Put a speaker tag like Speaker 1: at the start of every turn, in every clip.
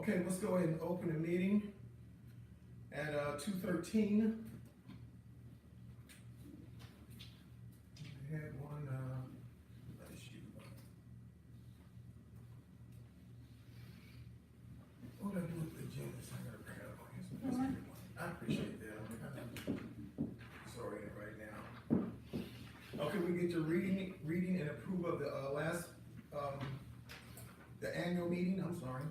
Speaker 1: Okay, let's go ahead and open the meeting at 2:13. We had one issue. What did I do with the agenda? I gotta bring it up on here. I appreciate that. I'm kind of sorry right now. Okay, we get to reading and approve of the last the annual meeting. I'm sorry.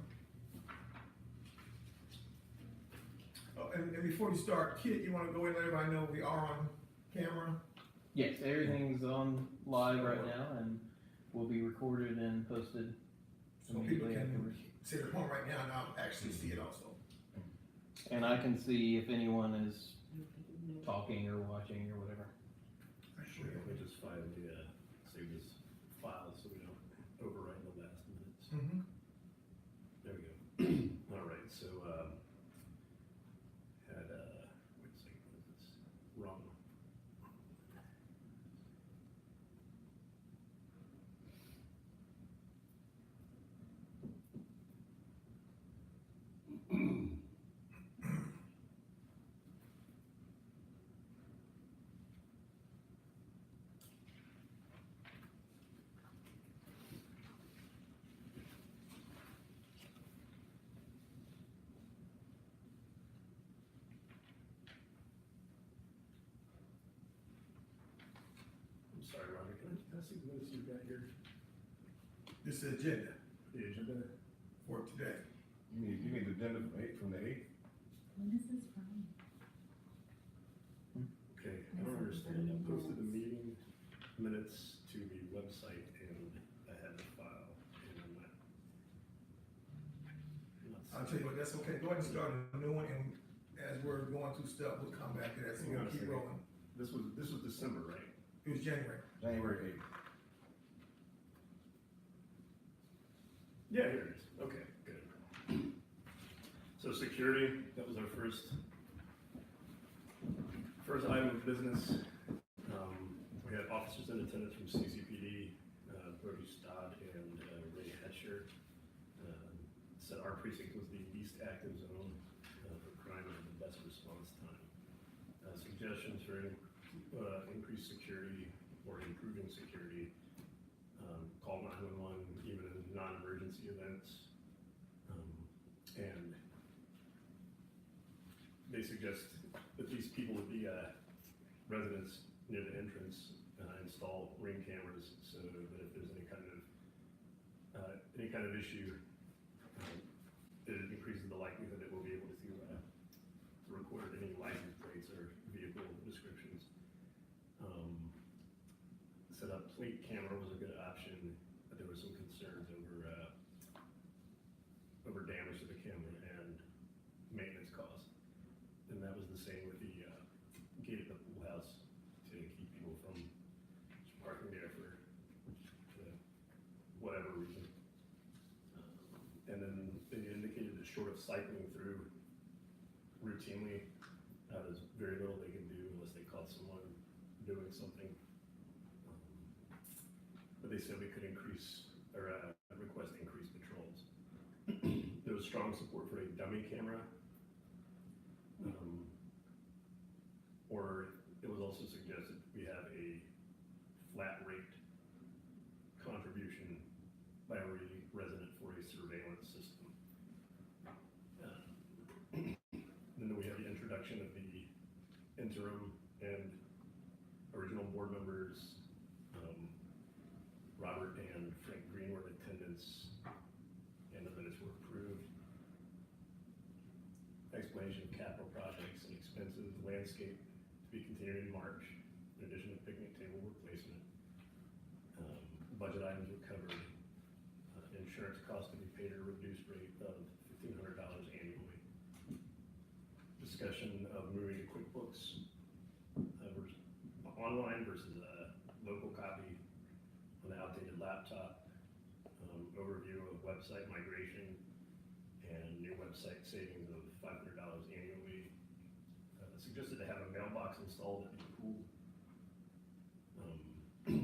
Speaker 1: Oh, and before you start, Kit, you want to go in and let everybody know we are on camera?
Speaker 2: Yes, everything's on live right now and will be recorded and posted
Speaker 1: So people can sit at home right now and I'll actually see it also.
Speaker 2: And I can see if anyone is talking or watching or whatever.
Speaker 3: Sure, we just file the, save this file so we don't overwrite the last minutes.
Speaker 1: Mm-hmm.
Speaker 3: There we go. All right, so, wait a second, it's wrong. I'm sorry, Roger, can I see the notes you've got here?
Speaker 1: This is the agenda
Speaker 3: The agenda?
Speaker 1: for today.
Speaker 4: You need the agenda from the 8th?
Speaker 5: When is this from?
Speaker 3: Okay, I don't understand. I posted the meeting minutes to the website and I had the file and I'm not.
Speaker 1: I'll tell you what, that's okay. Go ahead and start a new one, and as we're going through stuff, we'll come back to that. So we'll keep rolling.
Speaker 3: This was December, right?
Speaker 1: It was January.
Speaker 4: January 8th.
Speaker 3: Yeah, here it is. Okay, good. So security, that was our first item of business. We had officers in attendance from CCPD, Brody Stodd and Ray Hatcher. Said our precinct was the least active zone for crime and the best response time. Suggestions for increased security or improving security. Call 911 even in non-emergency events. And they suggest that these people would be residents near the entrance install ring cameras so that if there's any kind of issue, it increases the likelihood that we'll be able to record any license plates or vehicle descriptions. Set up plate camera was a good option, but there were some concerns over damage to the camera and maintenance costs. And that was the same with the gate at the pool house to keep people from parking there for whatever reason. And then they indicated that short of cycling through routinely, there's very little they can do unless they caught someone doing something. But they said we could increase or request increased patrols. There was strong support for a dummy camera. Or it was also suggested we have a flat rate contribution by every resident for a surveillance system. Then we have the introduction of the interim and original board members, Robert and Frank Green were in attendance, and the minutes were approved. Explanation of capital projects and expenses, landscape to be continued in March, in addition to picnic table replacement. Budget items were covered. Insurance costs to be paid at a reduced rate of $1,500 annually. Discussion of moving to QuickBooks online versus a local copy on the outdated laptop. Overview of website migration and new website savings of $500 annually. Suggested to have a mailbox installed at the pool.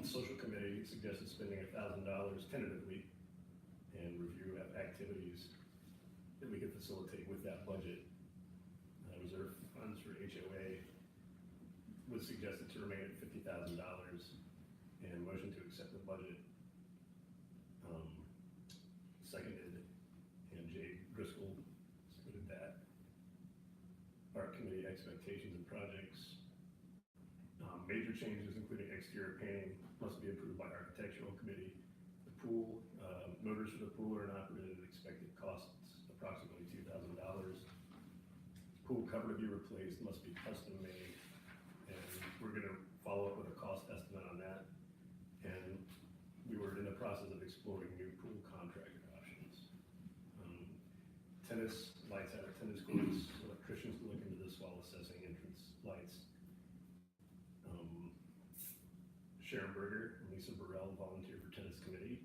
Speaker 3: Social committee suggested spending $1,000 tentatively and review of activities that we could facilitate with that budget. Reserve funds for HOA was suggested to remain at $50,000, and motion to accept the budget. Seconded, and Jay Driscoll seconded that. Art committee expectations and projects. Major changes including exterior painting must be approved by architectural committee. The pool, motors for the pool are inoperative, expected costs approximately $2,000. Pool cover to be replaced must be custom made, and we're gonna follow up with a cost estimate on that. And we were in the process of exploring new pool contractor options. Tennis lights out of tennis courts, electricians will look into this while assessing entrance lights. Sharon Berger and Lisa Burrell volunteer for tennis committee.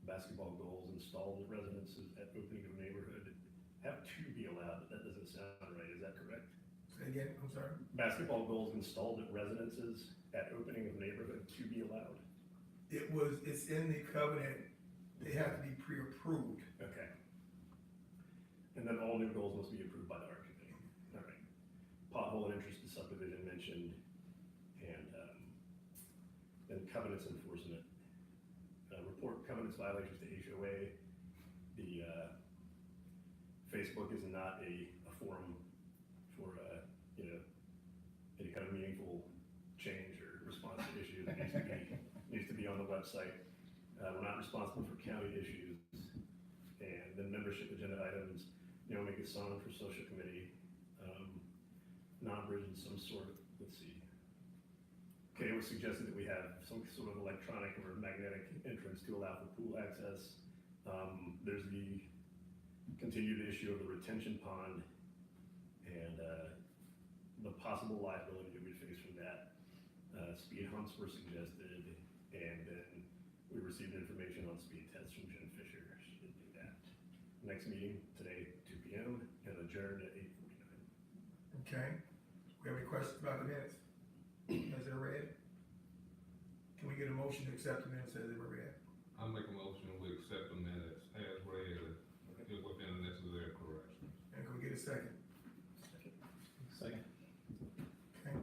Speaker 3: Basketball goals installed at residences at opening of neighborhood have to be allowed, but that doesn't sound right, is that correct?
Speaker 1: Say again, I'm sorry?
Speaker 3: Basketball goals installed at residences at opening of neighborhood to be allowed?
Speaker 1: It's in the covenant, they have to be pre-approved.
Speaker 3: Okay. And then all new goals must be approved by the art committee. All right. Pothole and interest to subdivision mentioned, and then covenants enforcement. Report covenants violations to HOA. The Facebook is not a forum for any kind of meaningful change or response to issues. It needs to be on the website. We're not responsible for county issues. And then membership agenda items, Naomi Gasson for social committee, non-bridge in some sort of, let's see. Okay, it was suggested that we have some sort of electronic or magnetic entrance to allow for pool access. There's the continued issue of the retention pond and the possible liability that we face from that. Speed humps were suggested, and then we received information on speed tests from Jen Fisher. She did do that. Next meeting today, 2 p.m. and adjourned at 8:49.
Speaker 1: Okay, we have any questions about the minutes? As they're read? Can we get a motion to accept the minutes as they were read?
Speaker 5: I'll make a motion, we accept the minutes as read, within the necessary corrections.
Speaker 1: And can we get a second?
Speaker 2: Second.
Speaker 1: Okay.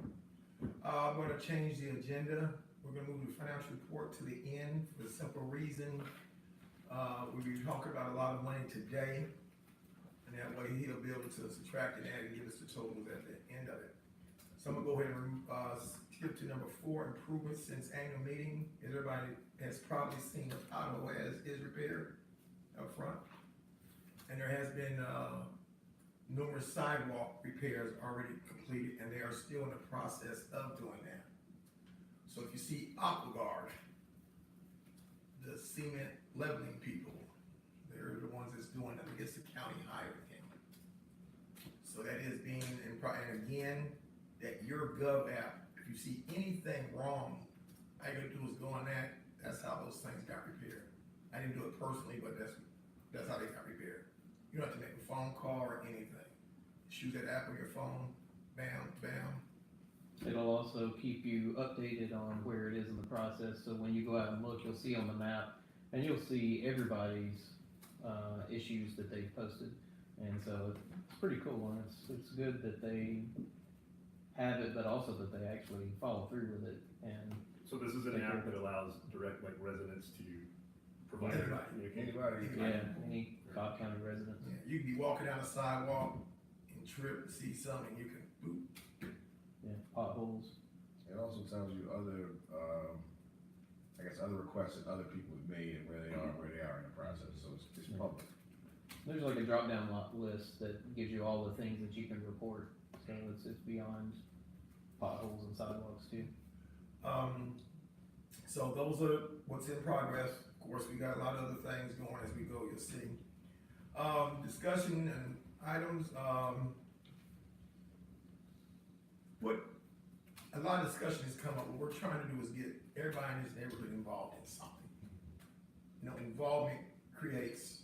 Speaker 1: I'm gonna change the agenda. We're gonna move the financial report to the end for the simple reason, we'll be talking about a lot of money today. And that way he'll be able to subtract and add and give us the totals at the end of it. So I'm gonna go ahead and skip to number 4, improvements since annual meeting. Everybody has probably seen the pothole as is repaired up front. And there has been numerous sidewalk repairs already completed, and they are still in the process of doing that. So if you see AquaGuard, the cement leveling people, they're the ones that's doing it. I guess the county hired him. So that is being, and again, that YourGov app, if you see anything wrong, all you gotta do is go on that. That's how those things got repaired. I didn't do it personally, but that's how they got repaired. You don't have to make a phone call or anything. Choose that app on your phone, bam, bam.
Speaker 2: It'll also keep you updated on where it is in the process, so when you go out and look, you'll see on the map, and you'll see everybody's issues that they've posted. And so it's pretty cool, and it's good that they have it, but also that they actually follow through with it. And
Speaker 3: So this is an app that allows direct residents to provide
Speaker 1: Anybody.
Speaker 3: communication.
Speaker 2: any Cobb County residents.
Speaker 1: Yeah, you can be walking down the sidewalk and trip and see something, you can, boop.
Speaker 2: Yeah, potholes.
Speaker 4: It also tells you other, other requests that other people have made and where they are in the process, so it's public.
Speaker 2: There's like a drop-down list that gives you all the things that you can report, so it's beyond potholes and sidewalks too.
Speaker 1: So those are what's in progress. Of course, we got a lot of other things going as we go, you'll see. Discussion and items, a lot of discussion has come up. What we're trying to do is get everybody in this neighborhood involved in something. You know, involvement creates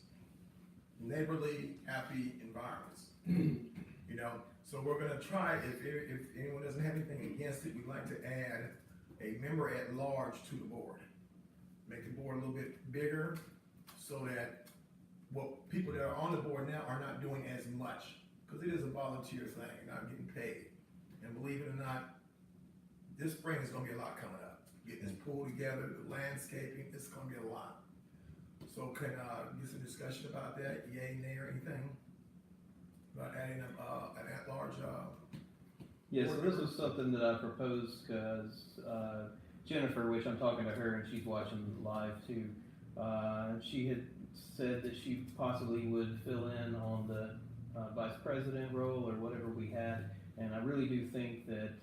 Speaker 1: neighborly, happy environments. You know, so we're gonna try, if anyone doesn't have anything against it, we'd like to add a member at large to the board. Make the board a little bit bigger so that what people that are on the board now are not doing as much, because it is a volunteer thing, not getting paid. And believe it or not, this spring is gonna be a lot coming up. Getting this pool together, the landscaping, it's gonna be a lot. So can, get some discussion about that, yay, nay, or anything? About adding, an at-large,
Speaker 2: Yeah, so this was something that I proposed, cause, Jennifer, which I'm talking to her and she's watching live too, she had said that she possibly would fill in on the, vice president role or whatever we had. And I really do think that,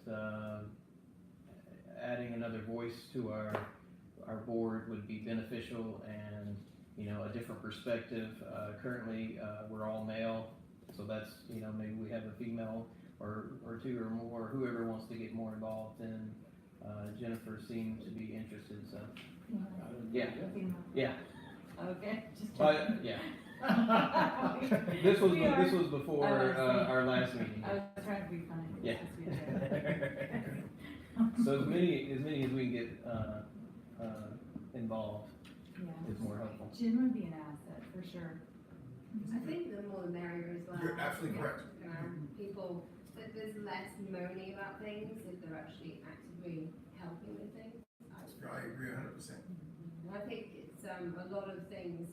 Speaker 2: adding another voice to our board would be beneficial and, you know, a different perspective. Currently, we're all male, so that's, you know, maybe we have a female or two or more, whoever wants to get more involved, and Jennifer seemed to be interested, so. Yeah, yeah.
Speaker 6: Okay, just
Speaker 2: Yeah. This was before our last meeting.
Speaker 6: I was trying to be funny.
Speaker 2: Yeah. So as many as we can get involved is more helpful.
Speaker 6: Jen would be an asset, for sure.
Speaker 7: I think the more the merrier as well.
Speaker 1: You're absolutely correct.
Speaker 7: People, that there's less moaning about things if they're actually actively helping with things.
Speaker 1: I agree 100%.
Speaker 7: And I think it's, a lot of things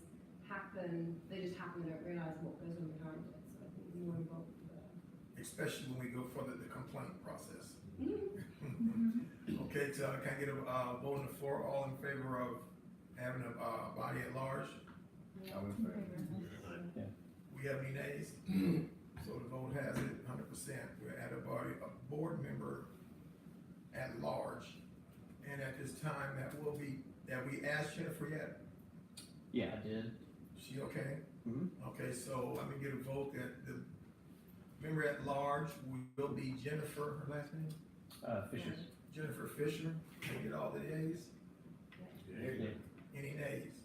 Speaker 7: happen, they just happen, they don't realise what goes on behind it, so I think the more involved.
Speaker 1: Especially when we go further the complaint process. Okay, so can I get a, vote on the floor, all in favor of having a, body at large?
Speaker 4: I'm in favor.
Speaker 1: We have any nays? So the vote has it 100%. We're at a board member at large. And at this time, have we asked Jennifer yet?
Speaker 2: Yeah, I did.
Speaker 1: She okay?
Speaker 2: Mhm.
Speaker 1: Okay, so let me get a vote that the member at large will be Jennifer, her last name?
Speaker 2: Fisher.
Speaker 1: Jennifer Fisher. Can I get all the nays?
Speaker 2: Yeah.
Speaker 1: Any nays?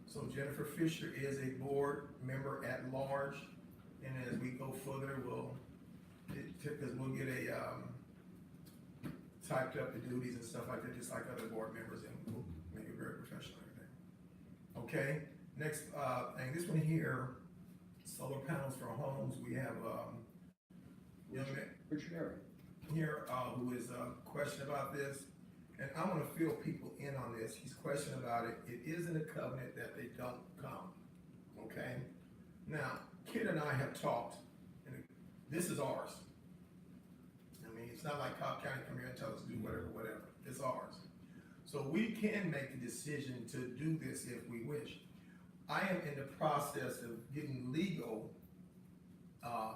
Speaker 1: So Jennifer Fisher is a board member at large, and as we go further, because we'll get a, typed up the duties and stuff like that, just like other board members, and we'll make it very professional and everything. Okay, next, thing, this one here, solar panels for homes, we have, young man
Speaker 8: Richard Area.
Speaker 1: here, who is, questioning about this. And I wanna fill people in on this. He's questioning about it. It is in the covenant that they don't come, okay? Now, Kid and I have talked, and this is ours. I mean, it's not like Cobb County come here and tell us to do whatever. It's ours. So we can make the decision to do this if we wish. I am in the process of getting legal,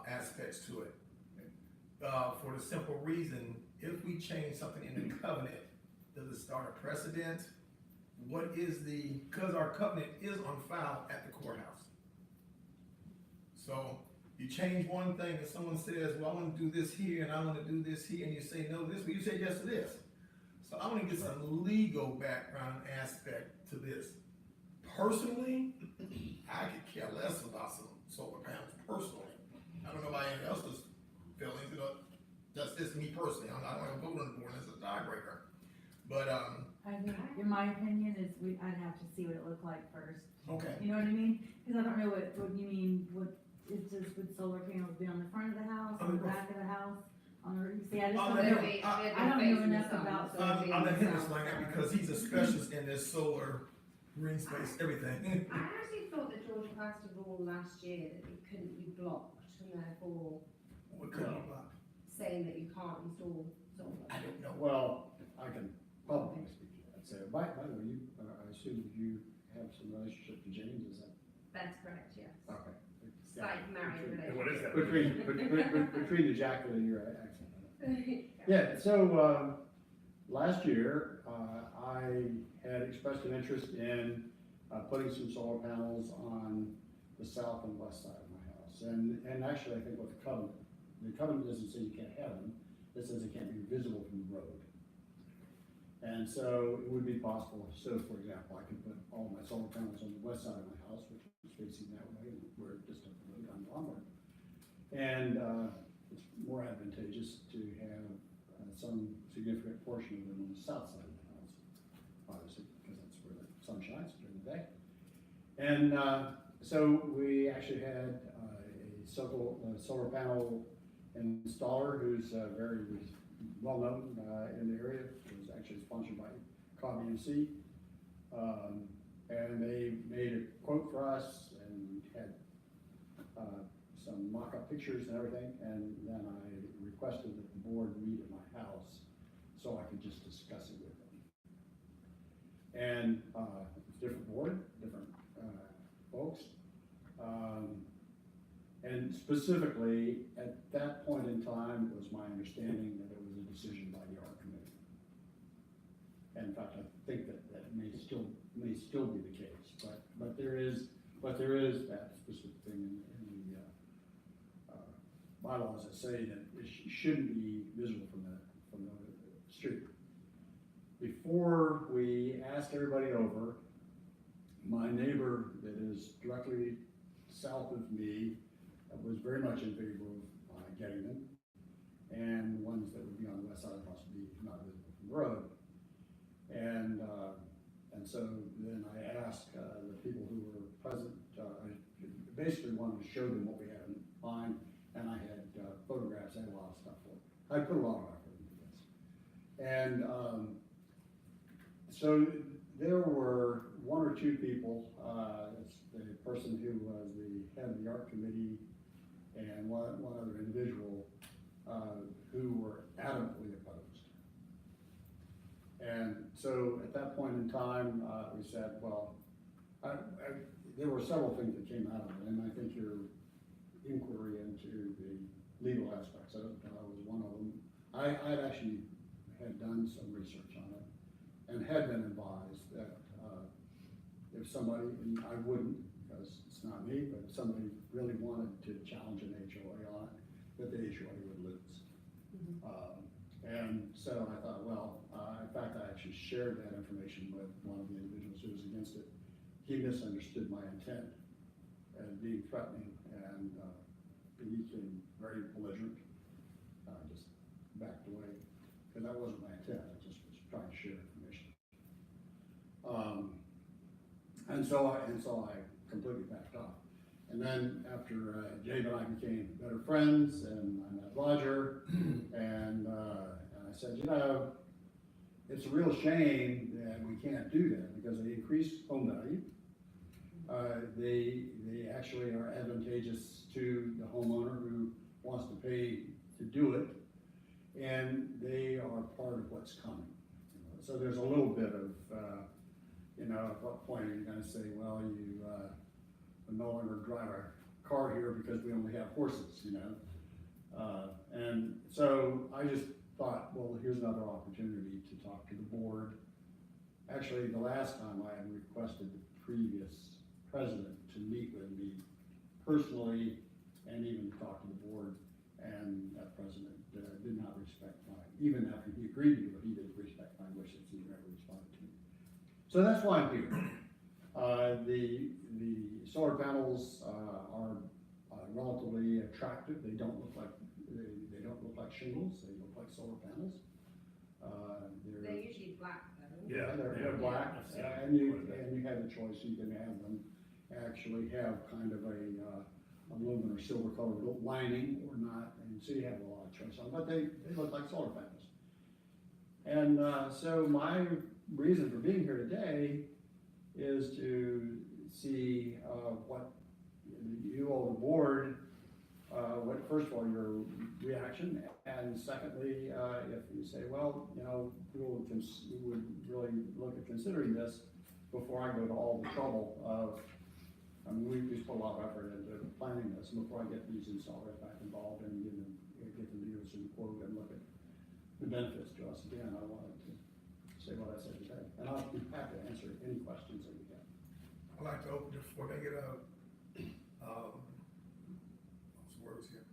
Speaker 1: aspects to it. For the simple reason, if we change something in the covenant, does it start a precedent? Because our covenant is on file at the courthouse. So you change one thing and someone says, well, I want to do this here and I want to do this here, and you say no to this, but you say yes to this. So I want to get some legal background aspect to this. Personally, I could care less about some solar panels, personally. I don't know about anyone else's feelings, that's just me personally. I don't want to vote on the board as a tiebreaker. But,
Speaker 6: I think, in my opinion, I'd have to see what it looked like first.
Speaker 1: okay.
Speaker 6: You know what I mean? Cause I don't know what you mean, it's just would solar panels be on the front of the house, on the back of the house, on the roof? See, I just
Speaker 1: On
Speaker 6: don't
Speaker 1: the
Speaker 6: know.
Speaker 1: roof.
Speaker 6: I don't know enough about solar.
Speaker 1: I'll let him explain that because he's a specialist in this solar, green space, everything.
Speaker 7: I actually thought that Georgia passed a rule last year that it couldn't be blocked, and therefore
Speaker 1: What could you block?
Speaker 7: saying that you can't install solar.
Speaker 1: I don't know.
Speaker 8: Well, I can publicly speak to that. So, by the way, I assume you have some relationship to James, is that?
Speaker 7: That's correct, yes.
Speaker 8: Okay.
Speaker 7: It's like married
Speaker 3: And what is
Speaker 7: relationship.
Speaker 3: that?
Speaker 8: Between the jacket and your accent. Yeah, so, last year, I had expressed an interest in, putting some solar panels on the south and west side of my house. And actually, I think what the covenant doesn't say you can't have them, it says it can't be visible from the road. And so it would be possible, so for example, I could put all my solar panels on the west side of my house, which is facing that way, and we're just up the road on Lombard. And, it's more advantageous to have some significant portion of them on the south side of the house, obviously, because that's where the sun shines during the day. And So we actually had a solar panel installer who's very well known in the area. It was actually sponsored by COBMC. And they made a quote for us and had some mock-up pictures and everything. And then I requested that the board meet at my house so I could just discuss it with them. And it's different board, different folks. And specifically, at that point in time, it was my understanding that it was a decision by the art committee. And in fact, I think that may still be the case, but there is that specific thing in the bylaws that say that it shouldn't be visible from the street. Before we asked everybody over, my neighbor that is directly south of me was very much in favor of getting them, and ones that would be on the west side would possibly not visible from the road. And so then I asked the people who were present, I basically wanted to show them what we had in mind, and I had photographs and a lot of stuff for it. I put a lot of effort into this. And so there were one or two people, the person who was the head of the art committee and one other individual who were adamantly opposed. And so at that point in time, we said, well, there were several things that came out of it, and I think your inquiry into the legal aspects of it was one of them. I actually had done some research on it and had been advised that if somebody, and I wouldn't because it's not me, but if somebody really wanted to challenge an HOA on it, that the HOA would lose. And so I thought, well, in fact, I actually shared that information with one of the individuals who was against it. He misunderstood my intent as being threatening, and he became very belligerent, just backed away, because that wasn't my intent. I just was trying to share information. And so I completely backed off. And then after Jay and I became better friends, and I met Roger, and I said, you know, it's a real shame that we can't do that because they increase home value. They actually are advantageous to the homeowner who wants to pay to do it, and they are part of what's coming. So there's a little bit of, at what point are you going to say, well, you no longer drive a car here because we only have horses, and so I just thought, well, here's another opportunity to talk to the board. Actually, the last time I had requested the previous president to meet with me personally and even to talk to the board, and that president did not respect even after he agreed to do it, he didn't respect my wishes. He never responded to me. So that's why I'm here. The solar panels are relatively attractive. They don't look like shingles. They look like solar panels.
Speaker 7: They're usually black though.
Speaker 8: Yeah, they're black, and you have the choice. You can have them actually have kind of a aluminum or silver colored lining or not, and so you have a lot of choice on. But they look like solar panels. And so my reason for being here today is to see what you all, the board, what first of all your reaction, and secondly, if you say, well, we would really look at considering this before I go to all the trouble of. We put a lot of effort into planning this, and before I get these installers back involved and get them to give us a quote and look at the benefits to us again, I wanted to say what I said today, and I'll be happy to answer any questions that you have.
Speaker 1: I'd like to open it before they get words here.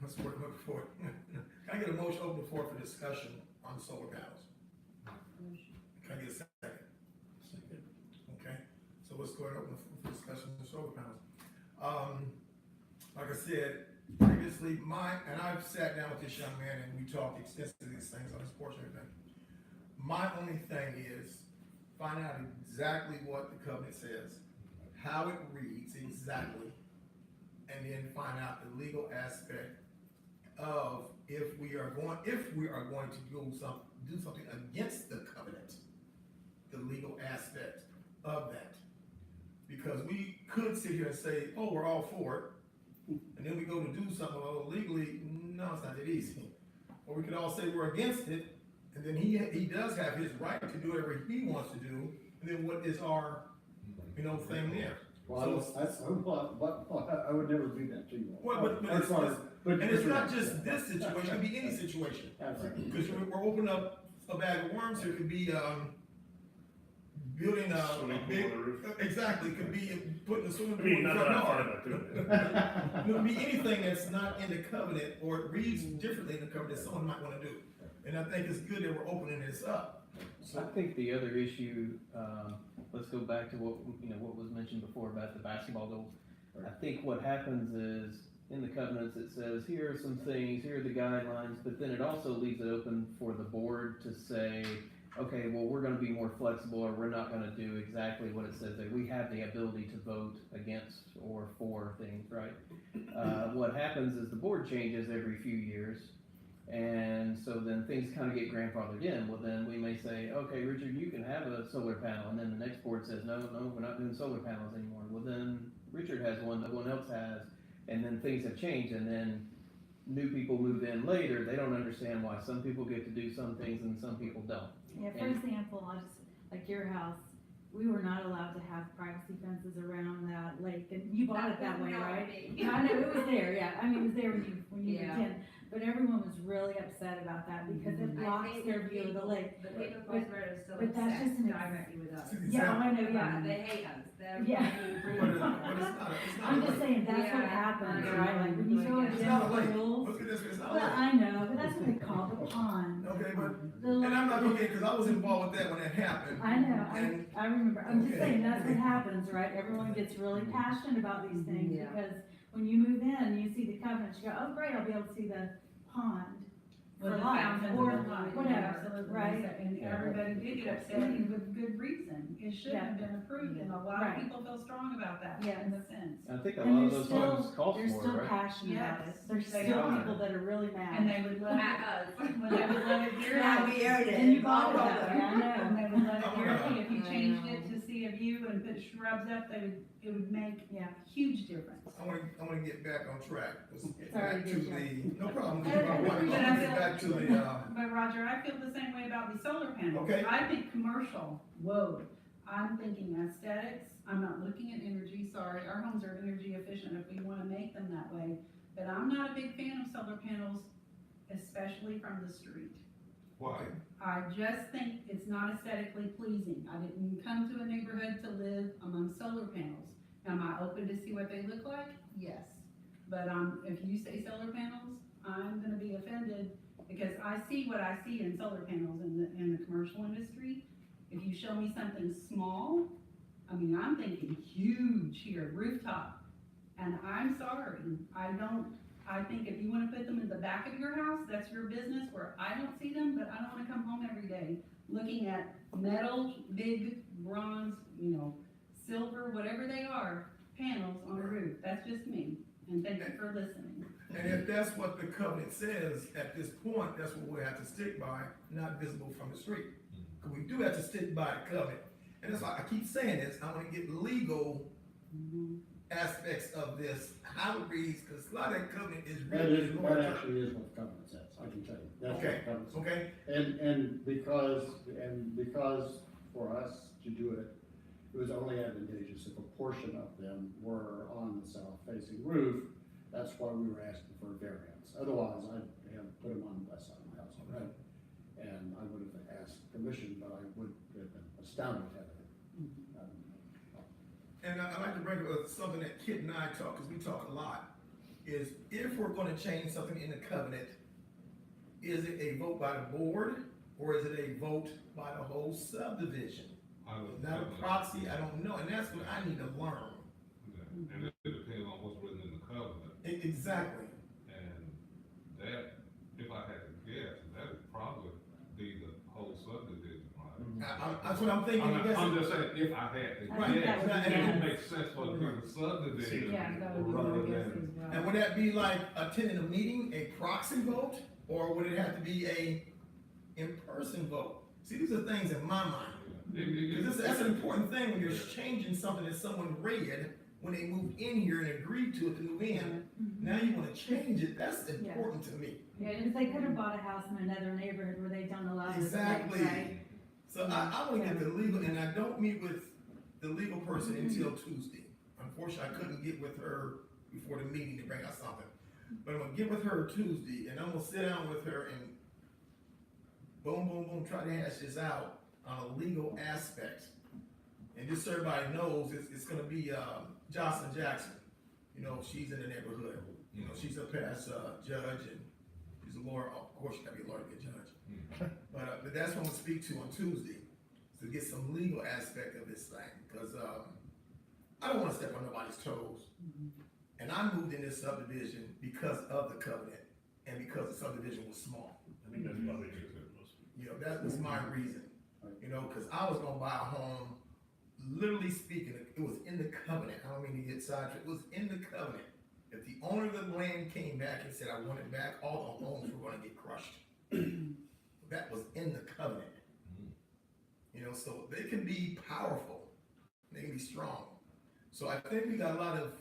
Speaker 1: What's the word I'm looking for? Can I get a motion open the floor for discussion on the solar panels? Can I get a second? Okay, so let's go ahead and open the floor for discussion on the solar panels. Like I said previously, and I've sat down with this young man and we talked extensively these things on this portion of everything. My only thing is find out exactly what the covenant says, how it reads exactly, and then find out the legal aspect of if we are going to do something against the covenant, the legal aspect of that. Because we could sit here and say, oh, we're all for it, and then we go to do something legally, no, it's not that easy. Or we could all say we're against it, and then he does have his right to do whatever he wants to do, and then what is our, thing there?
Speaker 8: Well, I would never do that to you.
Speaker 1: Well, but it's not just this situation, it could be any situation.
Speaker 8: Absolutely.
Speaker 1: Because we're opening up a bag of worms, it could be, building a
Speaker 3: Swimming pool
Speaker 1: big,
Speaker 3: on the roof.
Speaker 1: exactly, could be putting a swimming
Speaker 3: I
Speaker 1: pool in
Speaker 3: mean,
Speaker 1: the
Speaker 3: not
Speaker 1: front
Speaker 3: that I thought
Speaker 1: yard.
Speaker 3: about doing
Speaker 1: It could be anything that's not in the covenant, or it reads differently in the covenant that someone might wanna do. And I think it's good that we're opening this up.
Speaker 2: I think the other issue, let's go back to what was mentioned before about the basketball goal. I think what happens is, in the covenants, it says, here are some things, here are the guidelines, but then it also leaves it open for the board to say, okay, well, we're gonna be more flexible, or we're not gonna do exactly what it says there. We have the ability to vote against or for things, right? What happens is the board changes every few years, and so then things kind of get grandfathered in. Well, then we may say, okay, Richard, you can have a solar panel, and then the next board says, no, we're not doing solar panels anymore. Well, then Richard has one, no one else has, and then things have changed, and then new people move in later, they don't understand why some people get to do some things and some people don't.
Speaker 6: Yeah, for example, like your house, we were not allowed to have privacy fences around that lake, and you bought it that way, right? I know, it was there, yeah, I mean, it was there when you moved in, but everyone was really upset about that because it blocks their view of the lake.
Speaker 7: The people across the road are still
Speaker 6: but that's
Speaker 7: upset
Speaker 6: just an
Speaker 7: directly with us.
Speaker 6: Yeah, I know, yeah.
Speaker 7: They hate us, they're.
Speaker 6: Yeah.
Speaker 1: But it's not
Speaker 6: I'm
Speaker 1: a
Speaker 6: just
Speaker 1: lake.
Speaker 6: saying, that's what
Speaker 7: Yeah.
Speaker 6: happens,
Speaker 7: Yeah.
Speaker 6: right, like when you go
Speaker 1: It's
Speaker 6: against
Speaker 1: not a
Speaker 6: the
Speaker 1: lake.
Speaker 6: rules.
Speaker 1: Look at this, it's not a
Speaker 6: Well,
Speaker 1: lake.
Speaker 6: I know, but that's what they call the pond.
Speaker 1: Okay, but,
Speaker 6: The
Speaker 1: and
Speaker 6: lake-
Speaker 1: I'm not okay, cause I was involved with that when it happened.
Speaker 6: I know,
Speaker 1: And-
Speaker 6: I remember, I'm just
Speaker 1: Okay.
Speaker 6: saying, that's what happens, right, everyone gets really passionate about these things,
Speaker 7: Yeah.
Speaker 6: because when you move in, you see the covenant, you go, oh, great, I'll be able to see the pond.
Speaker 9: With
Speaker 6: For
Speaker 9: the
Speaker 6: life,
Speaker 9: fountain
Speaker 6: or
Speaker 9: and the light,
Speaker 6: whatever,
Speaker 9: absolutely,
Speaker 6: right?
Speaker 9: and everybody did get upset, and with good reason, it should have been approved, and a lot
Speaker 6: Right.
Speaker 9: of people feel strong about that,
Speaker 6: Yes.
Speaker 9: in the sense.
Speaker 2: I think a
Speaker 6: And
Speaker 2: lot of
Speaker 6: there's
Speaker 2: those
Speaker 6: still,
Speaker 2: homes cost
Speaker 6: they're
Speaker 2: more,
Speaker 6: still
Speaker 2: right?
Speaker 6: passionate about it,
Speaker 9: Yes,
Speaker 6: there's
Speaker 9: they
Speaker 6: still
Speaker 9: are.
Speaker 6: people that are really mad.
Speaker 9: And they would let
Speaker 7: At
Speaker 9: it,
Speaker 7: us.
Speaker 9: when they would let it hear
Speaker 6: Yeah,
Speaker 9: out,
Speaker 6: we aired it. And you bought it that way, I know.
Speaker 9: and they would let it hear
Speaker 1: Oh,
Speaker 9: out, if you
Speaker 7: I
Speaker 9: changed
Speaker 7: know.
Speaker 9: it to see a view and put shrubs up, it would make
Speaker 6: Yeah.
Speaker 9: huge difference.
Speaker 1: I wanna get back on track. Let's get
Speaker 6: Sorry
Speaker 1: back
Speaker 6: to
Speaker 1: to
Speaker 6: get you.
Speaker 1: the, no problem,
Speaker 6: I
Speaker 1: I wanna
Speaker 9: appreciate
Speaker 1: get
Speaker 9: it.
Speaker 1: back to the,
Speaker 9: But Roger, I feel the same way about the solar panels.
Speaker 1: Okay.
Speaker 9: I think commercial, whoa, I'm thinking aesthetics, I'm not looking at energy, sorry, our homes are energy efficient if we wanna make them that way. But I'm not a big fan of solar panels, especially from the street.
Speaker 5: Why?
Speaker 9: I just think it's not aesthetically pleasing. I didn't come to a neighborhood to live among solar panels. Am I open to see what they look like? Yes. But, if you say solar panels, I'm gonna be offended because I see what I see in solar panels in the commercial industry. If you show me something small, I mean, I'm thinking huge here, rooftop. And I'm sorry, I think if you wanna put them in the back of your house, that's your business where I don't see them, but I don't wanna come home every day looking at metal, big bronze, silver, whatever they are, panels on a roof. That's just me. And thank you for listening.
Speaker 1: and if that's what the covenant says, at this point, that's what we'll have to stick by, not visible from the street. Cause we do have to stick by the covenant, and that's why I keep saying this, I wanna get legal aspects of this, how it reads, cause a lot of that covenant is really.
Speaker 8: That actually is what the covenant says, I can tell you. That's what the
Speaker 1: Okay,
Speaker 8: covenant says.
Speaker 1: okay,
Speaker 8: And because for us to do it, it was only advantageous if a portion of them were on the south facing roof. That's why we were asking for a variance. Otherwise, I'd have put them on the west side of my house already. And I would have asked permission, but I would have been astounded to have it.
Speaker 1: and I'd like to bring up something that Kit and I talk, cause we talk a lot, is if we're gonna change something in the covenant, is it a vote by the board, or is it a vote by the whole subdivision? Not a proxy, I don't know, and that's what I need to learn.
Speaker 5: And it depends on what's written in the covenant,
Speaker 1: Exactly.
Speaker 5: and that, if I had to guess, that would probably be the whole subdivision, right?
Speaker 1: That's what I'm thinking, I guess.
Speaker 5: I'm just saying, if I had to,
Speaker 1: Right.
Speaker 5: yes,
Speaker 6: That would
Speaker 5: it would
Speaker 6: be
Speaker 5: make sense for the subdivision.
Speaker 6: Yeah, that would be my
Speaker 5: rather
Speaker 6: guess
Speaker 5: than-
Speaker 6: as well.
Speaker 1: And would that be like attending a meeting, a proxy vote, or would it have to be a in-person vote? See, these are things in my mind. Because that's an important thing when you're changing something that someone read when they moved in here and agreed to it to move in. Now you wanna change it, that's important to me.
Speaker 6: Yeah, because they could have bought a house in another neighborhood where they don't allow this,
Speaker 1: Exactly.
Speaker 6: right?
Speaker 1: So I wanna get the legal, and I don't meet with the legal person until Tuesday. Unfortunately, I couldn't get with her before the meeting to bring out something. But I'm gonna get with her Tuesday, and I'm gonna sit down with her and boom, boom, boom, try to hash this out on a legal aspect. And just so everybody knows, it's gonna be, Jocelyn Jackson. You know, she's in the neighborhood. You know, she's a past, judge, and she's a lawyer. Of course, you gotta be a lawyer to be a judge. But that's what I'm gonna speak to on Tuesday, to get some legal aspect of this thing, because, I don't wanna step on nobody's toes. And I moved in this subdivision because of the covenant, and because the subdivision was small.
Speaker 3: I think that's probably true for most people.
Speaker 1: You know, that was my reason, you know, cause I was gonna buy a home, literally speaking, it was in the covenant, I don't mean to get sidetracked, it was in the covenant. If the owner of the land came back and said, I want it back, all the homes were gonna get crushed. That was in the covenant. You know, so they can be powerful, they can be strong. So I think we got a lot of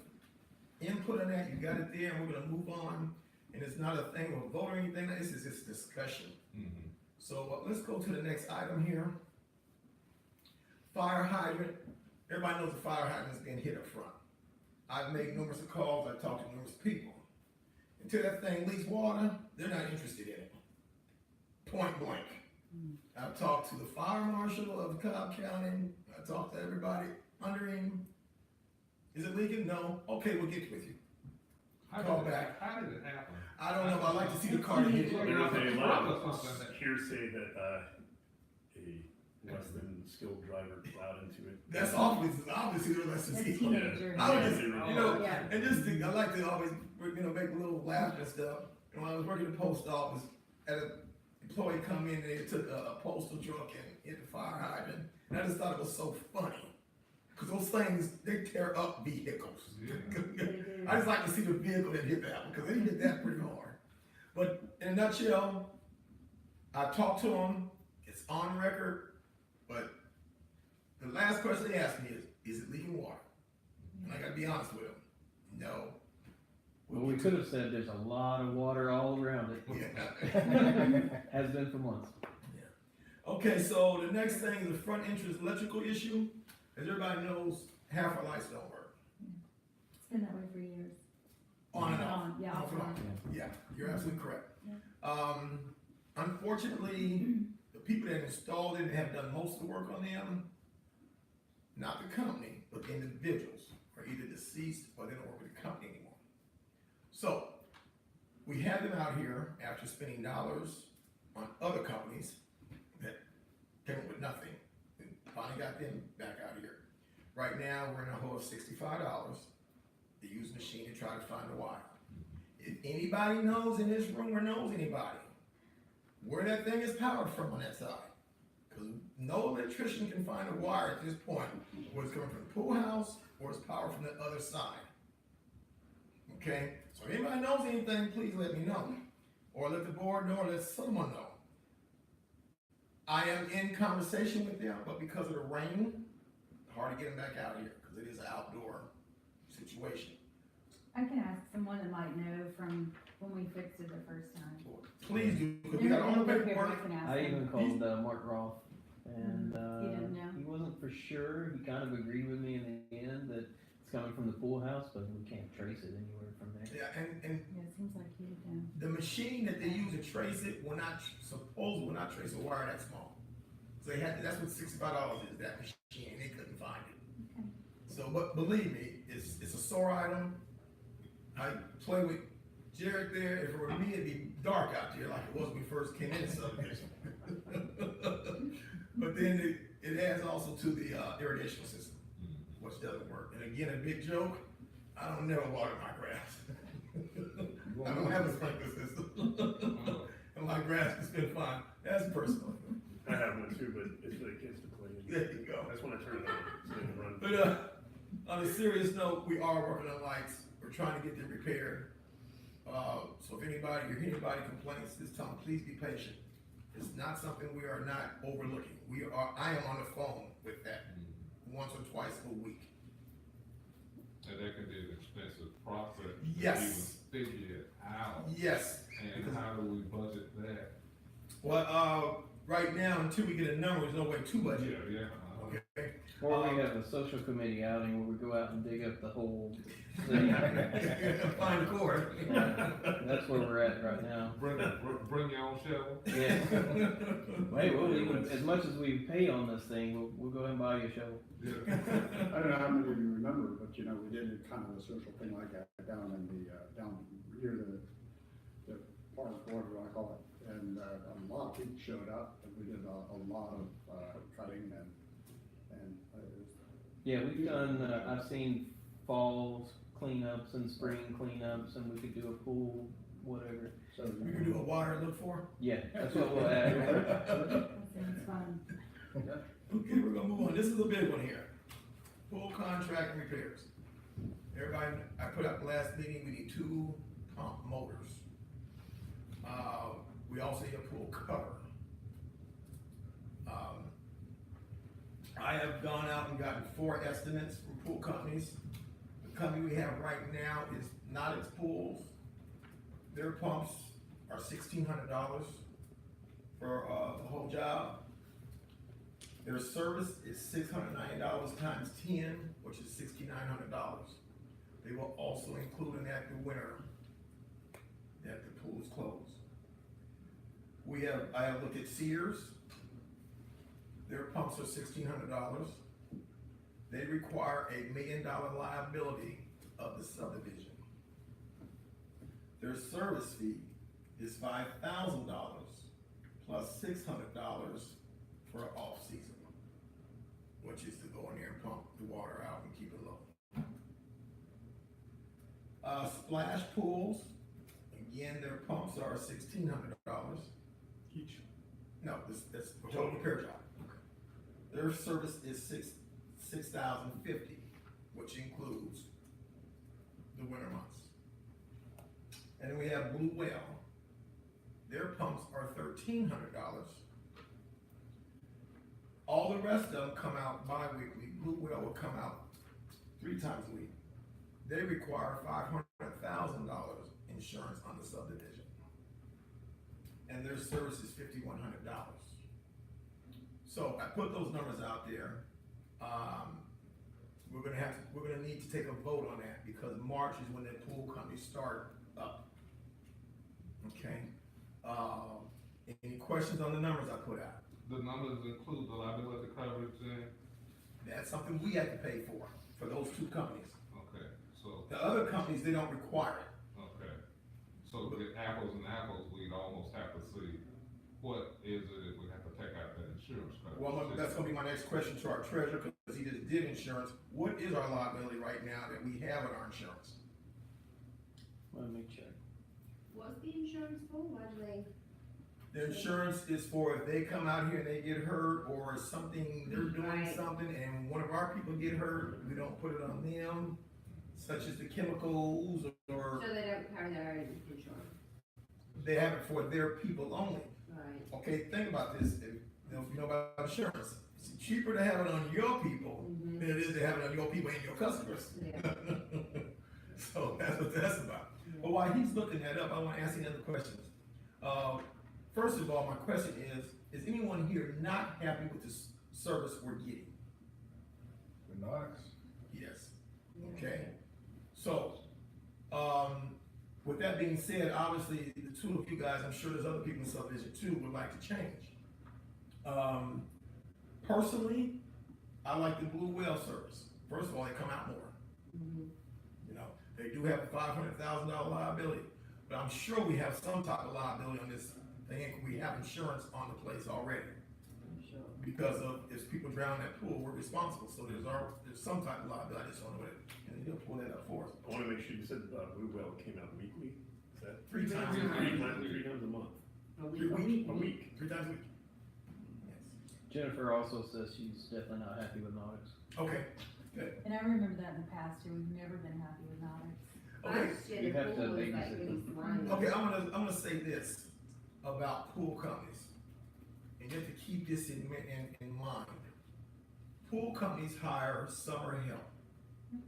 Speaker 1: input on that, you got it there, and we're gonna move on. And it's not a thing of vote or anything, this is just discussion. So let's go to the next item here. Fire hydrant, everybody knows the fire hydrant is being hit up front. I've made numerous calls, I've talked to numerous people. Until that thing leaks water, they're not interested in it. Point blank. I've talked to the fire marshal of Cobb County, I talked to everybody under him. Is it leaking? No. Okay, we'll get with you. Call back.
Speaker 5: How did it happen?
Speaker 1: I don't know, but I'd like to see the car hit.
Speaker 3: There was a lot of
Speaker 5: Something that-
Speaker 3: hearsay that, a less than skilled driver plowed into it.
Speaker 1: That's obviously they're less than
Speaker 6: That's
Speaker 1: skilled.
Speaker 6: teenager.
Speaker 1: I was just,
Speaker 3: Yeah.
Speaker 1: you know,
Speaker 6: Yeah.
Speaker 1: and just think, I like to always, you know, make a little laugh and stuff. And when I was working at the post office, had an employee come in and they took a postal truck and hit the fire hydrant. And I just thought it was so funny. Cause those things, they tear up vehicles. I just like to see the vehicle that hit that one, cause they hit that pretty hard. But in a nutshell, I talked to them, it's on record, but the last question they asked me is it leaking water? And I gotta be honest with them, no.
Speaker 2: Well, we could have said there's a lot of water all around it.
Speaker 1: Yeah.
Speaker 2: Has been for months.
Speaker 1: Okay, so the next thing is the front entrance electrical issue. As everybody knows, half our lights don't work.
Speaker 6: It's been that way for years.
Speaker 1: On and off.
Speaker 6: Yeah,
Speaker 1: Off and
Speaker 6: off.
Speaker 1: on. Yeah, you're absolutely correct.
Speaker 6: Yeah.
Speaker 1: Unfortunately, the people that installed it and have done most of the work on them, not the company, but the individuals are either deceased or they don't work with the company anymore. So, we had them out here after spending dollars on other companies that came up with nothing. And finally got them back out here. Right now, we're in a hole of $65 to use a machine to try to find the wire. If anybody knows in this room or knows anybody where that thing is powered from on that side, because no electrician can find a wire at this point, whether it's coming from the pool house or it's powered from the other side. Okay, so if anybody knows anything, please let me know, or let the board know, or let someone know. I am in conversation with them, but because of the rain, hard to get them back out here, because it is an outdoor situation.
Speaker 6: I can ask someone that might know from when we fixed it the first time.
Speaker 1: Please do, because we got all the paperwork.
Speaker 2: I even called Mark Roth, and
Speaker 6: He didn't know?
Speaker 2: he wasn't for sure. He kind of agreed with me in the end that it's coming from the pool house, but we can't trace it anywhere from there.
Speaker 1: Yeah, and
Speaker 6: Yeah, it seems like he did know.
Speaker 1: the machine that they use to trace it will not trace a wire that small. So they had, that's what $65 is, that machine, and they couldn't find it.
Speaker 6: Okay.
Speaker 1: So, but believe me, it's a sore item. I play with Jared there, if it were me, it'd be dark out there like it was when we first came in the subdivision. But then it adds also to the irrigation system, which doesn't work. And again, a big joke, I don't never water my grass. I don't have a sprinkler system. And my grass has been fine, that's personal.
Speaker 3: I have one too, but it's for the kids to play.
Speaker 1: There you go.
Speaker 3: That's when I turn it on, so they can run.
Speaker 1: But, on a serious note, we are working on lights, we're trying to get them repaired. So if anybody, you hear anybody complaints, just tell them, please be patient. It's not something we are not overlooking. I am on the phone with that once or twice a week.
Speaker 5: And that can be an expensive process.
Speaker 1: Yes.
Speaker 5: To even figure it out.
Speaker 1: Yes.
Speaker 5: And how do we budget that?
Speaker 1: Well, right now, until we get a number, there's no way to budget.
Speaker 5: Yeah.
Speaker 1: Okay.
Speaker 2: Or we have a social committee outing where we go out and dig up the whole city.
Speaker 1: Find the cord.
Speaker 2: That's where we're at right now.
Speaker 5: Bring your own shovel.
Speaker 2: Yeah. Hey, we'll even, as much as we pay on this thing, we'll go ahead and buy you a shovel.
Speaker 5: Yeah.
Speaker 8: I don't know how many of you remember, but you know, we did kind of a social thing like that down in the, down near the park, whatever you wanna call it. And, a lot of people showed up, and we did a lot of, cutting and
Speaker 2: Yeah, we've done, I've seen fall cleanups and spring cleanups, and we could do a pool, whatever.
Speaker 8: so.
Speaker 1: We can do a water look for.
Speaker 2: Yeah, that's what we'll add.
Speaker 6: That sounds fun.
Speaker 1: Okay, we're gonna move on. This is a big one here. Pool contract and repairs. Everybody, I put up last meeting, we need 2 pump motors. We also need a pool cover. I have gone out and gotten 4 estimates from pool companies. The company we have right now is not its pools. Their pumps are $1,600 for the whole job. Their service is $690 times 10, which is $6,900. They will also include in that the winter that the pool is closed. I have looked at Sears. Their pumps are $1,600. They require $1 million liability of the subdivision. Their service fee is $5,000 plus $600 for off-season, which is to go in there and pump the water out and keep it low. Splash pools, again, their pumps are $1,600 each. No, that's a total repair job. Their service is $6,050, which includes the winter months. And then we have Blue Whale. Their pumps are $1,300. All the rest of them come out bi-weekly. Blue Whale will come out 3 times a week. They require $500,000 insurance on the subdivision. And their service is $5,100. So I put those numbers out there. We're gonna need to take a vote on that because March is when the pool companies start up. Okay. Any questions on the numbers I put out?
Speaker 5: The numbers include the liability coverage then?
Speaker 1: That's something we have to pay for those 2 companies.
Speaker 5: Okay, so,
Speaker 1: The other companies, they don't require it.
Speaker 5: okay. So with apples and apples, we'd almost have to see what is it if we have to take out that insurance coverage.
Speaker 1: Well, that's gonna be my next question to our treasurer, because he just did insurance. What is our liability right now that we have in our insurance?
Speaker 2: Let me check.
Speaker 7: What's the insurance for? Why do they?
Speaker 1: The insurance is for if they come out here and they get hurt, or something, they're doing
Speaker 7: Right.
Speaker 1: something, and one of our people get hurt, we don't put it on them, such as the chemicals, or
Speaker 7: So they don't carry their own insurance,
Speaker 1: they have it for their people only.
Speaker 7: right?
Speaker 1: Okay, think about this, if you know about insurance, it's cheaper to have it on your people
Speaker 7: Mhm.
Speaker 1: than it is to have it on your people and your customers.
Speaker 7: Yeah.
Speaker 1: So that's what that's about. But while he's looking that up, I wanna ask you another questions. First of all, my question is anyone here not happy with the service we're getting?
Speaker 4: Knox?
Speaker 1: Yes. Okay, so, with that being said, obviously, the 2 of you guys, I'm sure there's other people in subdivision too, would like to change. Personally, I like the Blue Whale service. First of all, they come out more.
Speaker 7: Mhm.
Speaker 1: You know, they do have a $500,000 liability, but I'm sure we have some type of liability on this thing. We have insurance on the place already.
Speaker 7: Sure.
Speaker 1: Because of, if people drown in that pool, we're responsible, so there's some type of liability, I just don't know what it, and he'll pull that up for us.
Speaker 3: I wanna make sure you said, Blue Whale came out weekly, is that?
Speaker 1: 3 times a
Speaker 5: Yeah.
Speaker 1: week.
Speaker 3: 3 times a month,
Speaker 7: A
Speaker 1: Three
Speaker 7: week.
Speaker 1: weeks.
Speaker 3: a week.
Speaker 1: 3 times a week. Yes.
Speaker 2: Jennifer also says she's definitely not happy with Nautic's.
Speaker 1: Okay,
Speaker 6: And I remember that in the past too, we've never been happy with Nautic's.
Speaker 1: okay,
Speaker 7: Last year,
Speaker 2: You
Speaker 7: the
Speaker 2: have to
Speaker 7: pool was like
Speaker 2: babysit
Speaker 7: really
Speaker 2: them.
Speaker 7: slimy.
Speaker 1: okay, I'm gonna say this about pool companies. And you have to keep this in mind. Pool companies hire summer help.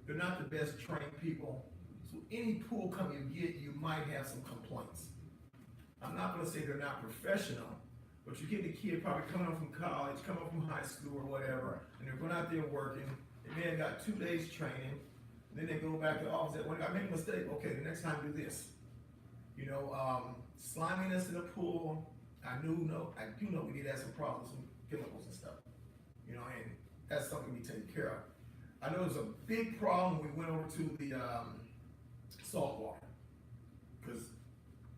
Speaker 1: They're not the best trained people. So any pool company you get, you might have some complaints. I'm not gonna say they're not professional, but you get the kid probably coming up from college, coming up from high school or whatever, and they're going out there working, they may have got 2 days training, then they go back to the office, when I made a mistake, okay, the next time do this. You know, sliminess in the pool, I do know we did have some problems, some chemicals and stuff. You know, and that's something we take care of. I know there's a big problem when we went over to the, salt water. Cause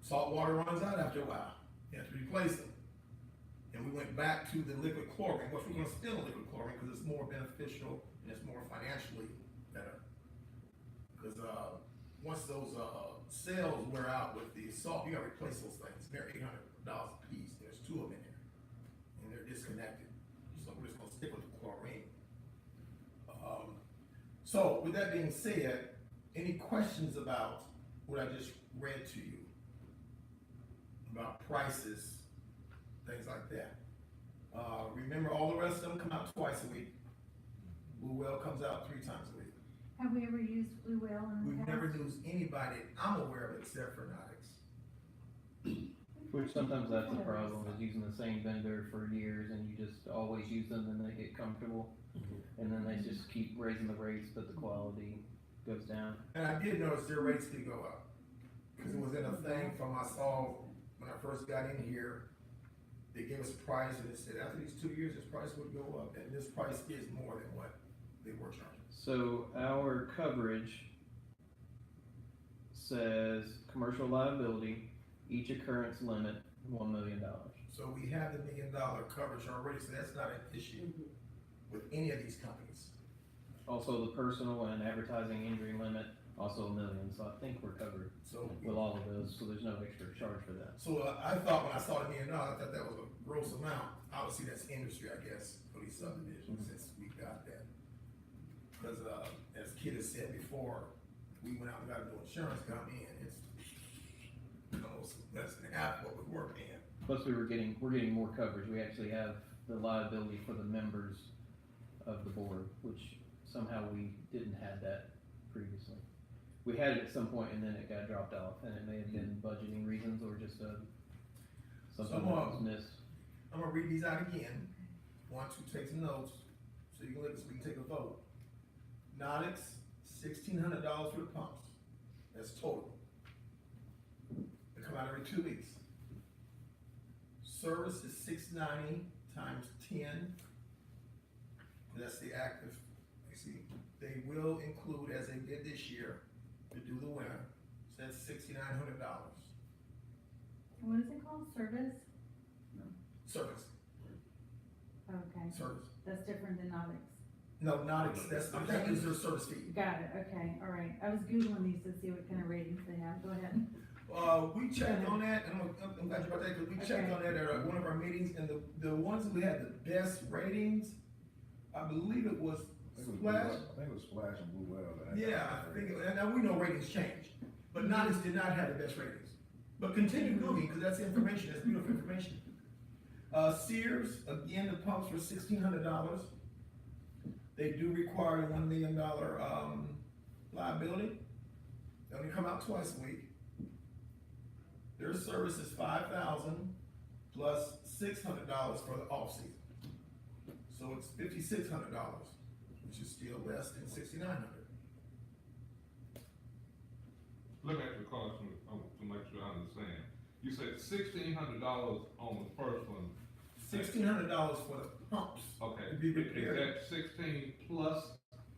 Speaker 1: salt water runs out after a while, you have to replace them. And we went back to the liquid chlorine, which we're gonna still liquid chlorine, cause it's more beneficial and it's more financially better. Cause, once those, cells wear out with the salt, you gotta replace those things, they're $800 a piece, there's 2 of them in there. And they're disconnected, so we're just gonna stick with the chlorine. So with that being said, any questions about what I just read to you? About prices, things like that. Remember, all the rest of them come out twice a week. Blue Well comes out 3 times a week.
Speaker 6: Have we ever used Blue Whale in the
Speaker 1: We've
Speaker 6: past?
Speaker 1: never used anybody I'm aware of except for Nautic's.
Speaker 2: Which sometimes that's the problem, is using the same vendor for years and you just always use them and they get comfortable. And then they just keep raising the rates, but the quality goes down.
Speaker 1: And I did notice their rates did go up. Cause it was in a thing from I saw when I first got in here, they gave us a price and it said after these 2 years, this price would go up, and this price is more than what they were charging.
Speaker 2: So our coverage says commercial liability, each occurrence limit, $1 million.
Speaker 1: So we have the $1 million coverage already, so that's not an issue with any of these companies.
Speaker 2: Also the personal and advertising injury limit, also $1 million, so I think we're covered
Speaker 1: So,
Speaker 2: with all of those, so there's no extra charge for that.
Speaker 1: so I thought when I saw the $1 million, I thought that was a gross amount. Obviously, that's industry, I guess, for these subdivisions, since we got that. Cause, as Kid has said before, we went out and got a new insurance company, and it's almost less than half what we were paying.
Speaker 2: Plus we're getting more coverage, we actually have the liability for the members of the board, which somehow we didn't have that previously. We had it at some point and then it got dropped off, and it may have been budgeting reasons or just, something that was missed.
Speaker 1: I'm gonna read these out again. Want to take some notes, so you can look, so we can take a vote. Nautic's, $1,600 for the pumps. That's total. They come out every 2 weeks. Service is $690 times 10. That's the active. You see, they will include, as they did this year, to do the winter. So that's $6,900.
Speaker 6: What is it called, service?
Speaker 1: Service,
Speaker 6: Okay,
Speaker 1: service.
Speaker 6: that's different than Nautic's.
Speaker 1: No, Nautic's, that is their service fee.
Speaker 6: Got it, okay, all right. I was Googling these to see what kind of ratings they have, go ahead.
Speaker 1: We checked on that, and I'm glad you brought that, because we checked
Speaker 6: Okay.
Speaker 1: on that at one of our meetings, and the ones that we had the best ratings, I believe it was Splash.
Speaker 4: I think it was Splash and Blue Well. that had
Speaker 1: Yeah,
Speaker 4: that
Speaker 1: I think,
Speaker 4: rate.
Speaker 1: and now we know ratings change, but Nautic's did not have the best ratings. But continue Googling, because that's information, that's beautiful information. Sears, again, the pumps were $1,600. They do require a $1 million, liability. They only come out twice a week. Their service is $5,000 plus $600 for the off-season. So it's $5,600, which is still less than $6,900.
Speaker 5: Let me ask you a question to make sure I understand. You said $1,600 on the first one.
Speaker 1: $1,600 for the pumps.
Speaker 5: Okay.
Speaker 1: To be
Speaker 5: Is
Speaker 1: repaired.
Speaker 5: that 16 plus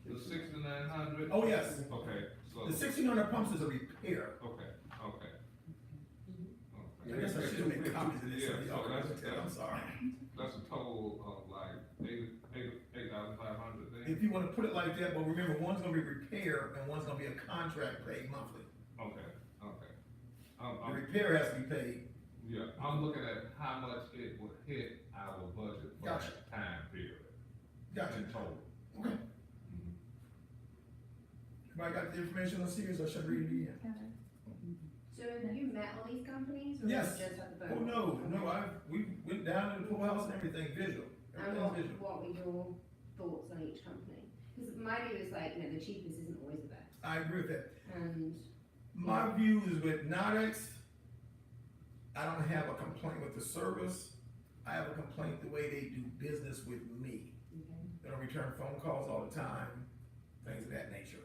Speaker 5: the 6,900?
Speaker 1: Oh, yes.
Speaker 5: Okay, so.
Speaker 1: The 1,600 pumps is a repair.
Speaker 5: Okay.
Speaker 1: I guess I should have made copies of this, so
Speaker 5: Yeah,
Speaker 1: y'all
Speaker 5: so
Speaker 1: can tell, I'm sorry.
Speaker 5: that's a total of like 8,500 then?
Speaker 1: If you wanna put it like that, but remember, one's gonna be repair and one's gonna be a contract paid monthly.
Speaker 5: Okay.
Speaker 1: The repair has to be paid.
Speaker 5: Yeah, I'm looking at how much it would hit our budget for
Speaker 1: Gotcha.
Speaker 5: that time
Speaker 1: Gotcha.
Speaker 5: in total.
Speaker 1: Okay. Everybody got the information on Sears, or should I read it again?
Speaker 7: So have you met all these companies, or
Speaker 1: Yes.
Speaker 7: just at the
Speaker 1: Oh,
Speaker 7: phone?
Speaker 1: no, we went down to the pool house and everything, visual.
Speaker 7: And
Speaker 1: Everything's visual.
Speaker 7: what were your thoughts on each company? Because my view is like, the cheapest isn't always the best.
Speaker 1: I agree with that.
Speaker 7: And,
Speaker 1: My view is with Nodex, I don't have a complaint with the service. I have a complaint the way they do business with me.
Speaker 7: okay,
Speaker 1: They don't return phone calls all the time, things of that nature.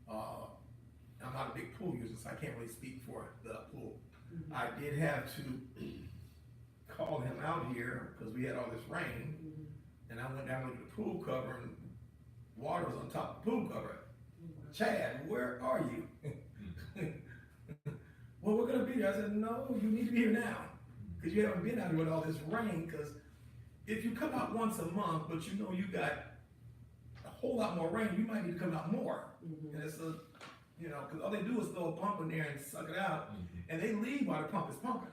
Speaker 1: I'm not a big pool user, so I can't really speak for the pool.
Speaker 7: Mhm.
Speaker 1: I did have to call him out here, cause we had all this rain,
Speaker 7: Mhm.
Speaker 1: and I went down and looked at the pool cover, and water was on top of the pool cover. Chad, where are you? Well, we're gonna be there. I said, no, you need to be here now, cause you haven't been out here with all this rain, cause if you come out once a month, but you know you got a whole lot more rain, you might need to come out more.
Speaker 7: Mhm.
Speaker 1: And it's a, cause all they do is throw a pump in there and suck it out, and they leave while the pump is pumping.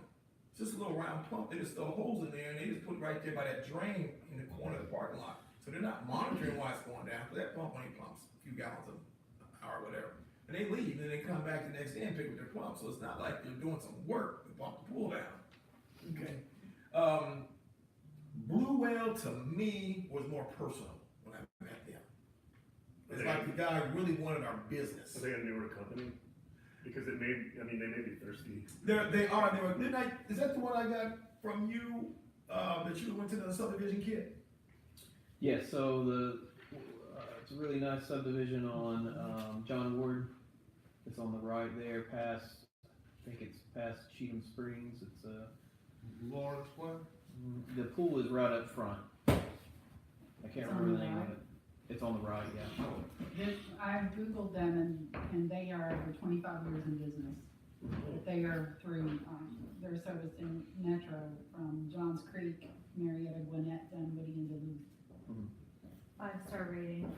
Speaker 1: It's just a little round pump, they just throw holes in there, and they just put it right there by that drain in the corner of the parking lot. So they're not monitoring why it's going down, cause that pump only pumps a few gallons an hour or whatever. And they leave, and they come back the next day and pick up their pump, so it's not like they're doing some work to pump the pool down. Okay? Blue Whale to me was more personal when I met them. It's like the guy really wanted our business.
Speaker 3: Are they a newer company? Because they may be thirsty.
Speaker 1: They were, is that the one I got from you, that you went to the subdivision kit?
Speaker 2: Yeah, so it's a really nice subdivision on, John Ward. It's on the right there past, I think it's past Cheatham Springs. It's,
Speaker 5: Lawrence Square?
Speaker 2: the pool is right up front. I can't
Speaker 9: It's on
Speaker 2: remember the
Speaker 9: the
Speaker 2: name of
Speaker 9: right?
Speaker 2: it. It's on the right, yeah.
Speaker 9: I Googled them and they are over 25 years in business. They are through, they're servicing Metro from Johns Creek, Marietta, Gwinnett, Dunwoody, and Duluth.
Speaker 6: 5-star rating.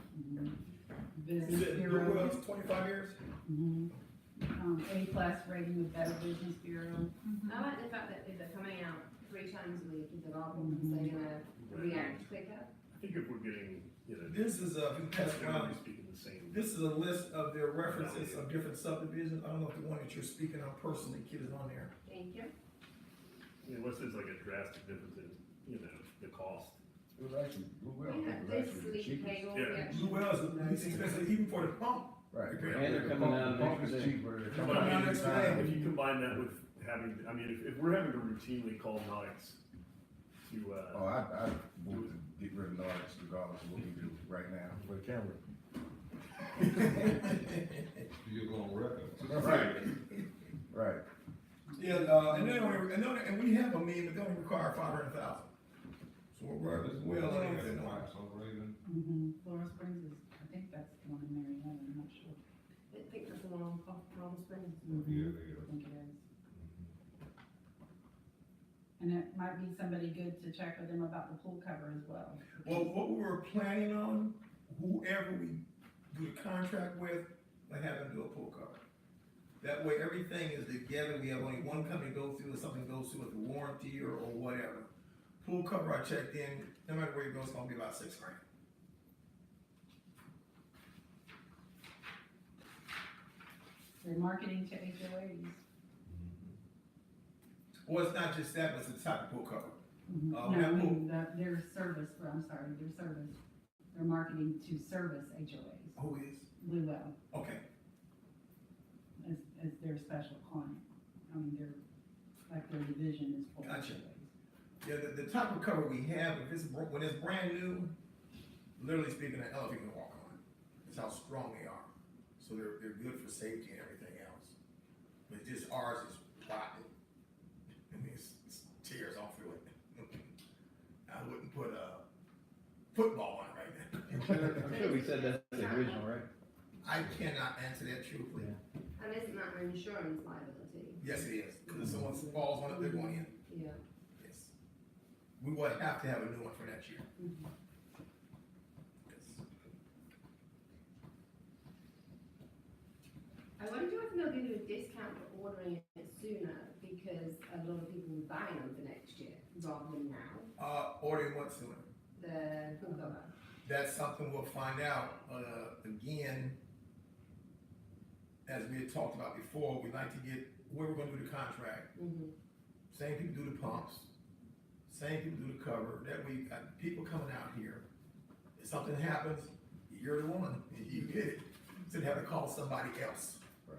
Speaker 1: Is
Speaker 9: Business
Speaker 1: it Blue
Speaker 9: Bureau.
Speaker 1: Whale's 25 years?
Speaker 9: A+ rating with Better Business Bureau.
Speaker 7: I like the fact that if they're coming out 3 times a week, if there are problems, they're gonna react quicker.
Speaker 3: I think if we're getting,
Speaker 1: This is a, if you pass around,
Speaker 3: everybody's speaking the same.
Speaker 1: this is a list of their references of different subdivisions. I don't know if the one that you're speaking on personally, kid, is on there.
Speaker 7: Thank you.
Speaker 3: Unless there's like a drastic difference in, the cost.
Speaker 4: It was actually, Blue Whale,
Speaker 7: Yeah,
Speaker 4: it was
Speaker 7: this
Speaker 4: actually the
Speaker 7: leak
Speaker 4: cheapest.
Speaker 7: cable
Speaker 3: Yeah.
Speaker 7: reaction.
Speaker 1: Blue Whale is the least expensive even for the pump.
Speaker 4: Right.
Speaker 1: And
Speaker 2: they're coming out of
Speaker 4: The pump
Speaker 2: next
Speaker 4: is
Speaker 2: day.
Speaker 4: cheaper. They're
Speaker 3: But
Speaker 4: coming
Speaker 1: coming
Speaker 3: I
Speaker 1: out
Speaker 3: mean,
Speaker 1: next day.
Speaker 3: if you combine that with having, if we're having to routinely call Nodex to,
Speaker 4: Oh, I'd move to get rid of Nordics regardless of what we do right now for the camera.
Speaker 5: You're gonna record.
Speaker 4: Right. Right.
Speaker 1: Yeah, and we have a mean, but they only require 500,000. So we're well under
Speaker 5: That's
Speaker 1: that.
Speaker 5: nice, so rating.
Speaker 9: Laurel Springs is, I think that's the one in Marietta, I'm not sure.
Speaker 7: I think that's the one on Palm Springs.
Speaker 5: Yeah,
Speaker 9: I think it is. And it might be somebody good to check with them about the pool cover as well.
Speaker 1: Well, what we were planning on, whoever we do the contract with, like have them do a pool cover. That way, everything is together, we have only one company go through, if something goes through with the warranty or whatever. Pool cover, I checked in, no matter where you go, it's gonna be about $6 grand.
Speaker 9: They're marketing to HOAs.
Speaker 1: Well, it's not just that, but it's the type of pool cover.
Speaker 9: No,
Speaker 1: we have
Speaker 9: I mean, their service, they're marketing to service HOAs,
Speaker 1: Who is?
Speaker 9: Blue Well,
Speaker 1: Okay,
Speaker 9: as their special client. I mean, their division is for
Speaker 1: Gotcha.
Speaker 9: HOAs.
Speaker 1: yeah, the type of cover we have, if it's, when it's brand new, literally speaking, an elephant can walk on it. That's how strong they are. So they're good for safety and everything else. But just ours is rotten. I mean, it's tears all through it. I wouldn't put a football on it right now.
Speaker 2: I'm sure we said that's the original, right?
Speaker 1: I cannot answer that truthfully.
Speaker 7: And isn't that an insurance liability?
Speaker 1: Yes, it is, because if someone falls on it, they're going in.
Speaker 7: Yeah.
Speaker 1: Yes. We will have to have a new one for next year. Yes.
Speaker 7: I wonder if they'll give you a discount for ordering it sooner, because a lot of people will buy them for next year rather than now.
Speaker 1: Ordering what sooner?
Speaker 7: The pool cover.
Speaker 1: that's something we'll find out, again, as we had talked about before, we'd like to get, where we're gonna do the contract. Same people do the pumps, same people do the cover, that we got people coming out here. If something happens, you're the one, you get it, instead of having to call somebody else.
Speaker 4: Right.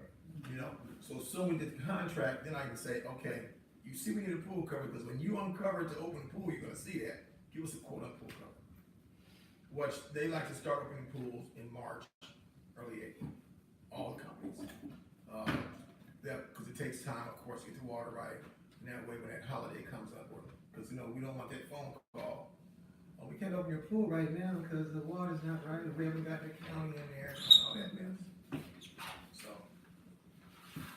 Speaker 1: You know, so as soon as we get the contract, then I can say, okay, you see we need a pool cover, because when you uncover to open the pool, you're gonna see that, give us a quote on pool cover. Which, they like to start opening pools in March, early April, all the companies. Because it takes time, of course, to get the water right, and that way when that holiday comes up, because, you know, we don't want that phone call. Oh, we can't open your pool right now because the water's not right, and we haven't got the county in there, and all that mess. So,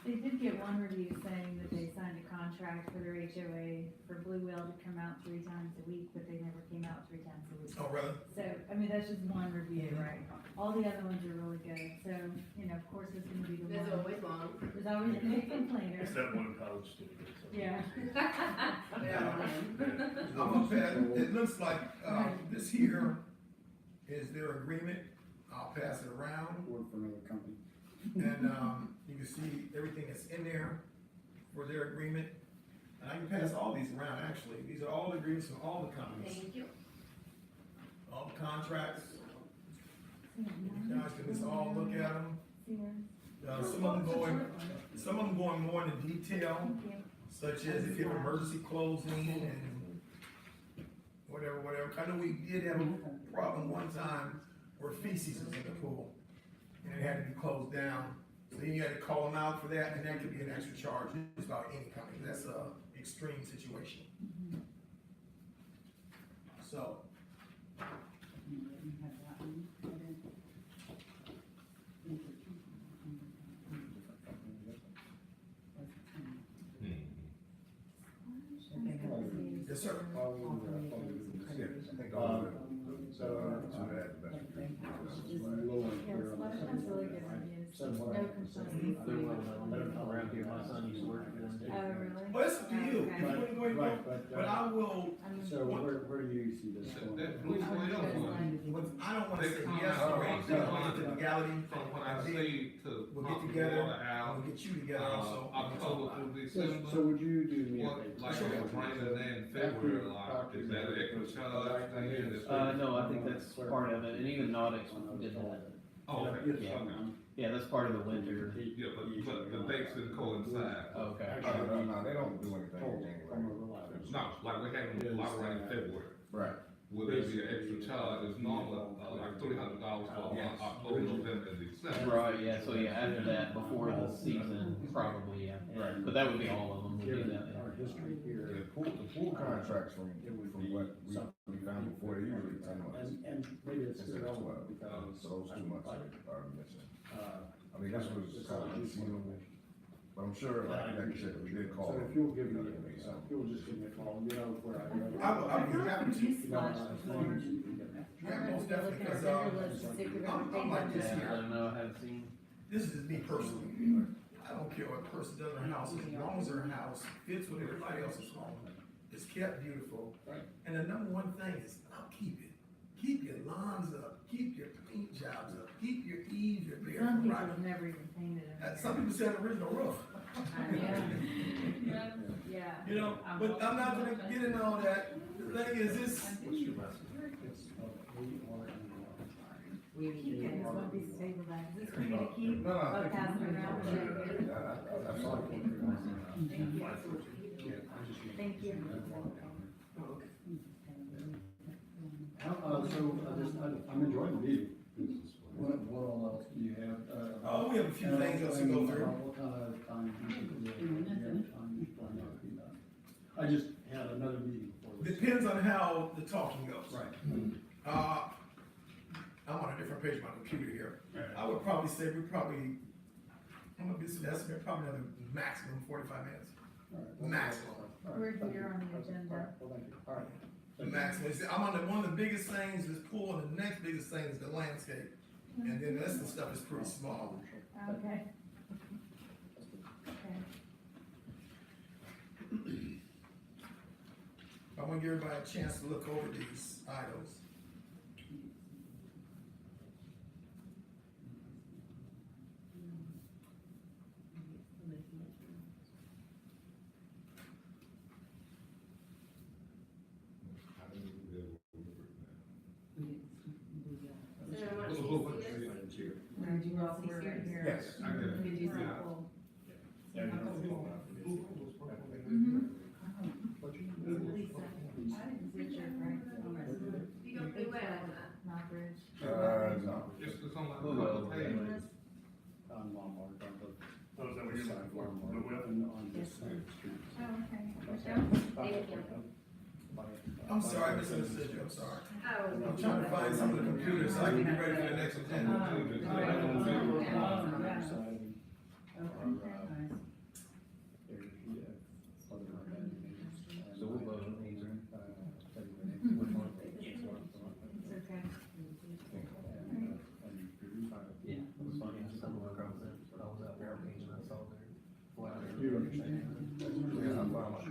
Speaker 6: They did get one review saying that they signed a contract for their HOA for Blue Whale to come out 3 times a week, but they never came out 3 times a week.
Speaker 1: oh, really?
Speaker 6: So, I mean, that's just one review, right? All the other ones are really good, so, you know, of course, it's gonna be the
Speaker 7: There's
Speaker 6: one.
Speaker 7: always one.
Speaker 6: There's always gonna be a complainer.
Speaker 3: It's that one college student. so.
Speaker 6: Yeah.
Speaker 1: I'm gonna pass, it looks like, this here is their agreement, I'll pass it around,
Speaker 8: Work for another company.
Speaker 1: and, you can see everything that's in there for their agreement. And I can pass all these around, actually, these are all the agreements from all the companies,
Speaker 7: Thank you.
Speaker 1: all the contracts, you guys can just all look at them. Some of them going more into detail, such as if you have emergency closing and whatever. I know we did have a problem one time where feces was in the pool, and it had to be closed down. So then you had to call them out for that, and that could be an extra charge, just about any company, that's a extreme situation. So, yes, sir.
Speaker 4: Yeah, I think all of them, so that, that's.
Speaker 6: Yes, a lot of times really good reviews, no complaints.
Speaker 2: They're well known around here, my son used to work for them too.
Speaker 6: Oh, really?
Speaker 1: Well, it's up to you, if you wanna go ahead,
Speaker 8: Right,
Speaker 1: but I will,
Speaker 8: So where do you see this going?
Speaker 5: That Blue Whale one,
Speaker 1: but I don't wanna say yes or
Speaker 5: They-
Speaker 1: anything, I want to get the legality.
Speaker 5: from when I
Speaker 1: And then
Speaker 5: say to
Speaker 1: we'll
Speaker 5: pump
Speaker 1: get
Speaker 5: the
Speaker 1: together,
Speaker 5: water out,
Speaker 1: we'll get you together also.
Speaker 5: October through
Speaker 8: So
Speaker 5: December,
Speaker 8: would you do me a
Speaker 5: what,
Speaker 8: favor?
Speaker 5: like, it's raining in February, like, is that an extra charge thing?
Speaker 2: No, I think that's part of it, and even Nautic's did that.
Speaker 5: Oh, okay,
Speaker 2: Yeah.
Speaker 5: okay.
Speaker 2: Yeah, that's part of the winter.
Speaker 5: Yeah, but the dates didn't coincide.
Speaker 2: Okay.
Speaker 4: No, they don't do anything in January.
Speaker 5: No, like we had a lot of rain in February.
Speaker 4: Right.
Speaker 5: Will there be an extra charge? It's normally, like $300 for October, November, and December.
Speaker 2: Right, yeah, so yeah, after that, before the season, probably, yeah.
Speaker 4: Right.
Speaker 2: But that would be all of them, would do
Speaker 8: Given
Speaker 2: that, yeah.
Speaker 8: our history here.
Speaker 4: The pool contracts from what we found before, they usually 10 months.
Speaker 8: And maybe it's
Speaker 4: Instead of
Speaker 8: irrelevant
Speaker 4: 12.
Speaker 8: because.
Speaker 4: So those 2 months are missing.
Speaker 8: Uh,
Speaker 4: I mean, this was kind of conceivable, but I'm sure, like you said, we did call.
Speaker 8: So if you'll give me,
Speaker 4: So,
Speaker 8: if you'll just give me a call, you know where I live.
Speaker 1: I would be happy to.
Speaker 8: You know, as long as you can get me.
Speaker 1: Yeah, most definitely, because, I'm like this
Speaker 2: Yeah,
Speaker 1: here.
Speaker 2: let them know I haven't seen.
Speaker 1: This is just me personally. I don't care what a person does in their house, as long as their house fits with everybody else's home, it's kept beautiful.
Speaker 8: Right.
Speaker 1: And the number one thing is, upkeep it. Keep your lawns up, keep your paint jobs up, keep your eaves, your bare
Speaker 6: Some people
Speaker 1: right.
Speaker 6: have never even painted them.
Speaker 1: Some people say an original roof.
Speaker 6: Yeah.
Speaker 1: You know, but I'm not gonna get into all that. The thing is, this,
Speaker 3: What's your message?
Speaker 8: It's, we are in
Speaker 6: Keep getting this one piece of paper back, is this for you to keep,
Speaker 4: No, no,
Speaker 6: or pass it around?
Speaker 4: I saw it.
Speaker 6: Thank you.
Speaker 8: I'm enjoying the meeting. What all else do you have?
Speaker 1: oh, we have a few things else to go through.
Speaker 8: What kind of time do you have time to plan out to be done? I just had another meeting for this.
Speaker 1: Depends on how the talking goes.
Speaker 8: Right.
Speaker 1: I'm on a different page of my computer here. I would probably say I'm gonna do some estimate, probably another maximum 45 minutes.
Speaker 8: All right.
Speaker 1: Maximum.
Speaker 8: All right.
Speaker 6: We're here on the agenda.
Speaker 8: All right. Well, thank you. All right.
Speaker 1: The maximum. See, I'm on one of the biggest things is pool, and the next biggest thing is the landscape. And then the rest of the stuff is pretty small.
Speaker 6: Okay. Okay.
Speaker 1: I want to give everybody a chance to look over these items.
Speaker 6: while we're right here.
Speaker 4: Yes.
Speaker 5: I get it.
Speaker 6: Could use a
Speaker 5: Yeah.
Speaker 6: pool.
Speaker 8: Yeah, you know,
Speaker 6: Mhm. Lisa, Richard, right?
Speaker 7: You got blue whale on that?
Speaker 6: Not Bridge.
Speaker 4: No.
Speaker 5: It's on like a
Speaker 2: Who
Speaker 5: couple
Speaker 2: will?
Speaker 5: pages.
Speaker 8: On Lombard, on the
Speaker 3: Oh, is that what you're looking for?
Speaker 8: Lombard,
Speaker 3: The web?
Speaker 8: and on this
Speaker 6: Yes.
Speaker 8: side street.
Speaker 6: Oh, okay.
Speaker 7: Thank you.
Speaker 1: I'm sorry, I misunderstood you, I'm sorry.
Speaker 7: Oh.
Speaker 1: I'm trying to find some of the computers so I can be ready for the next agenda.
Speaker 2: So we'll vote on these, right?
Speaker 6: It's okay.
Speaker 2: Yeah, it was funny, I stumbled across it, but I was out there, and I saw there. Wow.
Speaker 8: You understand?
Speaker 4: Yeah, I'm fine with that.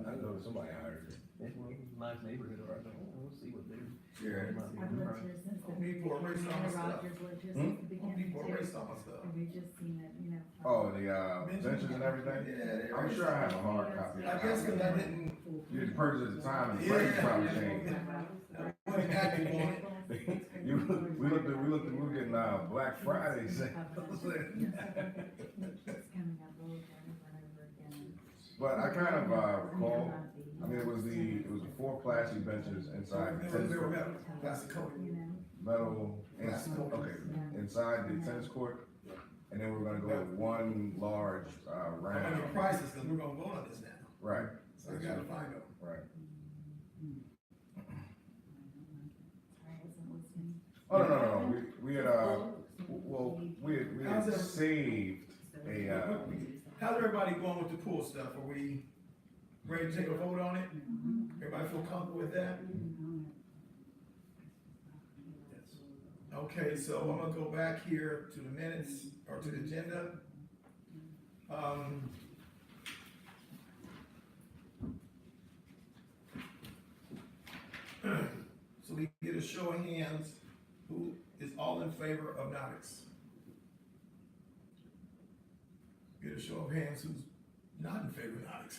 Speaker 4: I know somebody hired you.
Speaker 2: It's one nice neighborhood, right there. We'll see what they.
Speaker 1: Sure.
Speaker 2: might be
Speaker 6: I've
Speaker 2: doing
Speaker 6: lived
Speaker 2: right.
Speaker 6: here since the.
Speaker 1: Home Depot erased all my stuff.
Speaker 6: Rogers lived here
Speaker 4: Hmm?
Speaker 6: since the
Speaker 1: Home
Speaker 6: beginning
Speaker 1: Depot
Speaker 6: too.
Speaker 1: erased all my stuff.
Speaker 6: And we just seen it, you know.
Speaker 4: Oh, the, benches and everything?
Speaker 1: Yeah, they
Speaker 4: I'm
Speaker 1: erased
Speaker 4: sure I
Speaker 1: it.
Speaker 4: have a hard copy.
Speaker 1: I guess cause I didn't,
Speaker 4: You didn't purchase at the time, and the price probably changed.
Speaker 1: I wasn't active on it.
Speaker 4: We looked, we were getting, Black Friday sales.
Speaker 6: It's coming up over and over again.
Speaker 4: But I kind of, recall, I mean, it was the four plastic benches inside the tennis
Speaker 1: They were
Speaker 4: court.
Speaker 1: metal, plastic coated.
Speaker 6: You know?
Speaker 4: Metal,
Speaker 1: Plastic coated.
Speaker 4: okay, inside the tennis court. And then we're gonna go with one large,
Speaker 1: I'm gonna
Speaker 4: round.
Speaker 1: get prices, cause we're gonna vote on this now,
Speaker 4: Right,
Speaker 1: so I gotta find them.
Speaker 4: right.
Speaker 6: I wasn't listening.
Speaker 4: Oh, no, we had, well, we had saved a,
Speaker 1: How's everybody going with the pool stuff? Are we ready to take a vote on it? Everybody feel comfortable with that? Okay, so I'm gonna go back here to the minutes, or to the agenda. So we get a show of hands, who is all in favor of Notix? Get a show of hands who's not in favor of Notix.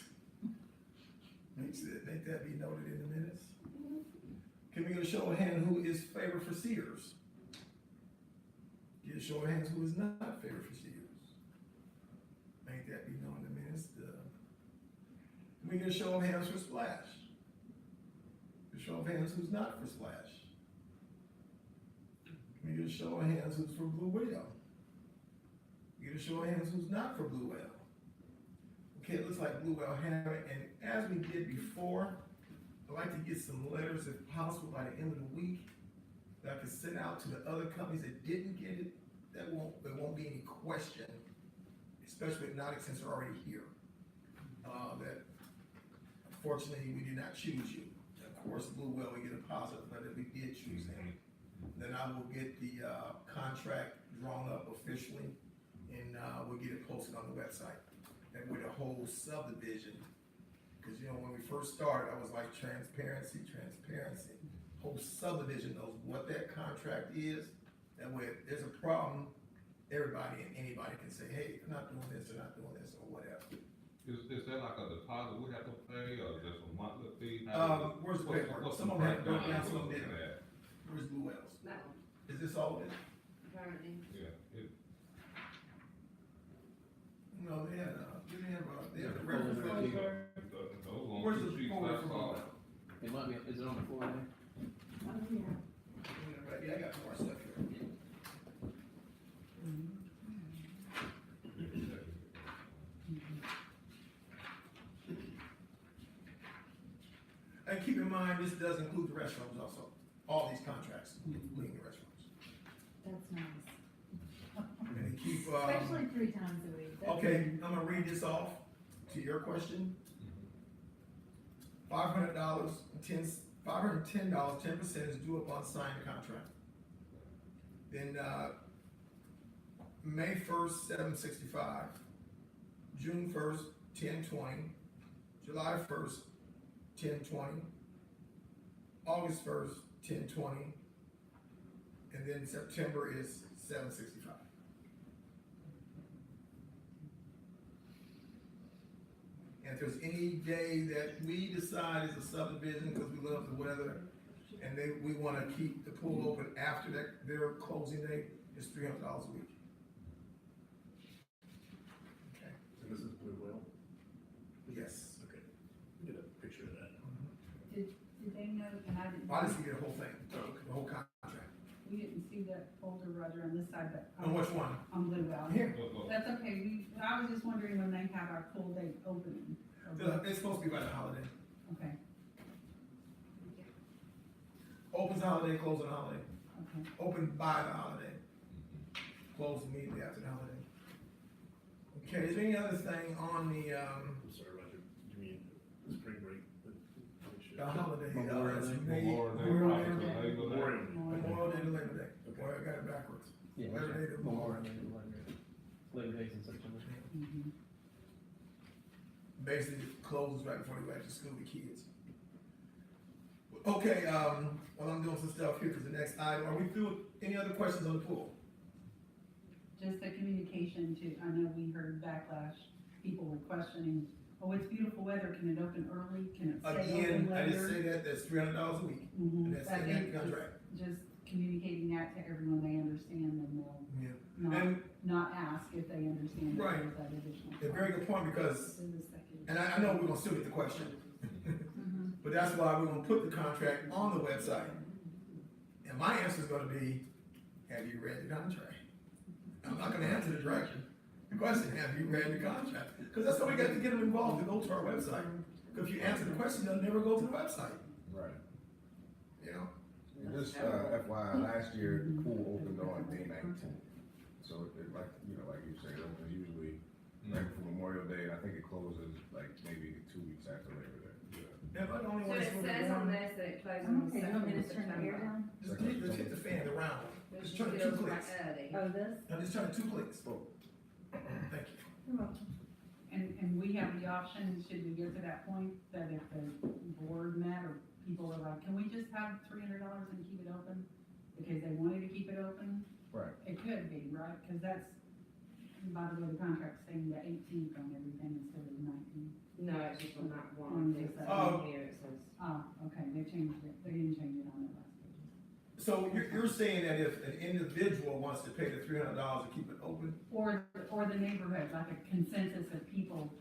Speaker 1: Make that be noted in the minutes. Can we get a show of hands who is favor for Sears? Get a show of hands who is not favor for Sears. Make that be known in the minutes. Can we get a show of hands for Splash? A show of hands who's not for Splash. Can we get a show of hands who's for Blue Whale? Get a show of hands who's not for Blue Whale. Okay, it looks like Blue Whale have it, and as we did before, I'd like to get some letters if possible by the end of the week that I can send out to the other companies that didn't get it. There won't be any question, especially with Notix since they're already here. That unfortunately we did not choose you. Of course, Blue Whale, we get a positive, but if we did choose them, then I will get the contract drawn up officially, and we'll get it posted on the website. And with a whole subdivision, because you know, when we first started, I was like transparency. Whole subdivision knows what that contract is. That way, if there's a problem, everybody and anybody can say, hey, they're not doing this, or whatever.
Speaker 5: Is that like a deposit we have to pay, or just a monthly fee?
Speaker 1: Where's the paperwork?
Speaker 5: What's
Speaker 1: Some
Speaker 5: the
Speaker 1: of them had it broken
Speaker 5: breakdown
Speaker 1: down, some of them
Speaker 5: we're
Speaker 1: didn't.
Speaker 5: looking at?
Speaker 1: Where's Blue Whales?
Speaker 7: That one,
Speaker 1: Is this all of it?
Speaker 7: apparently.
Speaker 5: Yeah,
Speaker 1: No, they had the reference.
Speaker 5: those on
Speaker 1: Where's
Speaker 5: two
Speaker 1: the
Speaker 5: sheets,
Speaker 1: forward
Speaker 5: that's
Speaker 1: for Blue
Speaker 5: all.
Speaker 1: Whale?
Speaker 2: It might be, is it on the floor there?
Speaker 1: Yeah, I got more stuff here. And keep in mind, this does include the restrooms also. All these contracts, including the restrooms.
Speaker 6: That's nice.
Speaker 1: And they keep,
Speaker 6: Especially 3 times a week. That's
Speaker 1: okay, I'm gonna read this off to your question. $510, 10% is due upon signed contract. Then, May 1st, $765, June 1st, $1020, July 1st, $1020, August 1st, $1020, and then September is $765. And if there's any day that we decide is a subdivision, because we love the weather, and we wanna keep the pool open after their closing date, it's $300 a week. Okay,
Speaker 3: And this is Blue Whale?
Speaker 1: yes.
Speaker 3: Okay. Get a picture of that.
Speaker 9: Did they know, and I didn't.
Speaker 1: Honestly, get the whole thing, the whole contract.
Speaker 9: We didn't see that folder rather on this side, but.
Speaker 1: On which one?
Speaker 9: On Blue Valley.
Speaker 1: Here.
Speaker 9: That's okay, I was just wondering when they have our pool date opening.
Speaker 1: It's supposed to be by the holiday.
Speaker 9: Okay,
Speaker 1: Opens holiday, closing holiday.
Speaker 9: okay.
Speaker 1: Open by the holiday. Close immediately after the holiday. Okay, is there any other thing on the,
Speaker 3: I'm sorry, Roger, you mean the spring break?
Speaker 1: the holiday?
Speaker 2: Memorial Day.
Speaker 1: Memorial Day.
Speaker 3: Memorial.
Speaker 1: Memorial Day to Labor Day. Boy, I got it backwards.
Speaker 2: Yeah,
Speaker 1: Labor Day to Memorial Day.
Speaker 2: Labor Day's in September.
Speaker 9: Mhm.
Speaker 1: Basically, it closes right before they go back to school, the kids. Okay, well, I'm doing some stuff here for the next item. Are we through with any other questions on the pool?
Speaker 9: Just the communication to, I know we heard backlash, people were questioning, oh, it's beautiful weather, can it open early, can it stay
Speaker 1: Again,
Speaker 9: open
Speaker 1: I just say
Speaker 9: later?
Speaker 1: that, that's $300 a week,
Speaker 9: Mhm.
Speaker 1: and that's
Speaker 9: I
Speaker 1: in
Speaker 9: think
Speaker 1: that contract.
Speaker 9: just communicating that to everyone, they understand, and they'll
Speaker 1: Yeah.
Speaker 9: not,
Speaker 1: And,
Speaker 9: not ask if they understand that
Speaker 1: Right.
Speaker 9: there's that additional.
Speaker 1: a very good point, because,
Speaker 9: In the second.
Speaker 1: and I know we're gonna still get the question,
Speaker 9: Mhm.
Speaker 1: but that's why we're gonna put the contract on the website. And my answer is gonna be, have you read the contract? I'm not gonna answer the direction. The question, have you read the contract? Because that's how we got to get them involved, to go to our website. If you answer the question, they'll never go to the website,
Speaker 4: Right.
Speaker 1: you know?
Speaker 4: And just, FYI, last year, the pool opened on May 19th. So it, like, you know, like you said, it was usually right before Memorial Day, and I think it closes like maybe 2 weeks after Labor Day.
Speaker 1: Am I the only
Speaker 7: So
Speaker 1: one
Speaker 7: it
Speaker 1: that's moving
Speaker 7: says on
Speaker 1: around?
Speaker 7: there that it closes
Speaker 6: I'm
Speaker 7: on the
Speaker 6: okay, you want me
Speaker 7: second
Speaker 6: to
Speaker 7: of
Speaker 6: turn the air
Speaker 7: September.
Speaker 6: down?
Speaker 1: Just hit the fan, the round one.
Speaker 7: It
Speaker 1: Just
Speaker 7: just
Speaker 1: turn it 2
Speaker 7: feels
Speaker 1: clicks.
Speaker 7: like early.
Speaker 6: Oh, this?
Speaker 1: I'm just trying to 2 clicks.
Speaker 4: Oh.
Speaker 1: Thank you.
Speaker 6: You're welcome.
Speaker 9: And we have the option, should we get to that point, that if the board met or people are like, can we just have $300 and keep it open? Because they wanted to keep it open?
Speaker 4: Right.
Speaker 9: It could be, right? Cause that's, by the way, the contract's saying the 18th on everything instead of the 19th.
Speaker 7: No, it's just on that
Speaker 9: On
Speaker 7: one.
Speaker 9: this
Speaker 7: It's
Speaker 9: side.
Speaker 1: Oh.
Speaker 7: here it says.
Speaker 9: Ah, okay, they changed it, they didn't change it on the last page.
Speaker 1: So you're saying that if an individual wants to pay the $300 to keep it open,
Speaker 9: Or the neighborhood, like a consensus of people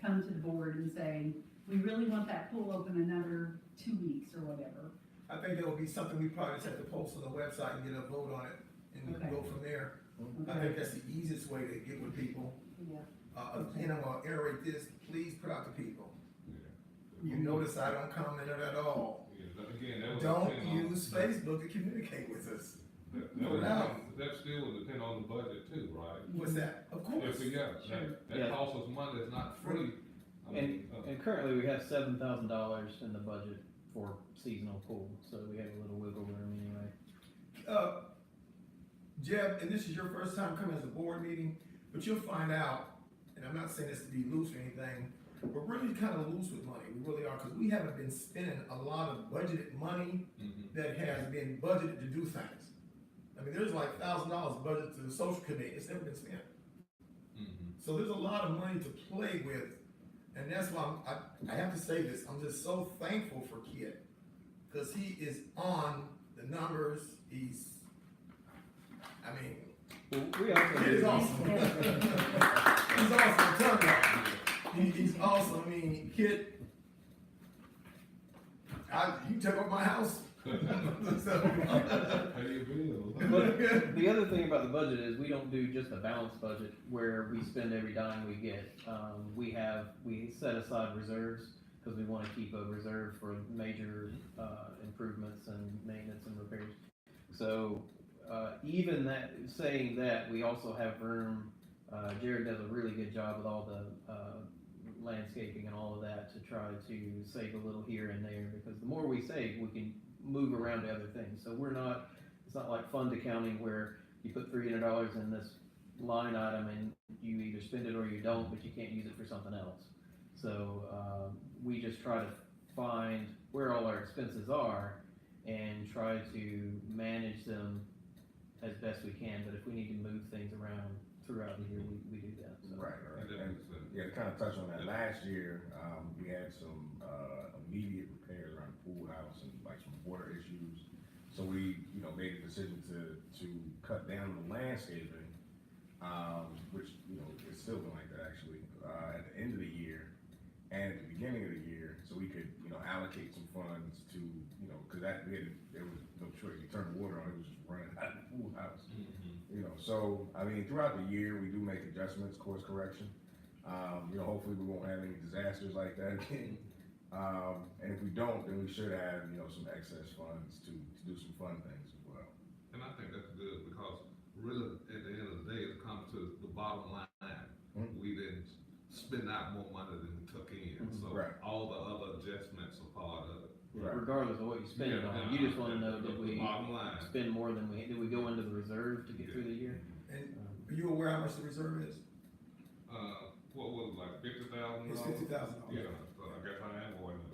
Speaker 9: come to the board and say, we really want that pool open another 2 weeks or whatever.
Speaker 1: I think that would be something we probably just have to post on the website and get a vote on it, and we can
Speaker 9: Okay.
Speaker 1: go from there. I
Speaker 9: Okay.
Speaker 1: think that's the easiest way to get with people.
Speaker 7: Yeah.
Speaker 1: Again, I'm gonna iterate this, please put out to people.
Speaker 5: Yeah.
Speaker 1: You notice I don't comment on it at all.
Speaker 5: Yeah, but again, that would
Speaker 1: Don't
Speaker 5: depend on-
Speaker 1: use Facebook to communicate with us.
Speaker 5: That
Speaker 1: No
Speaker 5: would
Speaker 1: doubt.
Speaker 5: depend- that still would depend on the budget too, right?
Speaker 1: What's that? Of
Speaker 5: Yeah,
Speaker 1: course.
Speaker 5: so yeah,
Speaker 9: Sure.
Speaker 5: that
Speaker 2: Yeah.
Speaker 5: costs us money that's not free. I mean,
Speaker 2: And currently we have $7,000 in the budget for seasonal pool, so we have a little wiggle room anyway.
Speaker 1: Jeb, and this is your first time coming as a board meeting, but you'll find out, and I'm not saying this to be loose or anything, we're really kind of loose with money, we really are, because we haven't been spending a lot of budgeted money
Speaker 5: mhm.
Speaker 1: that has been budgeted to do things. I mean, there's like $1,000 budgeted to the social committee, it's never been spent.
Speaker 5: Mhm.
Speaker 1: So there's a lot of money to play with, and that's why I have to say this, I'm just so thankful for Kit, because he is on the numbers, I mean,
Speaker 2: Well, we also
Speaker 1: Kit is
Speaker 2: do-
Speaker 1: awesome. He's awesome, I'm telling you. He's awesome, I mean, Kit, you can take over my house. So-
Speaker 5: Pay your bills.
Speaker 2: But the other thing about the budget is we don't do just a balanced budget where we spend every dime we get. We set aside reserves because we want to keep a reserve for major improvements and maintenance and repairs. So even that, saying that, we also have room. Jared does a really good job with all the landscaping and all of that to try to save a little here and there, because the more we save, we can move around to other things. So it's not like fund accounting where you put $300 in this line item and you either spend it or you don't, but you can't use it for something else. So we just try to find where all our expenses are and try to manage them as best we can. But if we need to move things around throughout the year, we do that. So.
Speaker 4: Right,
Speaker 5: And
Speaker 4: right.
Speaker 5: that
Speaker 4: And,
Speaker 5: makes sense.
Speaker 4: yeah, to kind of touch on that, last year, we had some, immediate repairs around the pool house and like some water issues. So we, you know, made a decision to cut down the landscaping, which, you know, it's still been like that actually, at the end of the year and at the beginning of the year, so we could, you know, allocate some funds to, you know, cause there was no choice, you turn the water on, it was just running out of the pool house. You know, so, I mean, throughout the year, we do make adjustments, course correction. You know, hopefully we won't have any disasters like that again. And if we don't, then we should have, you know, some excess funds to do some fun things as well.
Speaker 5: And I think that's good, because really, at the end of the day, it comes to the bottom line. We didn't spend out more money than we took in, so
Speaker 4: Right.
Speaker 5: all the other adjustments are part of it.
Speaker 4: Right.
Speaker 2: Regardless of what you spend it on, you just wanna know, did we
Speaker 5: Bottom line.
Speaker 2: spend more than did we go into the reserve to get through the year?
Speaker 1: And are you aware how much the reserve is?
Speaker 5: What was it, like $50,000?
Speaker 1: It's $50,000.
Speaker 5: Yeah, so I guess I am going with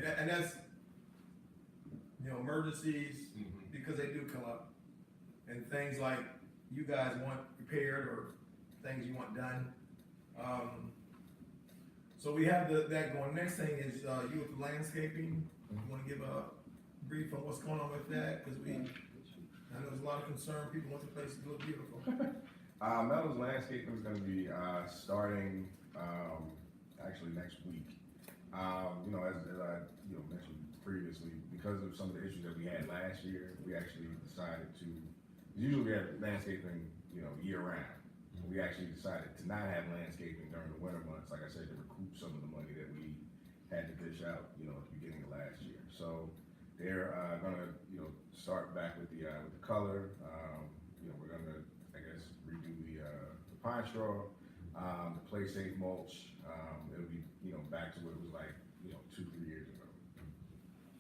Speaker 5: that.
Speaker 1: And that's, you know, emergencies,
Speaker 5: Mhm.
Speaker 1: because they do come up. And things like you guys want repaired or things you want done. So we have that going. Next thing is, you with the landscaping, you wanna give a brief on what's going on with that? Cause I know there's a lot of concern, people want the place to look beautiful.
Speaker 4: Meadows Landscaping is gonna be, starting, actually next week. You know, as I, you know, mentioned previously, because of some of the issues that we had last year, we actually decided to, usually we have landscaping, you know, year round. We actually decided to not have landscaping during the winter months, like I said, to recoup some of the money that we had to dish out, you know, at the beginning of last year. So they're, gonna, you know, start back with the color. You know, we're gonna, I guess, redo the pine straw, the play safe mulch. It'll be, you know, back to what it was like, you know, 2-3 years ago.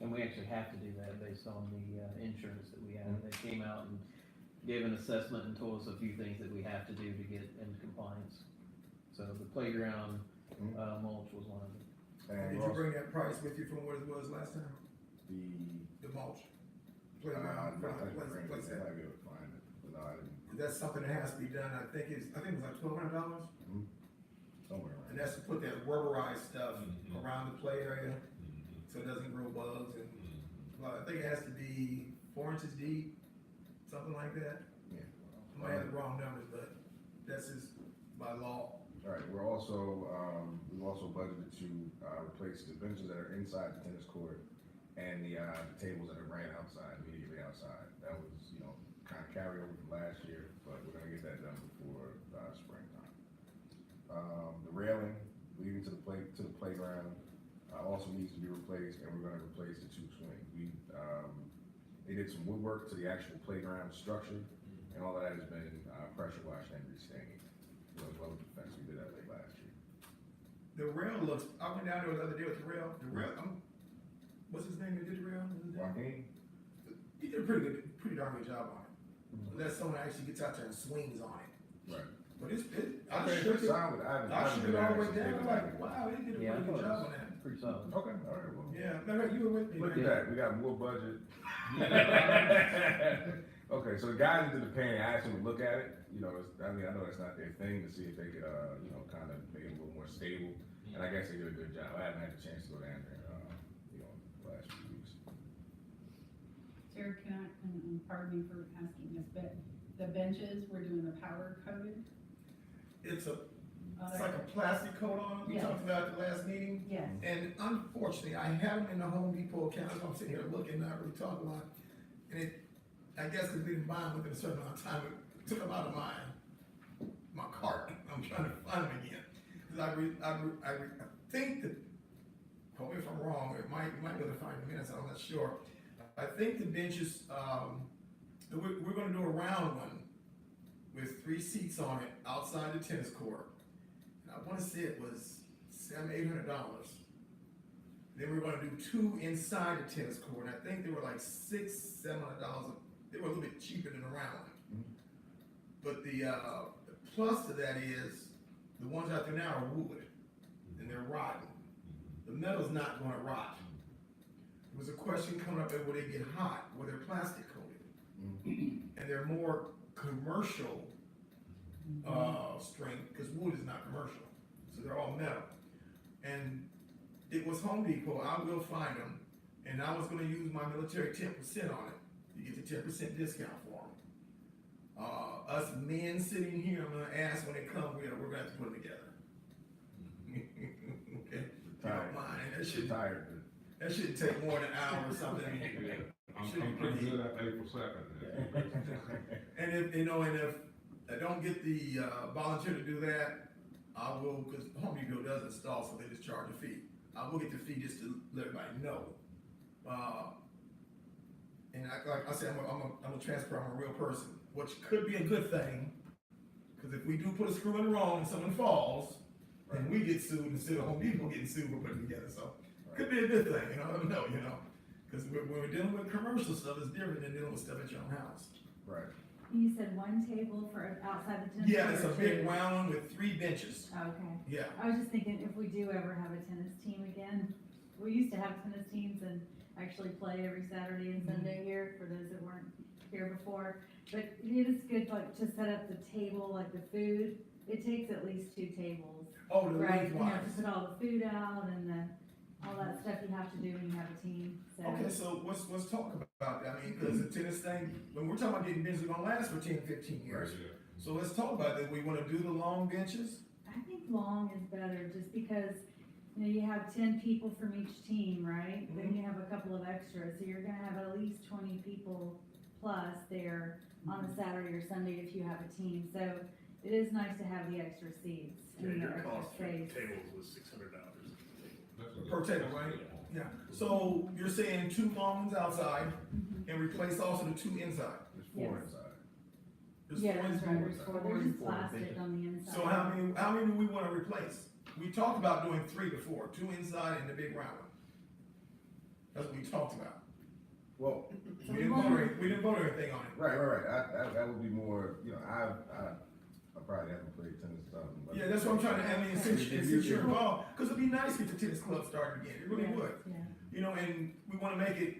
Speaker 2: And we actually have to do that based on the insurance that we have. They came out and gave an assessment and told us a few things that we have to do to get into compliance. So the playground mulch was one of them.
Speaker 4: And
Speaker 1: Did
Speaker 4: we're
Speaker 1: you
Speaker 4: also-
Speaker 1: bring that price with you from what it was last time? The mulch? Playground,
Speaker 4: I might be
Speaker 1: place that.
Speaker 4: able to find it, but no, I didn't,
Speaker 1: That's something that has to be done, I think it was like $1,200,
Speaker 4: somewhere around.
Speaker 1: and that's to put that rubberized stuff
Speaker 5: Mhm.
Speaker 1: around the play area,
Speaker 5: Mhm.
Speaker 1: so it doesn't grow bugs, and,
Speaker 5: Mhm.
Speaker 1: well, I think it has to be 4 inches deep, something like that.
Speaker 4: Yeah.
Speaker 1: I might have the wrong numbers, but that's just by law.
Speaker 4: All right, we're also, we've also budgeted to, replace the benches that are inside the tennis court and the tables that are ran outside, immediately outside. That was, you know, kind of carryover from last year, but we're gonna get that done before, springtime. The railing leading to the playground, also needs to be replaced, and we're gonna replace the 2 swings. They did some woodwork to the actual playground structure, and all of that has been, pressure washed and restained, you know, as well as the fence. We did that late last year.
Speaker 1: The rail looks, I went down there the other day with the rail, what's his name that did the rail?
Speaker 4: Joaquin?
Speaker 1: He did a pretty darn good job on it. Unless someone actually gets out there and swings on it.
Speaker 4: Right.
Speaker 1: But I
Speaker 4: Okay,
Speaker 1: shook
Speaker 4: it's
Speaker 1: it,
Speaker 4: solid.
Speaker 1: I shook it all the way down, I'm like, wow, they did a
Speaker 2: Yeah, I
Speaker 1: pretty good
Speaker 2: thought it
Speaker 1: job
Speaker 2: was
Speaker 1: on that.
Speaker 2: pretty solid.
Speaker 4: Okay, all right, well.
Speaker 1: Yeah, no, you were with me.
Speaker 4: Look at
Speaker 1: man.
Speaker 4: that, we got more budget. Okay, so the guys that did the painting, I asked them to look at it, you know, I know that's not their thing, to see if they could, you know, kind of make it a little more stable. And I guess they did a good job. I haven't had the chance to go down there, you know, the last few weeks.
Speaker 9: Sarah, can I, pardon me for asking this, but the benches, we're doing the powder coated?
Speaker 1: It's like a plastic coat on it, we
Speaker 9: Yes.
Speaker 1: talked about at the last meeting.
Speaker 9: Yes.
Speaker 1: And unfortunately, I have them in the Home Depot account, so I'm sitting here looking, not really talking a lot. And I guess because we didn't buy them within a certain amount of time, it took them out of my cart. I'm trying to find them again. Because I think that, tell me if I'm wrong, you might be able to find them in minutes, I'm not sure. I think the benches, we're gonna do a round one with 3 seats on it outside the tennis court. And I wanna say it was $700-800. Then we're gonna do 2 inside the tennis court, and I think they were like $600-700. They were a little bit cheaper than the round one. But the plus to that is, the ones out there now are wood, and they're rotten. The metal's not gonna rot. There was a question coming up, will they get hot? Well, they're plastic coated. And they're more commercial, strength, because wood is not commercial. So they're all metal. And it was Home Depot, I will find them, and I was gonna use my military 10% on it, you get the 10% discount for them. Us men sitting here, I'm gonna ask when they come, we're gonna have to put them together. Okay, if you don't mind, that shouldn't take more than an hour or something.
Speaker 5: I'm pretty good at April 2nd.
Speaker 1: And if, you know, and if I don't get the, volunteer to do that, I will, cause Home Depot does install, so they just charge a fee. I will get the fee just to let everybody know. And like I said, I'm a transparent, I'm a real person, which could be a good thing. Cause if we do put a screw in the wrong and someone falls, then we get sued instead of Home Depot getting sued for putting it together, so. Could be a good thing, you know, I don't know, you know. Cause when we're dealing with commercial stuff, it's different than dealing with stuff at your own house.
Speaker 4: Right.
Speaker 6: You said one table for outside the tennis court?
Speaker 1: Yeah, it's a
Speaker 6: or
Speaker 1: big
Speaker 6: two?
Speaker 1: round one with 3 benches.
Speaker 6: Okay.
Speaker 1: Yeah.
Speaker 6: I was just thinking, if we do ever have a tennis team again, we used to have tennis teams and actually play every Saturday and Sunday here, for those that weren't here before. But it is good, like, to set up the table, like the food, it takes at least 2 tables.
Speaker 1: Oh, the
Speaker 6: Right, you know,
Speaker 1: lengthwise.
Speaker 6: to put all the food out and all that stuff you have to do when you have a team, so.
Speaker 1: Okay, so let's talk about that. I mean, cause the tennis thing, when we're talking about getting benches, it's gonna last for 10, 15 years. So let's talk about that. We wanna do the long benches?
Speaker 6: I think long is better, just because, you know, you have 10 people from each team, right? Then you have a couple of extras, so you're gonna have at least 20 people plus there on a Saturday or Sunday if you have a team, so it is nice to have the extra seats
Speaker 3: Yeah,
Speaker 6: and the
Speaker 3: your
Speaker 6: extra
Speaker 3: cost for
Speaker 6: space.
Speaker 3: tables was $600.
Speaker 1: Per table, right? Yeah. So you're saying 2 long ones outside and replace also the 2 inside?
Speaker 4: There's 4
Speaker 6: Yes.
Speaker 4: inside.
Speaker 1: There's
Speaker 6: Yeah,
Speaker 1: 4
Speaker 6: that's
Speaker 1: inside.
Speaker 6: right, there's 4, there's just
Speaker 2: Four
Speaker 6: plastic
Speaker 2: benches.
Speaker 6: on the inside.
Speaker 1: So how many do we wanna replace? We talked about doing 3 before, 2 inside and the big round one. That's what we talked about.
Speaker 4: Well,
Speaker 6: So
Speaker 1: We didn't vote or anything on it.
Speaker 4: right. That would be more, you know, I probably haven't played tennis or something. But
Speaker 1: Yeah, that's what I'm trying to, I mean, since you're involved, cause it'd be nice to get the tennis club started again, it really
Speaker 6: Yes,
Speaker 1: would.
Speaker 6: Yeah.
Speaker 1: You know, and we wanna make it,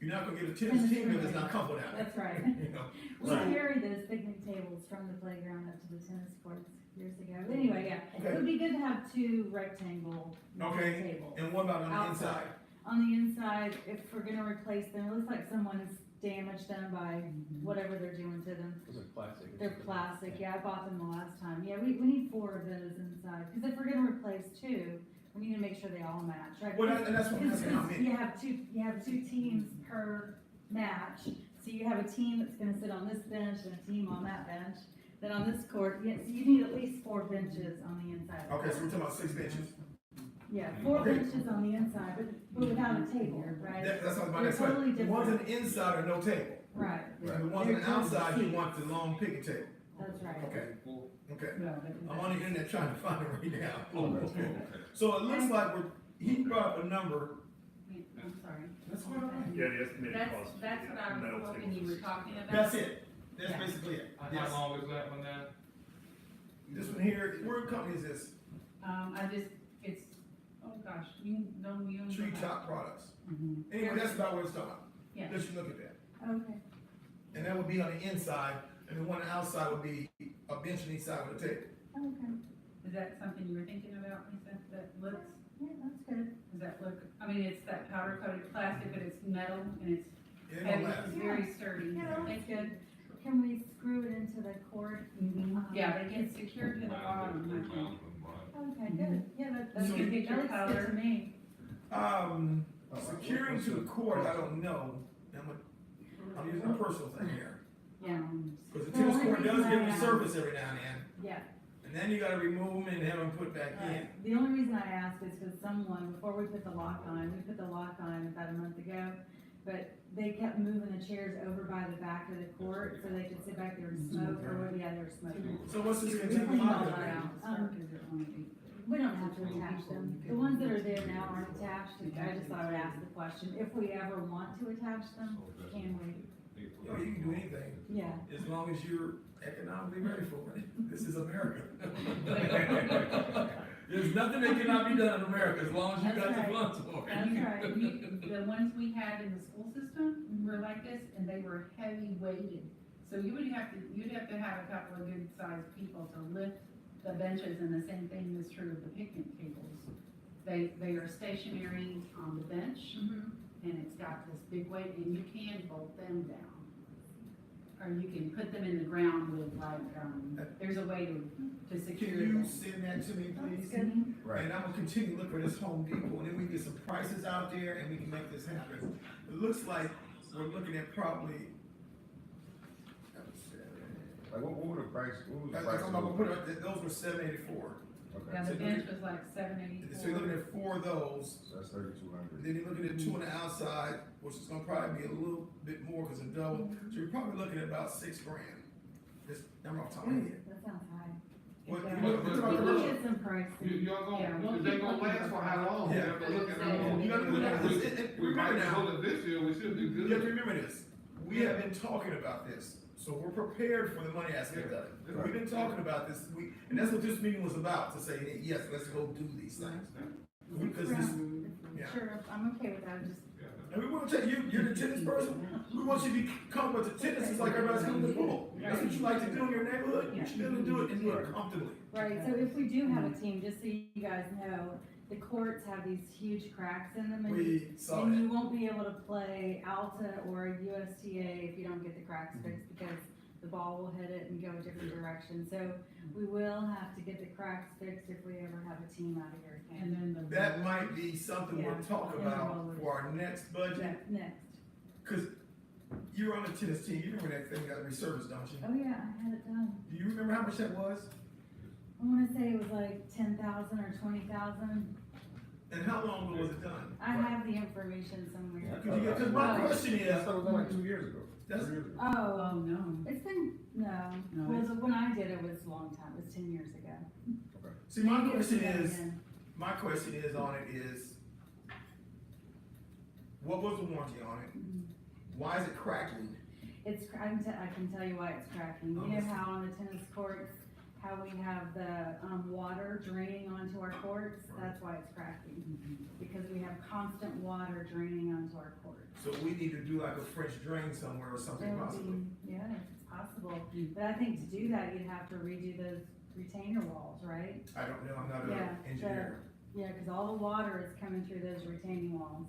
Speaker 1: you're not gonna get a tennis team if it's not comfortable down there.
Speaker 6: That's right.
Speaker 1: You know,
Speaker 6: We
Speaker 1: so,
Speaker 6: carried those picnic tables from the playground up to the tennis courts years ago. But anyway, yeah, it
Speaker 1: okay,
Speaker 6: would be good to have 2 rectangle
Speaker 1: Okay.
Speaker 6: tables.
Speaker 1: and what about on the
Speaker 6: Outside.
Speaker 1: inside?
Speaker 6: On the inside, if we're gonna replace them, it looks like someone's damaged them by whatever they're doing to them.
Speaker 2: Those are plastic.
Speaker 6: They're plastic, yeah, I bought them the last time. Yeah, we need 4 of those inside, cause if we're gonna replace 2, we need to make sure they all match, right?
Speaker 1: Well, and that's what I'm asking, how many?
Speaker 6: You have two teams per match, so you have a team that's gonna sit on this bench and a team on that bench. Then on this court, yeah, so you need at least 4 benches on the inside.
Speaker 1: Okay, so we're talking about 6 benches.
Speaker 6: Yeah, 4
Speaker 1: Okay.
Speaker 6: benches on the inside, but without a table, right?
Speaker 1: That's my
Speaker 6: They're
Speaker 1: next
Speaker 6: totally
Speaker 1: question. The ones on
Speaker 6: different.
Speaker 1: the inside are no table.
Speaker 6: Right,
Speaker 1: And the ones on the outside, you want the long picnic table.
Speaker 6: that's right.
Speaker 1: Okay.
Speaker 9: No,
Speaker 1: I'm on the internet trying to find it right now.
Speaker 5: Oh,
Speaker 1: Okay.
Speaker 5: okay.
Speaker 1: So it looks like he brought up a number.
Speaker 9: I'm sorry.
Speaker 1: That's what I
Speaker 3: Yeah, the estimated cost.
Speaker 9: That's what I
Speaker 3: metal
Speaker 9: was hoping
Speaker 3: tables
Speaker 9: you were
Speaker 3: was
Speaker 9: talking about.
Speaker 1: That's it. That's
Speaker 9: Yeah.
Speaker 1: basically it.
Speaker 5: How
Speaker 1: Yes.
Speaker 5: long is that one now?
Speaker 1: This one here, what company is this?
Speaker 9: It's, oh gosh, you know.
Speaker 1: Treetop Products.
Speaker 9: Mhm.
Speaker 1: Anyway, that's about what it's talking about.
Speaker 9: Yeah.
Speaker 1: Let you look at that.
Speaker 6: Okay,
Speaker 1: And that would be on the inside, and the one on the outside would be a bench on each side with a table.
Speaker 6: okay,
Speaker 9: Is that something you were thinking about, Lisa, that looks,
Speaker 6: yeah, that's good.
Speaker 9: does that look, I mean, it's that powder coated plastic, but it's metal and it's
Speaker 1: It ain't
Speaker 9: heavy,
Speaker 1: gonna last.
Speaker 9: it's very sturdy.
Speaker 6: Yeah,
Speaker 9: It's good.
Speaker 6: Can we screw it into the cord?
Speaker 9: Yeah, they get secured to the bottom, I think.
Speaker 6: Okay, good, yeah, that's
Speaker 1: So
Speaker 6: good,
Speaker 9: you get
Speaker 6: that
Speaker 9: your
Speaker 6: looks good
Speaker 9: color.
Speaker 6: to me.
Speaker 1: Securing to the cord, I don't know. I'm using a personal thing here.
Speaker 6: Yeah,
Speaker 1: Because the tennis
Speaker 6: Well,
Speaker 1: court
Speaker 6: only
Speaker 1: does
Speaker 6: reason
Speaker 1: get
Speaker 6: I
Speaker 1: resurfaced every now and then.
Speaker 6: yeah.
Speaker 1: And then you gotta remove them and have them put back in.
Speaker 6: Right. The only reason I asked is because someone, before we put the lock on, we put the lock on about a month ago, but they kept moving the chairs over by the back of the court so they could sit back there and smoke, or, yeah, they were smoking.
Speaker 1: So what's this
Speaker 6: We
Speaker 1: continuing
Speaker 6: cleaned all
Speaker 1: on?
Speaker 6: that out. We don't have to attach them. The ones that are there now aren't attached. I just thought I would ask the question. If we ever want to attach them, can we?
Speaker 1: You know, you can do anything,
Speaker 6: Yeah.
Speaker 1: as long as you're economically ready for it. This is America. There's nothing that cannot be done in America, as long as you got the
Speaker 6: That's right.
Speaker 1: funds for it.
Speaker 6: That's right.
Speaker 9: The ones we had in the school system were like this, and they were heavy weighted. So you'd have to have a couple of good sized people to lift the benches, and the same thing is true of the picnic tables. They are stationary on the bench, and it's got this big weight, and you can bolt them down. Or you can put them in the ground with like, there's a way to secure
Speaker 1: Can you
Speaker 9: them.
Speaker 1: send that to me, please?
Speaker 4: Right.
Speaker 1: And I'm gonna continue looking for this Home Depot, and then we get some prices out there, and we can make this happen. It looks like we're looking at probably.
Speaker 4: Like, what were the price, what was the
Speaker 1: I'm
Speaker 4: price?
Speaker 1: gonna put it, those were $784.
Speaker 4: Okay,
Speaker 9: Yeah,
Speaker 1: So
Speaker 9: the bench was like $784.
Speaker 1: So you're looking at 4 of those,
Speaker 4: so that's 3,200.
Speaker 1: then you're looking at 2 on the outside, which is gonna probably be a little bit more, cause of double, so you're probably looking at about $6 grand. Just, I'm off the top of my head.
Speaker 6: That sounds high.
Speaker 1: What-
Speaker 6: Yeah.
Speaker 5: But-
Speaker 6: We
Speaker 5: but-
Speaker 6: can get some pricing.
Speaker 5: You're
Speaker 9: Yeah, we'll
Speaker 5: gonna, they
Speaker 9: keep
Speaker 5: gonna
Speaker 9: looking
Speaker 5: last
Speaker 9: for
Speaker 5: for how long?
Speaker 1: Yeah.
Speaker 5: You have to look at how long.
Speaker 1: You gotta look at this, and
Speaker 5: We might
Speaker 1: remember now,
Speaker 5: go to this year, we should do
Speaker 1: you have to
Speaker 5: good.
Speaker 1: remember this, we have been talking about this, so we're prepared for the money aspect of it.
Speaker 5: Yeah.
Speaker 1: We've been talking about this, and that's what this meeting was about, to say, hey, yes, let's go do these things. Because this, yeah.
Speaker 6: Sure, I'm okay with that, just,
Speaker 1: and we wanna tell you, you're the tennis person, we want you to be comfortable with the tennis, it's like everybody's coming to the pool. That's what you like to do in your neighborhood, you should be able to do it and do it comfortably.
Speaker 6: right, so if we do have a team, just so you guys know, the courts have these huge cracks in them, and
Speaker 1: We saw
Speaker 6: and
Speaker 1: that.
Speaker 6: you won't be able to play Alta or USTA if you don't get the cracks fixed, because the ball will hit it and go a different direction. So we will have to get the cracks fixed if we ever have a team out of here
Speaker 9: And
Speaker 6: again.
Speaker 9: then the.
Speaker 1: That might be something we'll
Speaker 6: Yeah.
Speaker 1: talk
Speaker 6: Yeah.
Speaker 1: about for our next budget,
Speaker 6: Next.
Speaker 1: cause you're on the tennis team, you remember that thing got resurfaced, don't you?
Speaker 6: Oh, yeah, I had it done.
Speaker 1: Do you remember how much that was?
Speaker 6: I wanna say it was like 10,000 or 20,000.
Speaker 1: And how long ago was it done?
Speaker 6: I have the information somewhere.
Speaker 1: Cause my question
Speaker 4: I
Speaker 1: is,
Speaker 4: thought it was like 2 years ago.
Speaker 1: That's-
Speaker 4: 3 years ago.
Speaker 6: Oh,
Speaker 9: Oh, no.
Speaker 6: it's been, no,
Speaker 9: No,
Speaker 6: well,
Speaker 9: it's-
Speaker 6: when I did it was a long time, it was 10 years ago.
Speaker 1: see, my
Speaker 6: Maybe it's
Speaker 1: question
Speaker 6: done
Speaker 1: is,
Speaker 6: again.
Speaker 1: on it is, what was the warranty on it? Why is it cracking?
Speaker 6: It's, I can tell you why it's cracking. You know how on the tennis courts, how we have the, water draining onto our courts? That's why it's cracking. Because we have constant water draining onto our courts.
Speaker 1: So we need to do like a French drain somewhere or something
Speaker 6: That would
Speaker 1: possibly.
Speaker 6: be- Yeah, if it's possible. But I think to do that, you'd have to redo those retainer walls, right?
Speaker 1: I don't know, I'm not
Speaker 6: Yeah,
Speaker 1: an engineer.
Speaker 6: Yeah, cause all the water is coming through those retaining walls.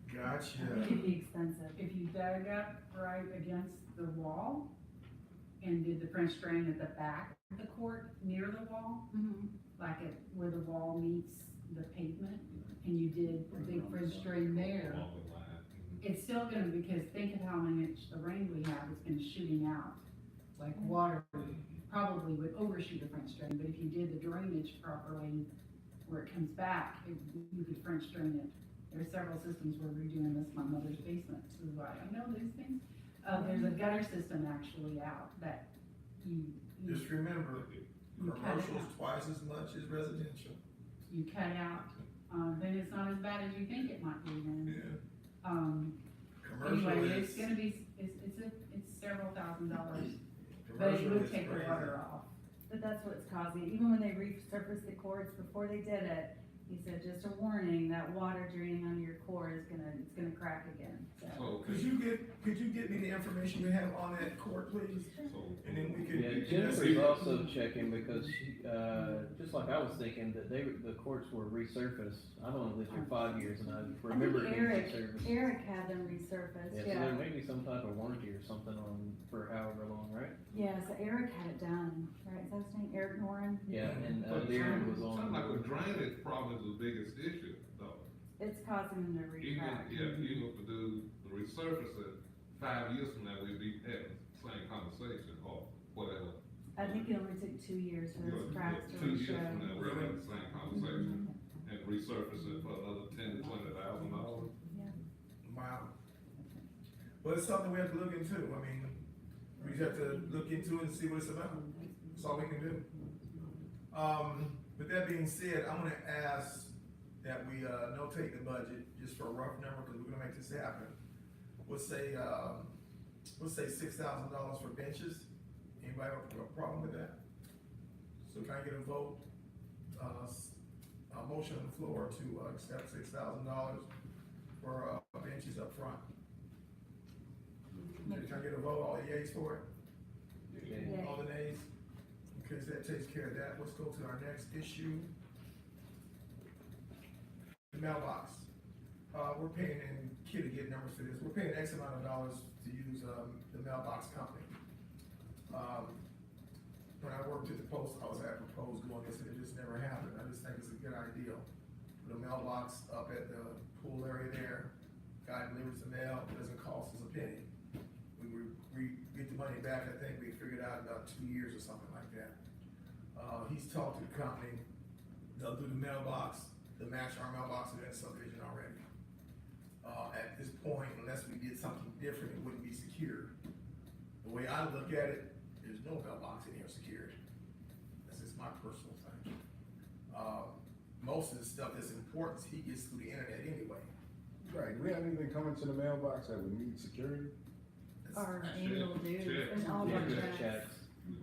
Speaker 6: I think
Speaker 1: Gotcha.
Speaker 6: it'd be expensive.
Speaker 9: If you dug up right against the wall and did the French drain at the back of the court, near the wall, like at where the wall meets the pavement, and you did a big French drain there, it's still gonna, because think of how much the rain we have, it's been shooting out. Like water probably would overshoot a French drain, but if you did the drainage properly, where it comes back, you could French drain it. There's several systems we're redoing this, my mother's basement, this is why I know these things. There's a gutter system actually out that you
Speaker 1: Just remember,
Speaker 9: You cut it
Speaker 1: commercials
Speaker 9: out.
Speaker 1: twice as much as residential.
Speaker 9: you cut out, then it's not as bad as you think it might be then.
Speaker 1: Yeah.
Speaker 9: Anyway,
Speaker 1: Commercial
Speaker 9: it's
Speaker 1: is,
Speaker 9: gonna be, it's several $1,000s, but it
Speaker 1: commercial
Speaker 9: would
Speaker 1: is
Speaker 9: take the
Speaker 1: crazy.
Speaker 9: water off.
Speaker 6: But that's what's causing, it. Even when they resurfaced the courts, before they did it, he said, just a warning, that water draining on your core is it's gonna crack again, so.
Speaker 5: So,
Speaker 1: Could you get me the information you have on that court, please? And then we could.
Speaker 2: Yeah, Jennifer's also checking because she, just like I was thinking, that the courts were resurfaced. I've only lived here 5 years and I remember it being resurfaced.
Speaker 6: Eric had them resurfaced,
Speaker 2: Yeah, so there may be some type of warranty or something on, for however long, right?
Speaker 6: Yeah, so Eric had it done, right, is that his name, Eric Noren?
Speaker 2: Yeah, and,
Speaker 5: But
Speaker 2: Darren was on.
Speaker 5: Something like a drainage problem is the biggest issue, though.
Speaker 6: It's causing them to
Speaker 5: Even,
Speaker 6: re-crack.
Speaker 5: yeah, even if we do the resurfacing, 5 years from now, we'd be having the same conversation or whatever.
Speaker 6: I think it only took 2 years for those cracks to
Speaker 5: 2 years
Speaker 6: show.
Speaker 5: from now, we'll have the same conversation and resurface it for another $10,000 to $20,000.
Speaker 1: Wow. But it's something we have to look into, I mean, we just have to look into it and see what it's about, that's all we can do. With that being said, I'm gonna ask that we, notate the budget, just for a rough number, cause we're gonna make this happen. Let's say $6,000 for benches, anybody have a problem with that? So can I get a vote, a motion on the floor to, accept $6,000 for, benches up front? Can I get a vote, all the yeas for it?
Speaker 6: Yeah.
Speaker 1: All the nays? Okay, so that takes care of that. Let's go to our next issue. mailbox. We're paying, and Kitty get numbers for this, we're paying X amount of dollars to use, the mailbox company. When I worked at the post, I was proposed doing this, and it just never happened. I just think it's a good idea. Put a mailbox up at the pool area there, guy delivers the mail, it doesn't cost us a penny. We get the money back, I think we figured out in about 2 years or something like that. He's talked to the company, they'll do the mailbox, they'll match our mailbox in that subdivision already. At this point, unless we did something different, it wouldn't be secured. The way I look at it, there's no mailbox in here secured. That's just my personal thing. Most of the stuff that's important, he gets through the internet anyway.
Speaker 4: Right, do we have anything coming to the mailbox that would need security?
Speaker 6: Our
Speaker 5: Check,
Speaker 6: annual dues
Speaker 5: check.
Speaker 6: and all
Speaker 2: Yeah,
Speaker 6: our
Speaker 2: good
Speaker 6: checks.
Speaker 2: checks.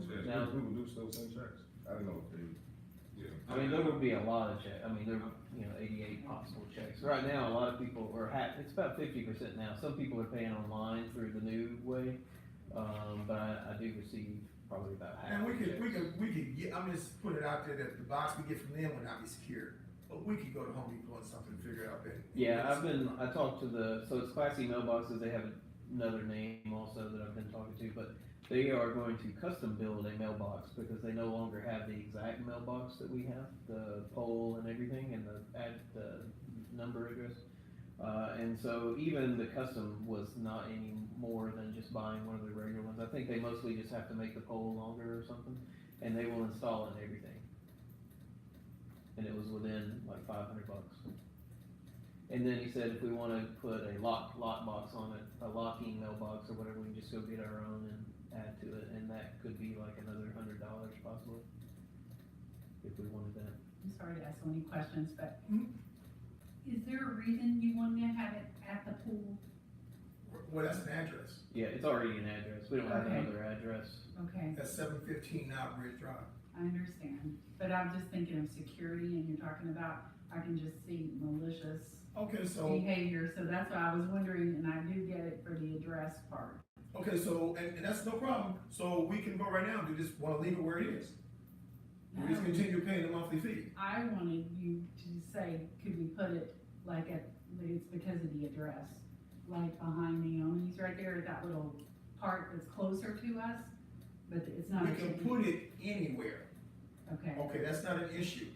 Speaker 5: Check.
Speaker 2: Now-
Speaker 4: People do still send checks? I don't know if they.
Speaker 5: Yeah.
Speaker 2: I mean, there would be a lot of checks, I mean, there, 88 possible checks. Right now, a lot of people are it's about 50% now. Some people are paying online through the new way, but I do receive probably about half.
Speaker 1: And we
Speaker 2: the
Speaker 1: could
Speaker 2: checks.
Speaker 1: get, I'm just putting it out there that the box we get from them would not be secured. But we could go to Home Depot and something to figure out that.
Speaker 2: Yeah, I talked to so it's Class C mailboxes, they have another name also that I've been talking to, but they are going to custom build a mailbox because they no longer have the exact mailbox that we have, the pole and everything and the number address. And so even the custom was not any more than just buying one of the regular ones. I think they mostly just have to make the pole longer or something, and they will install it and everything. And it was within like $500. And then he said if we wanna put a lock box on it, a locking mailbox or whatever, we can just go get our own and add to it, and that could be like another $100 possibly. If we wanted that.
Speaker 9: I'm sorry to ask so many questions, but
Speaker 1: Mhm.
Speaker 9: is there a reason you want to have it at the pool?
Speaker 1: Well, that's an address.
Speaker 2: Yeah, it's already an address, we don't have
Speaker 9: Okay.
Speaker 2: another address.
Speaker 9: Okay,
Speaker 1: That's 715 Now Bridge Drive.
Speaker 9: I understand, but I'm just thinking of security and you're talking about, I can just see malicious
Speaker 1: Okay, so,
Speaker 9: behavior, so that's why I was wondering, and I do get it for the address part.
Speaker 1: and that's no problem. So we can go right now and do this, wanna leave it where it is. We just continue paying the monthly fee.
Speaker 9: I wanted you to say, could we put it like it's because of the address, like behind Naomi's right there, that little part that's closer to us, but it's not.
Speaker 1: We can put it anywhere.
Speaker 9: Okay,
Speaker 1: Okay, that's not an issue.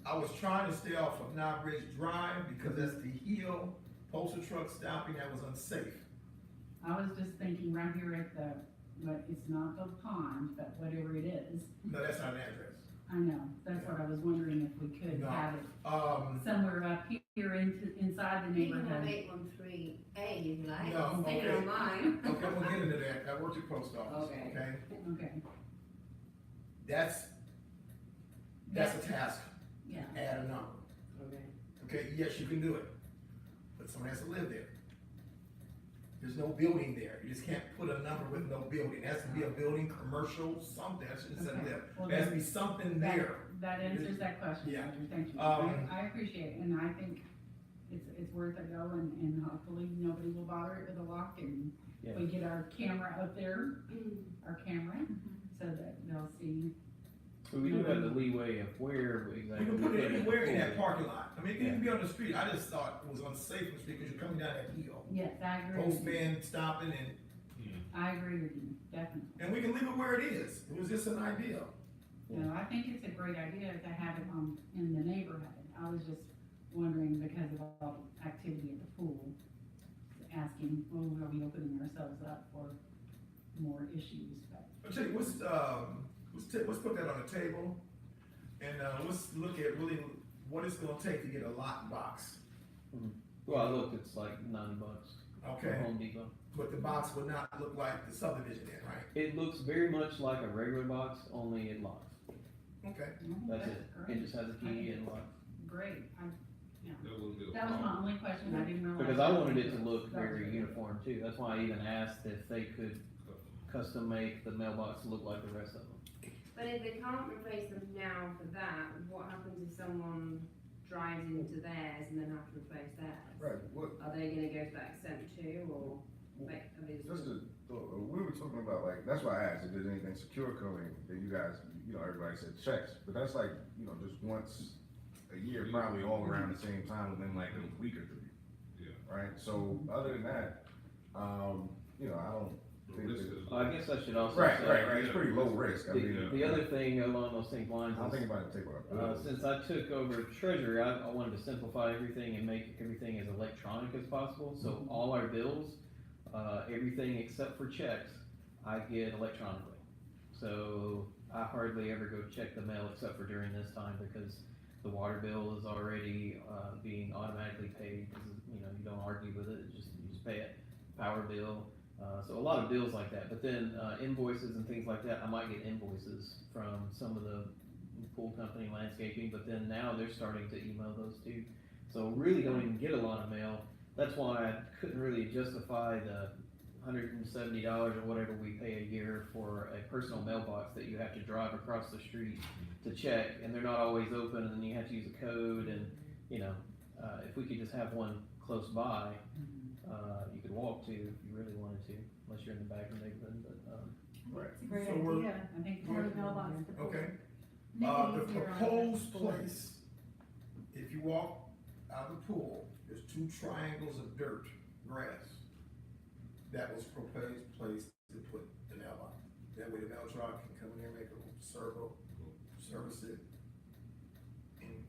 Speaker 1: I was trying to stay off of Now Bridge Drive because that's the hill, postal truck stopping, that was unsafe.
Speaker 9: I was just thinking right here at but it's not the pond, but whatever it is,
Speaker 1: No, that's not an address.
Speaker 9: I know, that's what I was wondering if we could
Speaker 1: No.
Speaker 9: have it somewhere up here inside the
Speaker 7: You can have
Speaker 9: neighborhood.
Speaker 7: 813A if you like,
Speaker 1: No,
Speaker 7: stick it
Speaker 1: okay.
Speaker 7: on mine.
Speaker 1: Okay, we'll get into that. I worked at post office,
Speaker 7: Okay.
Speaker 1: okay?
Speaker 9: Okay,
Speaker 1: That's a task.
Speaker 9: yeah,
Speaker 1: Add a number.
Speaker 7: Okay.
Speaker 1: Okay, yes, you can do it, but someone has to live there. There's no building there. You just can't put a number with no building. It has to be a building, commercial, something. That shouldn't say
Speaker 9: Okay.
Speaker 1: live.
Speaker 9: Well,
Speaker 1: There has to be something there.
Speaker 9: that answers that question,
Speaker 1: Yeah.
Speaker 9: Roger, thank you.
Speaker 1: Um,
Speaker 9: I appreciate it, and I think it's worth a go, and hopefully nobody will bother it with a lock, and
Speaker 2: Yeah.
Speaker 9: we get our camera up there, our camera, so that they'll see.
Speaker 2: But we do have the leeway of where
Speaker 1: You
Speaker 2: exactly.
Speaker 1: can put it anywhere in that
Speaker 2: pool.
Speaker 1: parking lot. I mean, it can even be on the street. I just thought it was unsafe on the street because you're coming down that hill.
Speaker 9: Yes, I agree. with you.
Speaker 1: Postman stopping and
Speaker 9: I agree with you, definitely.
Speaker 1: we can leave it where it is. It was just an idea.
Speaker 9: No, I think it's a great idea to have it in the neighborhood. I was just wondering because of all the activity at the pool, asking, well, are we opening ourselves up for more issues, but.
Speaker 1: I'll tell you, let's put that on the table, and, let's look at really what it's gonna take to get a lock box,
Speaker 2: Well, I looked, it's like $90 from
Speaker 1: okay?
Speaker 2: Home Depot.
Speaker 1: But the box would not look like the subdivision then, right?
Speaker 2: It looks very much like a regular box, only it locks.
Speaker 1: Okay,
Speaker 2: That's it. It
Speaker 9: Great,
Speaker 2: just has a key and locks.
Speaker 9: great.
Speaker 5: That wouldn't be a
Speaker 9: That was my
Speaker 5: problem.
Speaker 9: only question, I didn't realize.
Speaker 2: Because I wanted it to look
Speaker 9: That was
Speaker 2: very
Speaker 9: good.
Speaker 2: uniform too. That's why I even asked if they could custom make the mailbox look like the rest of them.
Speaker 7: But if they can't replace them now for that, what happens if someone drives into theirs and then have to replace theirs?
Speaker 4: Right, what,
Speaker 7: Are they gonna go to that extent too, or like, are they
Speaker 4: just we were talking about, like, that's why I asked if there's anything secure coming, that you guys, everybody said checks, but that's like, just once a year, probably all around the same time within like a week or two.
Speaker 5: Yeah.
Speaker 4: Right, so other than that, you know, I don't
Speaker 5: The
Speaker 4: think
Speaker 5: risk
Speaker 4: that.
Speaker 5: is.
Speaker 2: I guess I should also
Speaker 4: Right,
Speaker 2: say.
Speaker 4: right, it's pretty low risk, I mean.
Speaker 2: The other thing along those same lines
Speaker 4: I'm
Speaker 2: is,
Speaker 4: thinking about it, take what I put.
Speaker 2: since I took over treasury, I wanted to simplify everything and make everything as electronic as possible, so all our bills, everything except for checks, I get electronically. So I hardly ever go check the mail except for during this time, because the water bill is already, being automatically paid, cause you know, you don't argue with it, you just pay it, power bill. So a lot of bills like that, but then, invoices and things like that, I might get invoices from some of the pool company, landscaping, but then now they're starting to email those too. So really don't even get a lot of mail. That's why I couldn't really justify the $170 or whatever we pay a year for a personal mailbox that you have to drive across the street to check, and they're not always open, and then you have to use a code, and, you know, if we could just have one close by, you could walk to if you really wanted to, unless you're in the back of the neighborhood, but,
Speaker 4: Right.
Speaker 6: It's a great
Speaker 1: So we're-
Speaker 6: idea.
Speaker 9: I think
Speaker 6: Or
Speaker 9: part
Speaker 6: the mailbox. to pull.
Speaker 1: Okay.
Speaker 6: Make
Speaker 1: The
Speaker 6: it easier on
Speaker 1: proposed
Speaker 6: people.
Speaker 1: place, if you walk out of the pool, there's 2 triangles of dirt, grass. That was proposed place to put the mailbox. That way the mail truck can come in there, make a circle, service it, and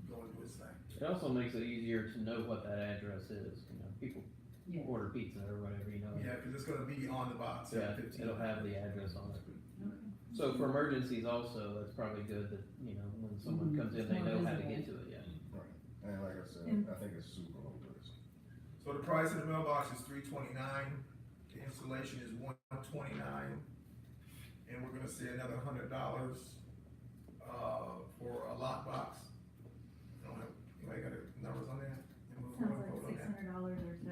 Speaker 1: go and do its thing.
Speaker 2: it also makes it easier to know what that address is, you know, people
Speaker 9: Yeah.
Speaker 2: order pizza or whatever, you know.
Speaker 1: Yeah, cause it's gonna be on the box,
Speaker 2: Yeah,
Speaker 1: 715.
Speaker 2: it'll have the address on it.
Speaker 9: Okay.
Speaker 2: So for emergencies also, that's probably good that, you know, when someone comes in, they know how to get to it, yeah.
Speaker 4: Right, and like I said, I think it's super low risk.
Speaker 1: So the price of the mailbox is $329, the installation is $129, and we're gonna say another $100, for a lock box. I don't have, anybody got the numbers on that? And we'll
Speaker 6: Sounds
Speaker 1: vote
Speaker 6: like
Speaker 1: on that.
Speaker 6: $600 or so.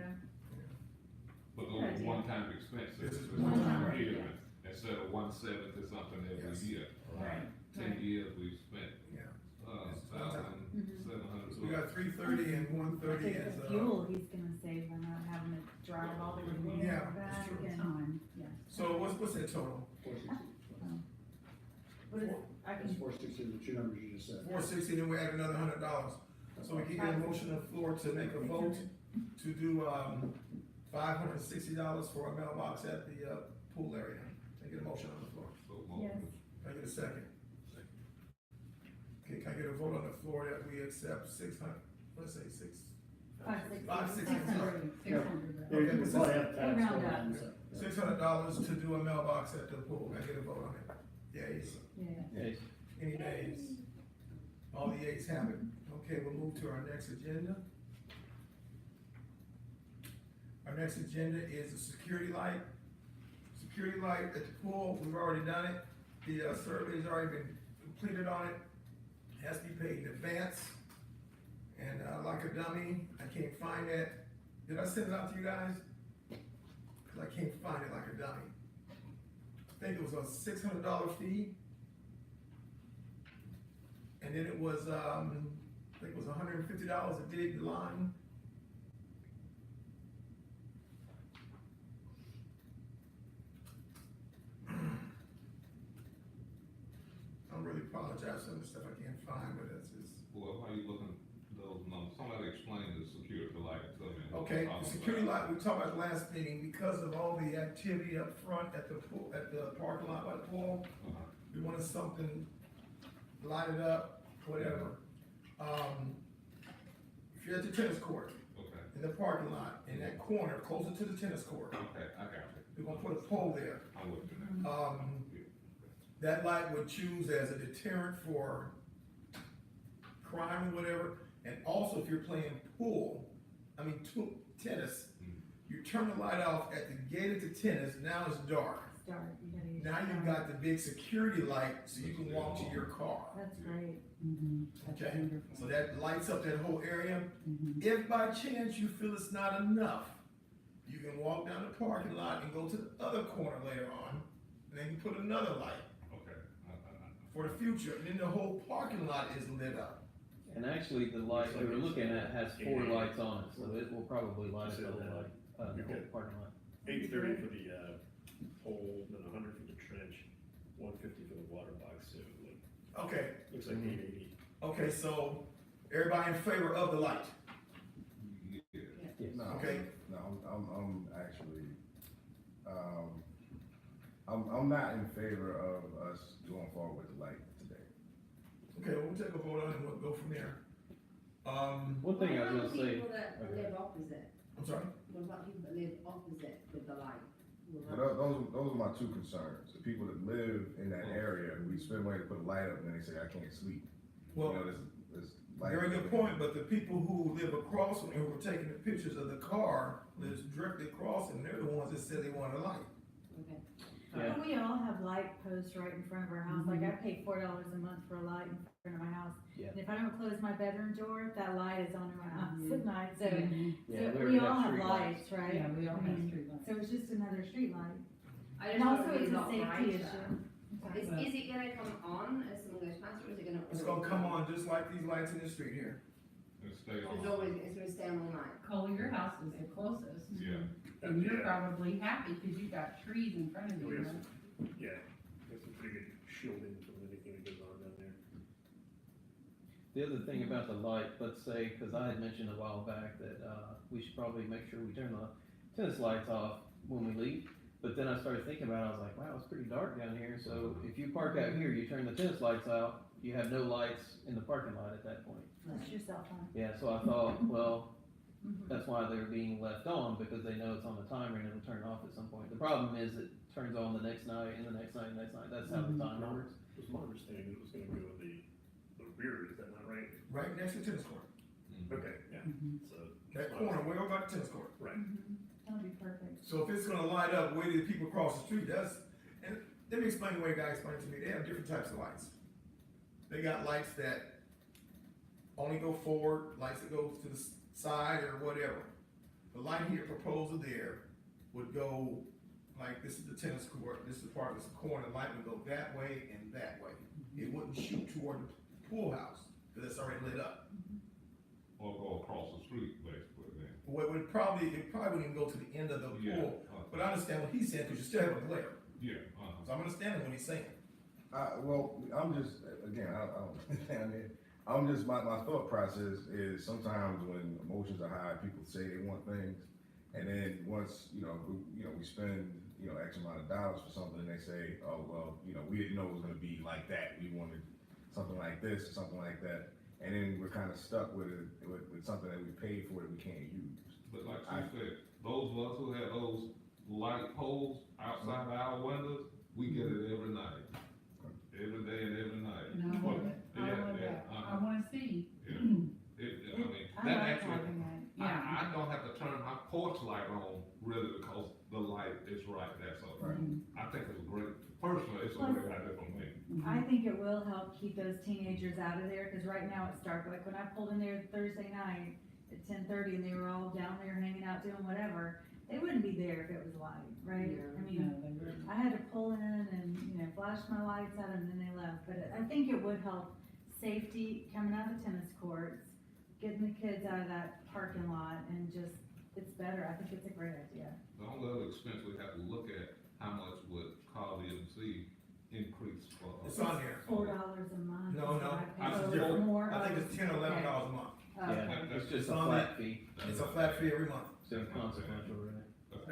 Speaker 5: But
Speaker 6: Good
Speaker 5: those
Speaker 6: idea.
Speaker 5: one-time expenses,
Speaker 1: This is
Speaker 5: it's
Speaker 6: one-time,
Speaker 5: repeated, instead of 1/7 or something every
Speaker 1: Yes.
Speaker 5: year.
Speaker 6: Right.
Speaker 5: 10 years, we've spent,
Speaker 1: Yeah. It's
Speaker 5: $1,700.
Speaker 1: So we got 330 and
Speaker 6: I
Speaker 1: 130
Speaker 6: think
Speaker 1: as,
Speaker 6: the fuel he's gonna save by not having to drive all the way there
Speaker 1: Yeah,
Speaker 6: and
Speaker 1: that's
Speaker 6: back
Speaker 1: true.
Speaker 6: and.
Speaker 9: Time, yeah.
Speaker 1: so what's that total?
Speaker 6: What is, I
Speaker 8: It's
Speaker 6: can,
Speaker 8: 460, the 2 numbers you just said.
Speaker 1: 460, then we add another $100. So we can get a motion on the floor to make a vote to do, $560 for a mailbox at the, pool area. Can I get a motion on the floor?
Speaker 5: So,
Speaker 6: yes,
Speaker 1: Can I get a second? Okay, can I get a vote on the floor that we accept 600, let's say
Speaker 6: 560.
Speaker 1: 560.
Speaker 6: 600.
Speaker 9: 600.
Speaker 8: Yeah, you could probably have tax
Speaker 6: Round
Speaker 8: going
Speaker 6: up.
Speaker 8: on, so.
Speaker 1: $600 to do a mailbox at the pool. Can I get a vote on it? Yeas?
Speaker 6: yeah.
Speaker 2: Yes.
Speaker 1: Any nays? All the yeas have it. Okay, we'll move to our next agenda. Our next agenda is a security light. Security light at the pool, we've already done it. The survey's already been completed on it. Has to be paid in advance. And like a dummy, I can't find that. Did I send it out to you guys? Cause I can't find it like a dummy. I think it was a $600 fee. And then it was, I think it was $150 to dig the line. I really apologize for some of the stuff I can't find, but it's just.
Speaker 5: well, how you looking at those numbers? Somebody explain the security light to me.
Speaker 1: Okay, the security light, we talked about last meeting, because of all the activity up front at the pool, at the parking lot by the pool, we wanted something lighted up, whatever. If you're at the tennis court,
Speaker 5: Okay,
Speaker 1: in the parking lot, in that corner, closer to the tennis court,
Speaker 5: okay, I got you.
Speaker 1: we're gonna put a pole there.
Speaker 5: I'm with you now.
Speaker 1: That light would choose as a deterrent for crime or whatever, and also if you're playing tennis, you turn the light off at the gate of the tennis, now it's dark.
Speaker 6: Start, you gotta use.
Speaker 1: Now you've got the big security light, so you can walk to your car.
Speaker 6: That's great.
Speaker 9: That's
Speaker 1: Okay.
Speaker 9: wonderful.
Speaker 1: So that lights up that whole area.
Speaker 9: Mhm.
Speaker 1: If by chance you feel it's not enough, you can walk down the parking lot and go to the other corner later on, and then you put another light
Speaker 5: Okay.
Speaker 1: for the future, and then the whole parking lot is lit up.
Speaker 2: And actually, the light we were looking at has 4 lights on it, so it will probably light up the whole light, the whole parking lot.
Speaker 3: 830 for the, pole, then 100 for the trench, 150 for the water box, so like,
Speaker 1: Okay,
Speaker 3: looks like 880.
Speaker 1: Okay, so everybody in favor of the light?
Speaker 5: Yeah.
Speaker 2: Yes.
Speaker 4: No,
Speaker 1: Okay.
Speaker 4: no, I'm actually, I'm not in favor of us going forward with the light today.
Speaker 1: Okay, well, we'll take a vote on it and we'll go from there.
Speaker 2: One thing I was gonna say,
Speaker 7: People that
Speaker 2: okay.
Speaker 7: live opposite,
Speaker 1: I'm sorry?
Speaker 7: what about people that live opposite with the light?
Speaker 4: But those are my two concerns. The people that live in that area, we spend money to put a light up and then they say, I can't sleep.
Speaker 1: Well,
Speaker 4: You know, this light.
Speaker 1: very good point, but the people who live across from and who were taking the pictures of the car lives directly across and they're the ones that said they wanted a light.
Speaker 7: Okay.
Speaker 2: Yeah.
Speaker 6: But we all have light posts right in front of our house, like I pay $4 a month for a light in front of my house.
Speaker 2: Yeah.
Speaker 6: And if I don't close my bedroom door, that light is on in my house at night, so,
Speaker 2: Yeah,
Speaker 6: so
Speaker 2: we
Speaker 6: we
Speaker 2: already
Speaker 6: all have
Speaker 2: street
Speaker 6: lights, right?
Speaker 9: Yeah, we all
Speaker 6: I
Speaker 9: have
Speaker 6: mean,
Speaker 9: street lights.
Speaker 6: So it's just another street light.
Speaker 7: I
Speaker 6: And
Speaker 7: just
Speaker 6: also
Speaker 7: thought
Speaker 6: it's
Speaker 7: it was
Speaker 6: a
Speaker 7: not
Speaker 6: safety
Speaker 7: right,
Speaker 6: issue.
Speaker 7: though. Is it gonna come on as someone goes past, or is it gonna?
Speaker 1: It's gonna come on just like these lights in the street here.
Speaker 5: And stay
Speaker 7: It's
Speaker 5: on.
Speaker 7: always, it's gonna stay on all night.
Speaker 9: Cole, your house is the closest.
Speaker 5: Yeah.
Speaker 9: And you're
Speaker 3: Yeah.
Speaker 9: probably happy because you've got trees in front of
Speaker 3: Oh,
Speaker 9: you.
Speaker 3: yes.
Speaker 9: right?
Speaker 3: Yeah, there's some pretty good shielding from anything that goes on down there.
Speaker 2: The other thing about the light, let's say, cause I had mentioned a while back that, we should probably make sure we turn the tennis lights off when we leave. But then I started thinking about it, I was like, wow, it's pretty dark down here, so if you park out here, you turn the tennis lights out, you have no lights in the parking lot at that point.
Speaker 6: That's your cell phone.
Speaker 2: Yeah, so I thought, well, that's why they're being left on, because they know it's on the timer and it'll turn off at some point. The problem is it turns on the next night and the next night and the next night, that's how the timer works.
Speaker 3: It was my understanding it was gonna go in the rear, is that not right?
Speaker 1: Right next to the tennis court.
Speaker 3: Okay, yeah, so.
Speaker 1: That corner, way over by the tennis court.
Speaker 3: Right.
Speaker 6: That'll be perfect.
Speaker 1: So if it's gonna light up way to the people across the street, and let me explain the way a guy explained it to me, they have different types of lights. They got lights that only go forward, lights that go to the side or whatever. The light here proposal there would go, like, this is the tennis court, this is the part, this is the corner, the light would go that way and that way. It wouldn't shoot toward the pool house, cause it's already lit up.
Speaker 5: Or go across the street, basically, then.
Speaker 1: Well, it probably wouldn't even go to the end of the
Speaker 5: Yeah.
Speaker 1: pool, but I understand what he's saying, cause you still have a glare.
Speaker 5: Yeah,
Speaker 1: So I'm understanding what he's saying.
Speaker 4: Well, I'm just, again, I don't understand it. I'm just, my thought process is sometimes when emotions are high, people say they want things. And then once, we spend, X amount of dollars for something and they say, oh, well, we didn't know it was gonna be like that. We wanted something like this or something like that. And then we're kind of stuck with it, with something that we paid for that we can't use.
Speaker 5: but like you said, those of us who have those light poles outside our windows, we get it every night. Every day and every night.
Speaker 9: And I love it. I
Speaker 5: Yeah,
Speaker 9: love
Speaker 5: yeah,
Speaker 9: that. I wanna see.
Speaker 5: Yeah. I mean,
Speaker 6: I
Speaker 5: that
Speaker 6: like
Speaker 5: actually,
Speaker 6: having that.
Speaker 9: Yeah.
Speaker 5: I don't have to turn my porch light on really because the light is right there, so. I think it's great, personally, it's a
Speaker 6: Plus-
Speaker 5: great idea for me.
Speaker 6: I think it will help keep those teenagers out of there, cause right now it's dark, like when I pulled in there Thursday night at 10:30 and they were all down there hanging out doing whatever, they wouldn't be there if it was light, right?
Speaker 7: Yeah.
Speaker 6: I mean,
Speaker 9: No, they wouldn't.
Speaker 6: I had to pull in and, flash my lights out and then they left, but I think it would help safety coming out of the tennis courts, getting the kids out of that parking lot and just, it's better, I think it's a great idea.
Speaker 5: The only other expense we have to look at, how much would call EMC increase for us.
Speaker 1: It's on there.
Speaker 6: $4 a month.
Speaker 1: No,
Speaker 6: is what
Speaker 1: I
Speaker 6: pay.
Speaker 1: it's
Speaker 6: So
Speaker 1: different.
Speaker 6: more
Speaker 1: I think
Speaker 6: of-
Speaker 1: it's $10 or $11 a month.
Speaker 2: Yeah, it's just
Speaker 1: It's
Speaker 2: a
Speaker 1: on
Speaker 2: flat fee,
Speaker 1: It's a flat fee every month.
Speaker 2: so inconsequential, really.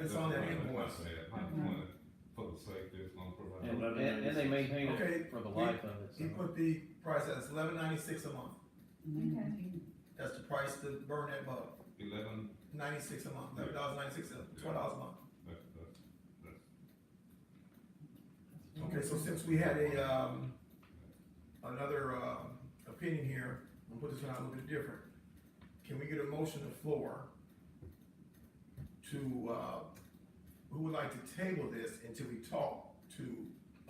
Speaker 1: It's on that invoice.
Speaker 5: For the safety, it's gonna provide.
Speaker 2: And they maintain
Speaker 1: Okay,
Speaker 2: it for the life of it,
Speaker 1: He
Speaker 2: so.
Speaker 1: put the price as $11.96 a month.
Speaker 6: Okay.
Speaker 1: That's the price to burn that bulb.
Speaker 5: 11,
Speaker 1: $96 a month, $11.96, $12 a month.
Speaker 5: that's.
Speaker 1: Okay, so since we had another, opinion here, we'll put this one out a little bit different. Can we get a motion on the floor to, who would like to table this until we talk to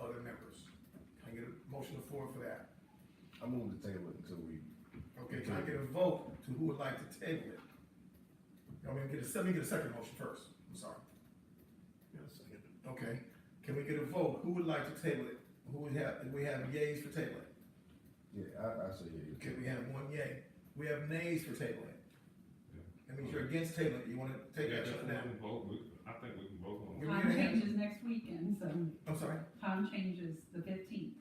Speaker 1: other members? Can I get a motion on the floor for that?
Speaker 4: I move the table until we,
Speaker 1: Okay, can I get a vote to who would like to table it? Let me get a second motion first, I'm sorry.
Speaker 3: Yeah, second.
Speaker 1: Okay, can we get a vote, who would like to table it? Do we have yays for tabling?
Speaker 4: yeah, I say yeah.
Speaker 1: Okay, we have one yay, we have nays for tabling. That means you're against tabling, you wanna take
Speaker 5: Yeah,
Speaker 1: action
Speaker 5: that's
Speaker 1: now?
Speaker 5: what we can vote, I think we can vote on it.
Speaker 1: Give me
Speaker 9: Time
Speaker 1: your hand.
Speaker 9: changes next weekend, so
Speaker 1: I'm sorry,
Speaker 9: time changes the 15th.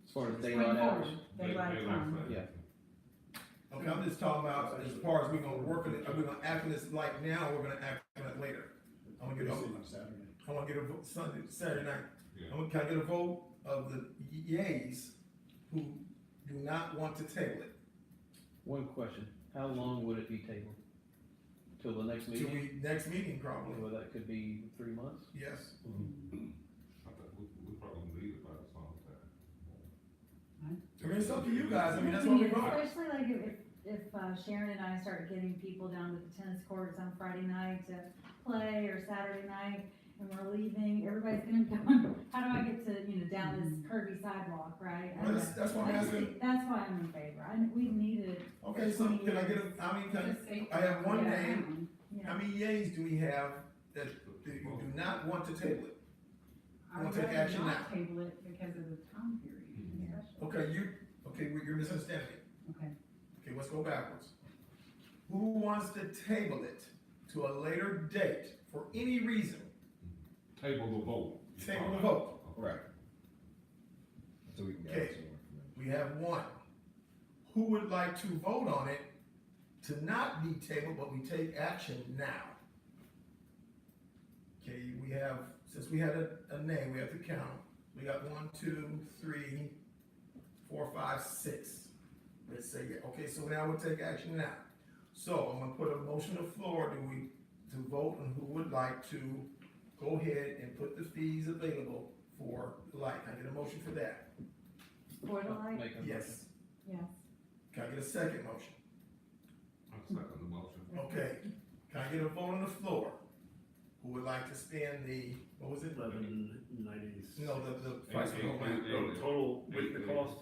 Speaker 2: As far as daylight hours,
Speaker 6: Daylight time.
Speaker 2: yeah.
Speaker 1: Okay, I'm just talking about as far as we gonna work on it, are we gonna act on this like now, or we're gonna act on it later? I'm gonna get a,
Speaker 8: On Saturday.
Speaker 1: I wanna get a vote Sunday, Saturday night.
Speaker 5: Yeah.
Speaker 1: Can I get a vote of the yays who do not want to table it?
Speaker 2: One question, how long would it be tabled? Till the next
Speaker 1: Till
Speaker 2: meeting?
Speaker 1: next meeting probably,
Speaker 2: Well, that could be 3 months.
Speaker 1: yes.
Speaker 5: I think we probably gonna leave it by the summertime.
Speaker 1: I mean, it's up to you guys, I mean, that's what we're going.
Speaker 6: Especially like if Sharon and I start getting people down to the tennis courts on Friday night to play, or Saturday night, and we're leaving, everybody's gonna go, how do I get to, down this curvy sidewalk, right?
Speaker 1: Well, that's why I'm asking,
Speaker 6: That's why I'm in favor, we needed.
Speaker 1: okay, so can I get a, I mean, I have one name, how many yays do we have that do not want to table it?
Speaker 9: I
Speaker 1: We'll
Speaker 9: would
Speaker 1: take
Speaker 9: rather
Speaker 1: action
Speaker 9: not table it because of the time period.
Speaker 1: Okay, you're misunderstanding me.
Speaker 9: Okay.
Speaker 1: Okay, let's go backwards. Who wants to table it to a later date for any reason?
Speaker 5: Table the vote.
Speaker 1: Table the vote.
Speaker 4: Right. So we can get
Speaker 1: Okay.
Speaker 4: some more information.
Speaker 1: We have one. Who would like to vote on it to not be tabled, but we take action now? Okay, we have, since we had a nay, we have to count. We got 1, 2, 3, 4, 5, 6. Let's say, yeah, okay, so now we'll take action now. So I'm gonna put a motion on the floor, to vote on who would like to go ahead and put the fees available for the light. Can I get a motion for that?
Speaker 6: For the light,
Speaker 2: Make a motion.
Speaker 1: Yes.
Speaker 6: yes.
Speaker 1: Can I get a second motion?
Speaker 5: I second the motion.
Speaker 1: Okay, can I get a vote on the floor? Who would like to spend the, what was it?
Speaker 3: 1196.
Speaker 1: No, the price for the whole lamp.
Speaker 3: Total with the cost,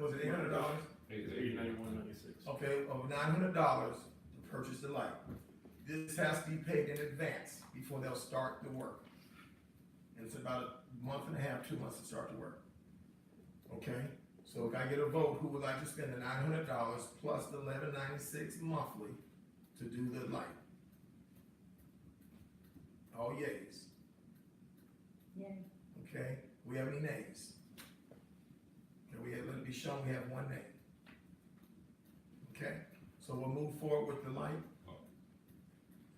Speaker 1: Was it $800?
Speaker 3: $891.96.
Speaker 1: Okay, of $900 to purchase the light. This has to be paid in advance before they'll start the work. And it's about a month and a half, 2 months to start the work. Okay, so can I get a vote, who would like to spend the $900 plus the $1196 monthly to do the light? All yays.
Speaker 6: Yay.
Speaker 1: Okay, we have any nays? Okay, let it be shown we have one nay. Okay, so we'll move forward with the light.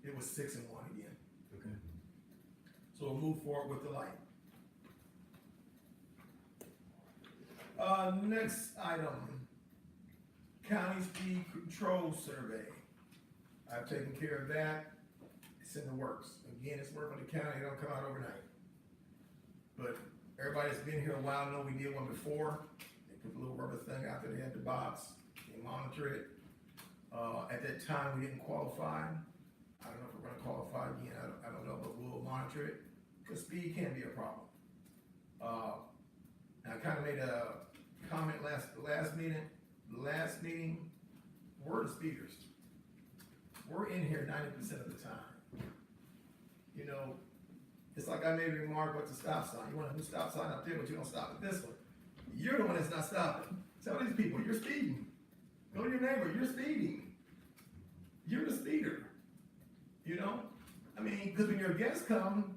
Speaker 1: It was 6 and 1 again.
Speaker 3: Okay.
Speaker 1: So we'll move forward with the light. Next item, county speed control survey. I've taken care of that. It's in the works. Again, it's work on the county, it don't come out overnight. But everybody that's been here a while know we did one before. They put the little rubber thing out there, they had the box, they monitor it. At that time, we didn't qualify. I don't know if we're gonna qualify again, I don't know, but we'll monitor it, because speed can be a problem. I kinda made a comment last meeting, we're the speeders. We're in here 90% of the time. It's like I made a remark about the stop sign. You want a new stop sign up there, but you don't stop at this one. You're the one that's not stopping. Tell these people, you're speeding. Go to your neighbor, you're speeding. You're the speeder. Because when your guests come,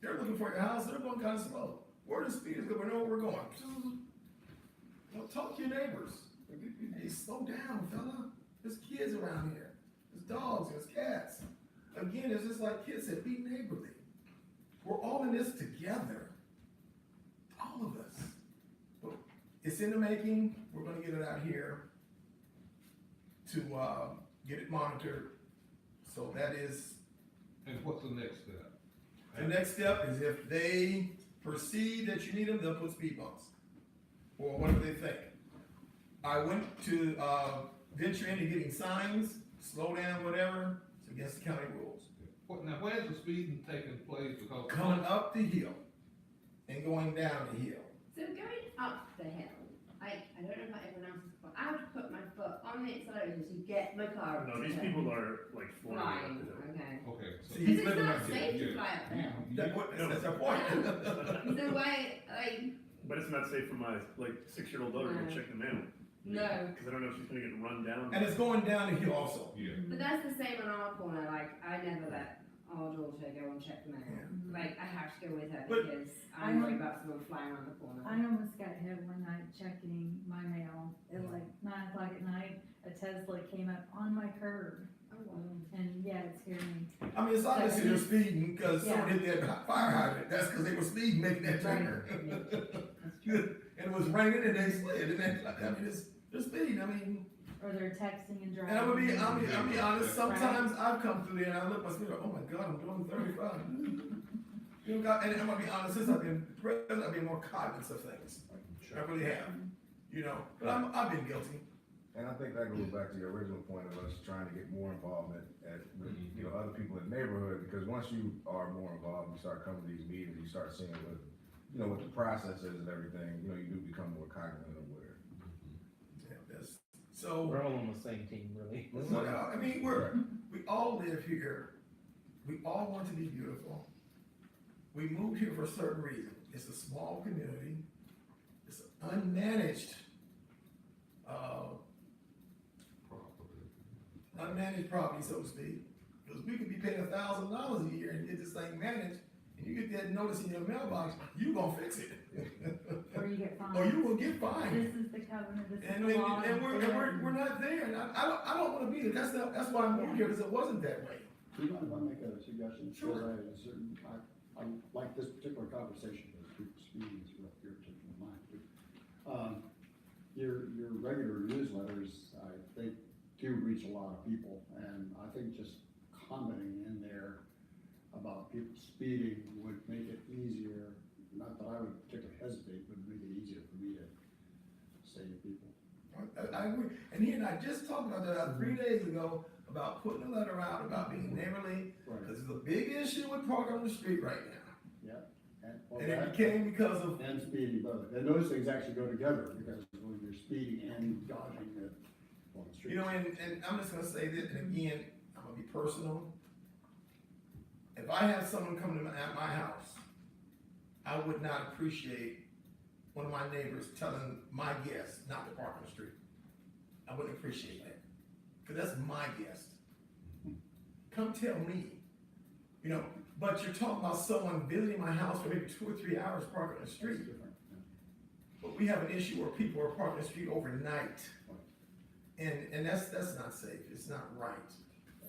Speaker 1: they're looking for your house, they're going kind of slow. We're the speeders because we know where we're going. Talk to your neighbors. Hey, slow down, fella. There's kids around here. There's dogs, there's cats. Again, it's just like kids said, be neighborly. We're all in this together. All of us. But it's in the making. We're gonna get it out here to get it monitored. So that is.
Speaker 5: And what's the next step?
Speaker 1: The next step is if they perceive that you need them, they'll put speed bumps. Or whatever they think. I went to venture into getting signs, slow down, whatever. It's against the county rules.
Speaker 5: Now, where's the speeding taking place? Because
Speaker 1: Coming up the hill and going down the hill.
Speaker 7: So going up the hill, I don't know about everyone else's, but I have to put my foot on the acceleration to get my car.
Speaker 3: No, these people are like flying up
Speaker 7: Flying,
Speaker 3: the hill.
Speaker 7: okay.
Speaker 5: Okay, so
Speaker 1: See,
Speaker 7: Because
Speaker 1: he's
Speaker 7: it's
Speaker 1: living
Speaker 7: not
Speaker 1: up
Speaker 7: safe
Speaker 1: here.
Speaker 7: to fly up the hill.
Speaker 1: That's our point.
Speaker 7: So why,
Speaker 3: But it's not safe for my 6-year-old daughter to go
Speaker 7: No.
Speaker 3: check the mail.
Speaker 7: no.
Speaker 3: Because I don't know if she's gonna get run down.
Speaker 1: And it's going down the hill also.
Speaker 5: yeah.
Speaker 7: But that's the same on our corner, I never let our daughter go and check them out.
Speaker 1: Yeah.
Speaker 7: Like, I have to go with her
Speaker 1: But-
Speaker 7: because
Speaker 6: I
Speaker 7: I'm worried
Speaker 6: know-
Speaker 7: about someone flying around the corner.
Speaker 6: I almost got hit one night checking my mail at like 9 o'clock at night. A Tesla came up on my curb,
Speaker 7: Oh, wow.
Speaker 6: and yeah, it scared me.
Speaker 1: I mean, it's obviously they're speeding because
Speaker 6: Yeah.
Speaker 1: someone hit that fire hydrant, that's because they were speeding making that turn.
Speaker 6: That's true.
Speaker 1: And it was raining and they slid, and then, I mean, they're speeding, I mean,
Speaker 6: Or they're texting and driving.
Speaker 1: and I'm gonna be honest, sometimes I've come through there and I look at my speed, oh my God, I'm doing 35. You know, God, and I'm gonna be honest, since I've been president, I've been more cognizant of things, I really have, you know, but I've been guilty.
Speaker 4: And I think that goes back to your original point of us trying to get more involvement with, you know, other people in the neighborhood, because once you are more involved, you start coming to these meetings, you start seeing what, you know, what the process is and everything, you know, you do become more cognizant of where.
Speaker 1: Yeah, that's, so,
Speaker 2: We're all on the same team, really.
Speaker 1: well, I mean, we all live here, we all want to be beautiful. We moved here for a certain reason, it's a small community, it's unmanaged, unmanaged property, so to speak. Because we could be paying $1,000 a year and get this thing managed, and you get that notice in your mailbox, you gonna fix it.
Speaker 6: Or you get fined.
Speaker 1: Or you will get fined.
Speaker 6: This is the covenant, this is
Speaker 1: And,
Speaker 6: the law.
Speaker 1: we're not there, and I don't wanna be there, that's why I moved here, because it wasn't that way.
Speaker 8: Do you mind if I make a suggestion?
Speaker 1: Sure.
Speaker 8: Because I like this particular conversation, because people's speaking is real irritating to mine too. Your regular newsletters, I think, do reach a lot of people, and I think just commenting in there about people speeding would make it easier, not that I would particularly hesitate, but make it easier for me to say to people.
Speaker 1: I agree, and he and I just talked about that 3 days ago, about putting a letter out, about being neighborly,
Speaker 8: Right.
Speaker 1: because there's a big issue with parking on the street right now.
Speaker 8: Well,
Speaker 1: And it
Speaker 8: that-
Speaker 1: became because of,
Speaker 8: And speeding both, and those things actually go together, because when you're speeding and dodging it on the street.
Speaker 1: you know, and I'm just gonna say this, and again, I'm gonna be personal. If I have someone come to at my house, I would not appreciate one of my neighbors telling my guests not to park on the street. I wouldn't appreciate that, cause that's my guest. Come tell me, you know, but you're talking about someone visiting my house for maybe 2 or 3 hours parking on the
Speaker 8: That's
Speaker 1: street.
Speaker 8: different, yeah.
Speaker 1: But we have an issue where people are parking the street overnight. And that's not safe, it's not right.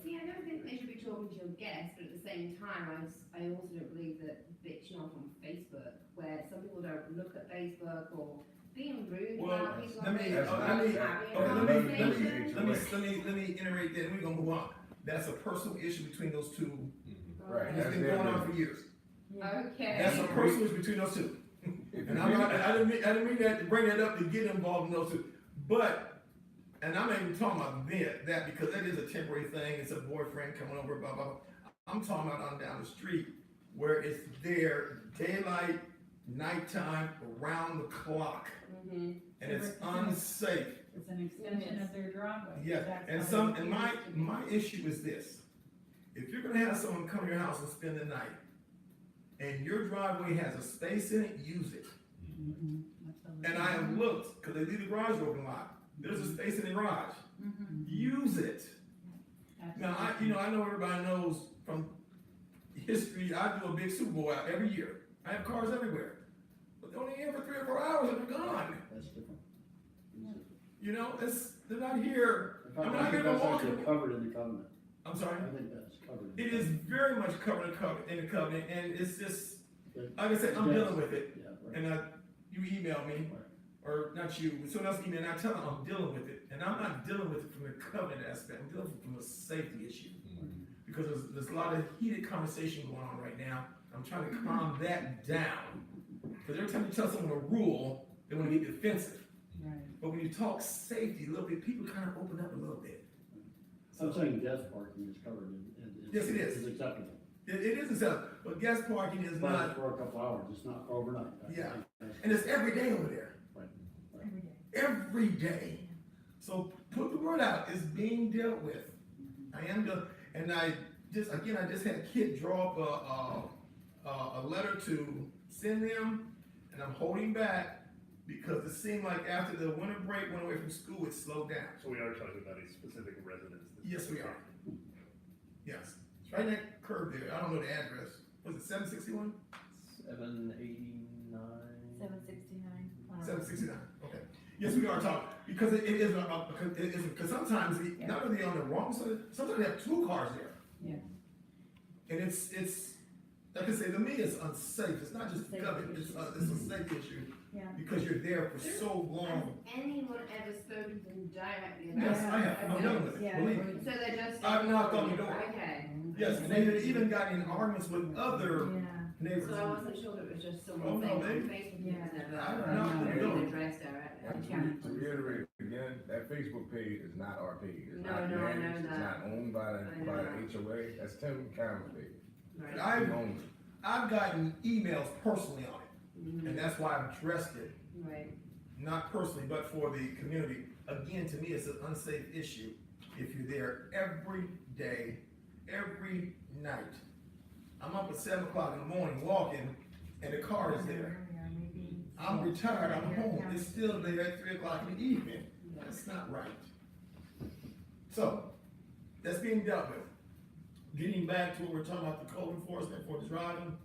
Speaker 7: See, I don't think they should be talking to your guests, but at the same time, I also don't believe that bitching off on Facebook, where some people don't look at Facebook or being rude
Speaker 1: Well,
Speaker 7: about people
Speaker 1: let
Speaker 7: on
Speaker 1: me,
Speaker 7: Facebook,
Speaker 1: let me,
Speaker 7: having a
Speaker 1: okay,
Speaker 7: conversation.
Speaker 1: let me iterate that, and we're gonna move on. That's a personal issue between those two,
Speaker 4: Right,
Speaker 1: and it's
Speaker 4: that's
Speaker 1: been
Speaker 4: their
Speaker 1: going on
Speaker 4: business.
Speaker 1: for years.
Speaker 7: Okay.
Speaker 1: That's a personal issue between those two. And I didn't mean that to bring that up to get involved in those two, but, and I'm not even talking about that because that is a temporary thing, it's a boyfriend coming over, blah, blah, blah. I'm talking about on down the street where it's there, daylight, nighttime, around the clock,
Speaker 7: Mhm.
Speaker 1: and it's unsafe.
Speaker 6: It's an extension of their driveway.
Speaker 1: Yeah,
Speaker 6: That's
Speaker 1: and
Speaker 6: how
Speaker 1: some,
Speaker 6: it
Speaker 1: and
Speaker 6: used to be.
Speaker 1: my issue is this. If you're gonna have someone come to your house and spend the night, and your driveway has a space in it, use it.
Speaker 6: Mhm, absolutely.
Speaker 1: And I have looked, cause they leave the garage open a lot, there's a space in the garage,
Speaker 6: Mhm,
Speaker 1: use it. Now, I know everybody knows from history, I do a big Super Bowl out every year, I have cars everywhere. But they're only here for 3 or 4 hours and they're gone,
Speaker 8: That's different.
Speaker 1: you know, they're not here.
Speaker 8: In fact,
Speaker 1: I mean,
Speaker 8: I
Speaker 1: I
Speaker 8: think
Speaker 1: get
Speaker 8: that's
Speaker 1: them
Speaker 8: actually
Speaker 1: walking.
Speaker 8: covered in the covenant.
Speaker 1: I'm sorry?
Speaker 8: I think that's covered.
Speaker 1: It is very much covered in the covenant, and it's just,
Speaker 8: Okay.
Speaker 1: like I said, I'm dealing with it.
Speaker 8: Yeah, right.
Speaker 1: And you email me,
Speaker 8: Right.
Speaker 1: or not you, someone else email, and I tell them I'm dealing with it. And I'm not dealing with it from the covenant aspect, I'm dealing with it from a safety issue. Because there's a lot of heated conversation going on right now. I'm trying to calm that down. Because every time you tell someone a rule, they want to get defensive.
Speaker 6: Right.
Speaker 1: But when you talk safety a little bit, people kind of open up a little bit.
Speaker 8: I'm saying guest parking is covered in.
Speaker 1: Yes, it is.
Speaker 8: Is acceptable.
Speaker 1: It is acceptable, but guest parking is
Speaker 8: But
Speaker 1: not,
Speaker 8: it's for a couple hours, it's not overnight.
Speaker 1: Yeah. and it's every day over there.
Speaker 6: Every day.
Speaker 1: Every day. So put the word out, it's being dealt with. I am done, and I just had a kid draw up a letter to send them, and I'm holding back because it seemed like after the winter break went away from school, it slowed down.
Speaker 3: So we are talking about a specific residence.
Speaker 1: Yes, we are. Yes. Right in that curve there, I don't know the address, was it 761?
Speaker 2: 789.
Speaker 6: 769.
Speaker 1: 769, okay. Yes, we are talking, because it is about, because sometimes, not only on the wrong side, sometimes they have two cars there.
Speaker 9: Yeah.
Speaker 1: And it's, like I say, to me, it's unsafe, it's not just covered, it's a safety issue,
Speaker 6: Yeah.
Speaker 1: because you're there for so long.
Speaker 7: Has anyone ever spoken to them directly about
Speaker 1: Yes, I have, I'm done with it,
Speaker 6: Yeah.
Speaker 1: believe me.
Speaker 7: So they're just.
Speaker 1: I've knocked on the door.
Speaker 7: Okay.
Speaker 1: Yes, and they had even gotten in arguments with other
Speaker 6: Yeah.
Speaker 1: neighbors.
Speaker 7: So I wasn't sure that it was just
Speaker 1: Oh,
Speaker 7: someone
Speaker 1: no,
Speaker 7: saying on
Speaker 1: they-
Speaker 7: Facebook,
Speaker 6: Yeah.
Speaker 7: it's never,
Speaker 1: I don't know.
Speaker 7: been addressed directly.
Speaker 4: And to reiterate again, that Facebook page is not our page. It's
Speaker 7: No,
Speaker 4: not
Speaker 7: no, I know
Speaker 4: managed, it's
Speaker 7: that.
Speaker 4: not owned by
Speaker 7: I know
Speaker 4: the
Speaker 7: that.
Speaker 4: HOA, that's Tim Cameron's page.
Speaker 7: Right.
Speaker 1: I've,
Speaker 4: He owns it.
Speaker 1: I've gotten emails personally on it,
Speaker 7: Mhm.
Speaker 1: and that's why I've addressed it,
Speaker 7: Right.
Speaker 1: not personally, but for the community. Again, to me, it's an unsafe issue if you're there every day, every night. I'm up at 7 o'clock in the morning walking, and the car is there.
Speaker 6: Maybe.
Speaker 1: I'm retired, I'm home, it's still there at 3 o'clock in the evening.
Speaker 7: Yeah.
Speaker 1: That's not right. So, that's being dealt with. Getting back to what we're talking about, the code enforcement for the driving,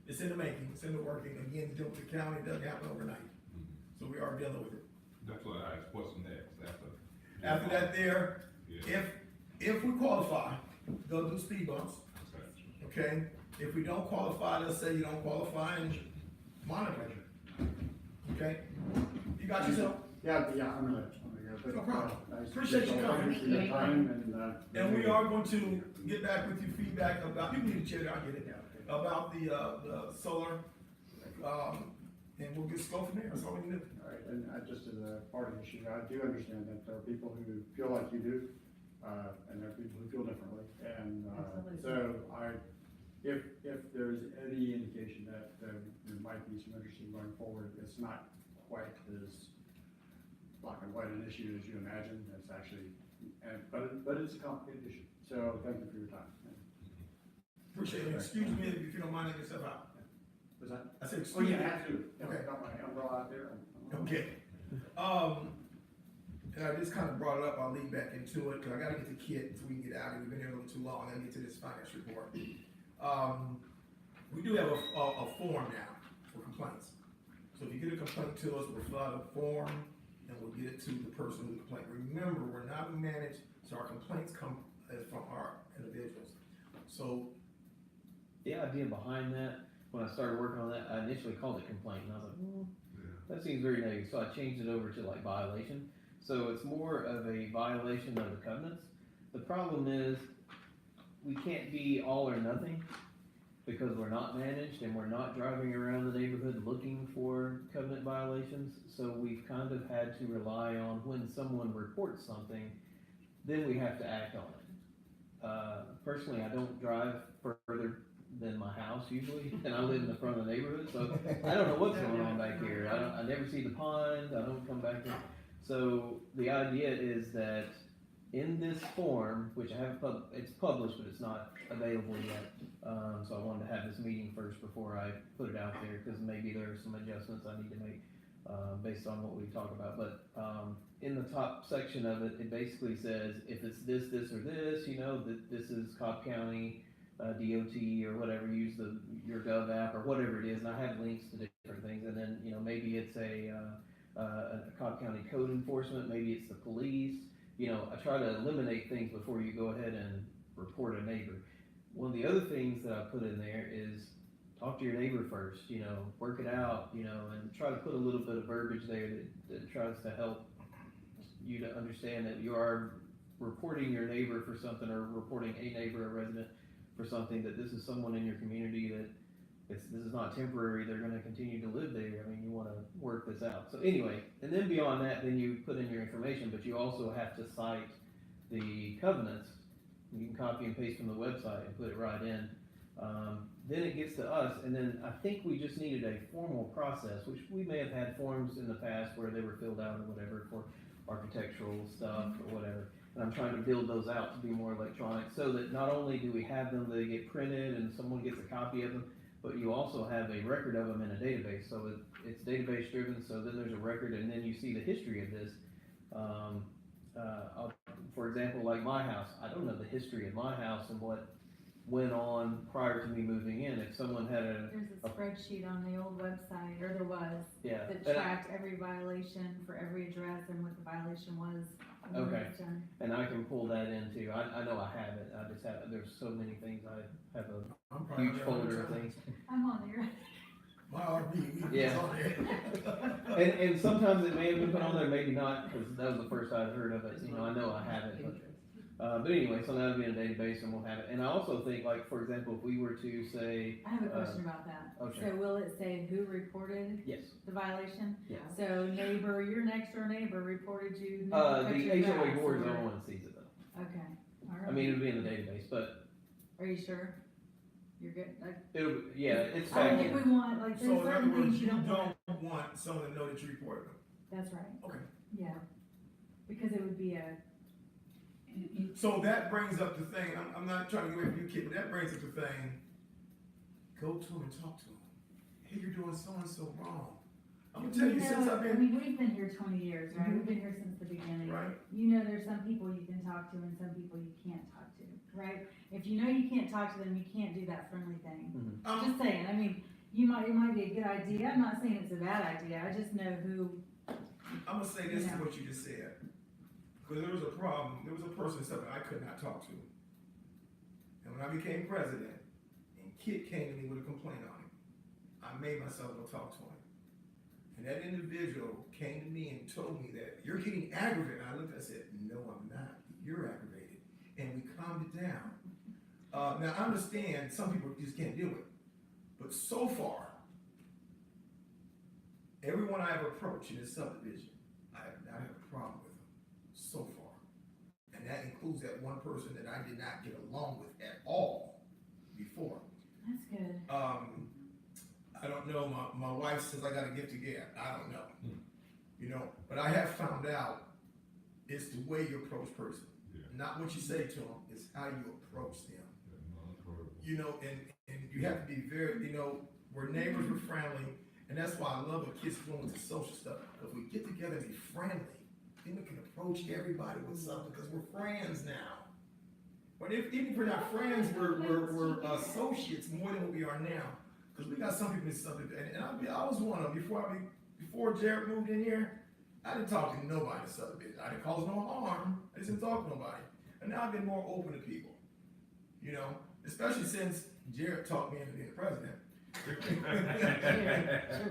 Speaker 1: it's in the making, it's in the working. Again, dealing with the county, it doesn't happen overnight. So we are dealing with it.
Speaker 5: That's what I asked, what's next after?
Speaker 1: After that there,
Speaker 5: Yeah.
Speaker 1: if we qualify, they'll do speed bumps,
Speaker 5: Okay.
Speaker 1: okay? If we don't qualify, let's say you don't qualify and monitor you. Okay? You got yourself?
Speaker 8: Yeah, I'm gonna go. but,
Speaker 1: No problem.
Speaker 8: nice to
Speaker 1: Appreciate
Speaker 8: meet
Speaker 1: you
Speaker 8: all of
Speaker 1: coming.
Speaker 8: for your time
Speaker 1: And we are going to get back with you feedback about, you can leave the chair there, I get it, about the solar, and we'll just go from there, that's all we can do.
Speaker 8: All right, and just as a party issue, I do understand that there are people who feel like you do, and there are people who feel differently. And,
Speaker 6: Absolutely.
Speaker 8: so if there's any indication that there might be some interest in going forward, it's not quite as black and white an issue as you imagine. It's actually, but it's a complicated issue. So thank you for your time.
Speaker 1: Appreciate it, excuse me if you don't mind letting yourself out.
Speaker 8: Was that?
Speaker 1: I said,
Speaker 8: Oh,
Speaker 1: excuse me.
Speaker 8: yeah, absolutely.
Speaker 1: Okay.
Speaker 8: Got my umbrella out there.
Speaker 1: Okay. And I just kind of brought it up, I'll lead back into it, because I gotta get the kid so we can get out of here, we've been here a little too long, I gotta get to this finance report. We do have a form now for complaints. So if you get a complaint to us, we'll fill out a form, and we'll get it to the person who complained. Remember, we're not managed, so our complaints come from our individuals. So,
Speaker 2: The idea behind that, when I started working on that, I initially called it complaint, and I was like, that seems very negative, so I changed it over to like violation. So it's more of a violation of the covenants. The problem is, we can't be all or nothing, because we're not managed and we're not driving around the neighborhood looking for covenant violations. So we've kind of had to rely on when someone reports something, then we have to act on it. Personally, I don't drive further than my house usually, and I live in the front of the neighborhood, so I don't know what's going on back here. I never see the pond, I don't come back there. So the idea is that in this form, which I have, it's published, but it's not available yet. So I wanted to have this meeting first before I put it out there, because maybe there are some adjustments I need to make, based on what we talk about. But, in the top section of it, it basically says, if it's this, this, or this, that this is Cobb County, DOT, or whatever, use the YourGov app, or whatever it is, and I have links to different things, and then, maybe it's a Cobb County code enforcement, maybe it's the police. I try to eliminate things before you go ahead and report a neighbor. One of the other things that I put in there is talk to your neighbor first, work it out, and try to put a little bit of verbiage there that tries to help you to understand that you are reporting your neighbor for something, or reporting a neighbor, a resident for something, that this is someone in your community that this is not temporary, they're gonna continue to live there. I mean, you wanna work this out. So anyway, and then beyond that, then you put in your information, but you also have to cite the covenants. You can copy and paste from the website and put it right in. Then it gets to us, and then I think we just needed a formal process, which we may have had forms in the past where they were filled out or whatever for architectural stuff or whatever. And I'm trying to build those out to be more electronic, so that not only do we have them, they get printed and someone gets a copy of them, but you also have a record of them in a database. So it's database driven, so then there's a record, and then you see the history of this. For example, like my house, I don't know the history of my house and what went on prior to me moving in. If someone had
Speaker 6: There's a spreadsheet on the old website, or there was,
Speaker 2: yeah.
Speaker 6: that
Speaker 2: and I-
Speaker 6: tracked every violation for every address and what the violation was. when it
Speaker 2: Okay.
Speaker 6: was done.
Speaker 2: And I can pull that into, I know I have it, I just have, there's so many things, I have a
Speaker 1: I'm probably
Speaker 2: huge
Speaker 1: on there all the
Speaker 2: folder of
Speaker 1: time.
Speaker 2: things.
Speaker 6: I'm on there.
Speaker 1: My RV, we
Speaker 2: Yeah.
Speaker 1: on there.
Speaker 2: And sometimes it may have been put on there, maybe not, because that was the first I'd heard of it, you know, I know I have it, but anyway, so that'll be in a database and we'll have it. And I also think, like, for example, if we were to say,
Speaker 6: I have a question about that.
Speaker 2: okay.
Speaker 6: So will it say who reported
Speaker 2: yes,
Speaker 6: the violation?
Speaker 2: yeah.
Speaker 6: So neighbor, your next door neighbor reported you.
Speaker 2: The
Speaker 6: cut your
Speaker 2: HOA
Speaker 6: grass,
Speaker 2: board is the
Speaker 6: or-
Speaker 2: only one that sees it though.
Speaker 6: Okay, alright.
Speaker 2: I mean, it'll be in the database, but
Speaker 6: Are you sure? You're good? Like,
Speaker 2: it'll, yeah, it's
Speaker 6: I
Speaker 2: back
Speaker 6: don't think
Speaker 2: in.
Speaker 6: we want, like,
Speaker 1: So
Speaker 6: there's
Speaker 1: in other
Speaker 6: certain
Speaker 1: words,
Speaker 6: things
Speaker 1: you
Speaker 6: you don't want.
Speaker 1: don't want someone to know that you reported them.
Speaker 6: That's right.
Speaker 1: Okay.
Speaker 6: Yeah. Because it would be a,
Speaker 1: So that brings up the thing, I'm not trying to get away from you, kid, but that brings up the thing, go to him and talk to him. Hey, you're doing so-and-so wrong. I'm gonna tell you, since I've
Speaker 6: I
Speaker 1: been,
Speaker 6: mean, we've been here 20 years, right?
Speaker 1: Mhm.
Speaker 6: We've been here since the beginning.
Speaker 1: Right.
Speaker 6: You know, there's some people you can talk to and some people you can't talk to, right? If you know you can't talk to them, you can't do that friendly thing. Just saying, I mean, it might be a good idea. I'm not saying it's a bad idea. I just know who.
Speaker 1: I'm gonna say this
Speaker 6: Yeah.
Speaker 1: is what you just said. Because there was a problem, there was a person that I could not talk to. And when I became president, and Kit came to me with a complaint on him, I made myself go talk to him. And that individual came to me and told me that you're getting aggravated. And I looked, I said, no, I'm not. You're aggravated. And we calmed it down. Now I understand some people just can't do it. But so far, everyone I have approached in this subdivision, I have not had a problem with them so far. And that includes that one person that I did not get along with at all before.
Speaker 6: That's good.
Speaker 1: I don't know, my wife says I got a gift to give, I don't know. You know, but I have found out it's the way you approach person.
Speaker 5: Yeah.
Speaker 1: Not what you say to them, it's how you approach them. You know, and you have to be very, you know, we're neighbors, we're friendly, and that's why I love what kids doing with the social stuff. Because we get together and be friendly, then we can approach everybody with something, because we're friends now. But even if we're not friends, we're associates more than what we are now. Because we got some people in subdivision, and I was one of them, before Jared moved in here, I didn't talk to nobody in subdivision. I didn't cause no harm, I just didn't talk to nobody. And now I've been more open to people, you know, especially since Jared talked me into being president.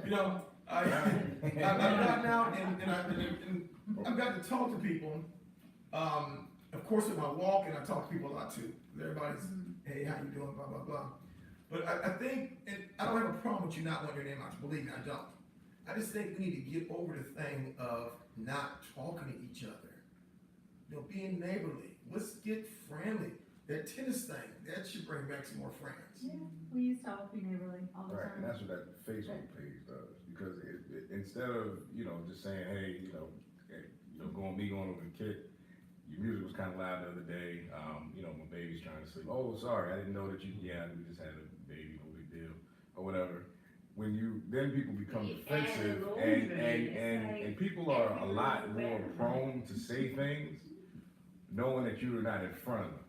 Speaker 1: You know, I've gotten out and I've got to talk to people. Of course, with my walk, and I talk to people a lot too. Everybody's, hey, how you doing, blah, blah, blah. But I think, and I don't have a problem with you not wanting your name out. Believe me, I don't. I just think we need to get over the thing of not talking to each other. You know, being neighborly. Let's get friendly. That tennis thing, that should bring back some more friends.
Speaker 6: Yeah, we used to all be neighborly all the
Speaker 4: Right, and
Speaker 6: time.
Speaker 4: that's what that Facebook page does, because instead of, you know, just saying, hey, me going over the kid, your music was kind of loud the other day, you know, my baby's trying to sleep, oh, sorry, I didn't know that we just had a baby, no big deal, or whatever. Then people become defensive, and people are a lot more prone to say things, knowing that you are not in front of them.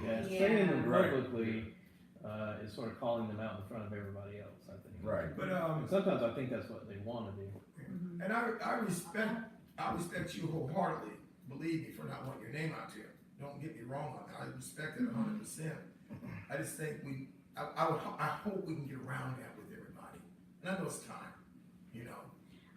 Speaker 2: Yeah,
Speaker 7: Yeah.
Speaker 2: saying them
Speaker 4: Right.
Speaker 2: publicly, is sort of calling them out in front of everybody else, I think.
Speaker 4: Right.
Speaker 1: But,
Speaker 2: And sometimes I think that's what they wanna do.
Speaker 1: and I respect you wholeheartedly, believe me, for not wanting your name out there. Don't get me wrong on that, I respect it 100%. I just think I hope we can get around that with everybody. And I know it's time, you know.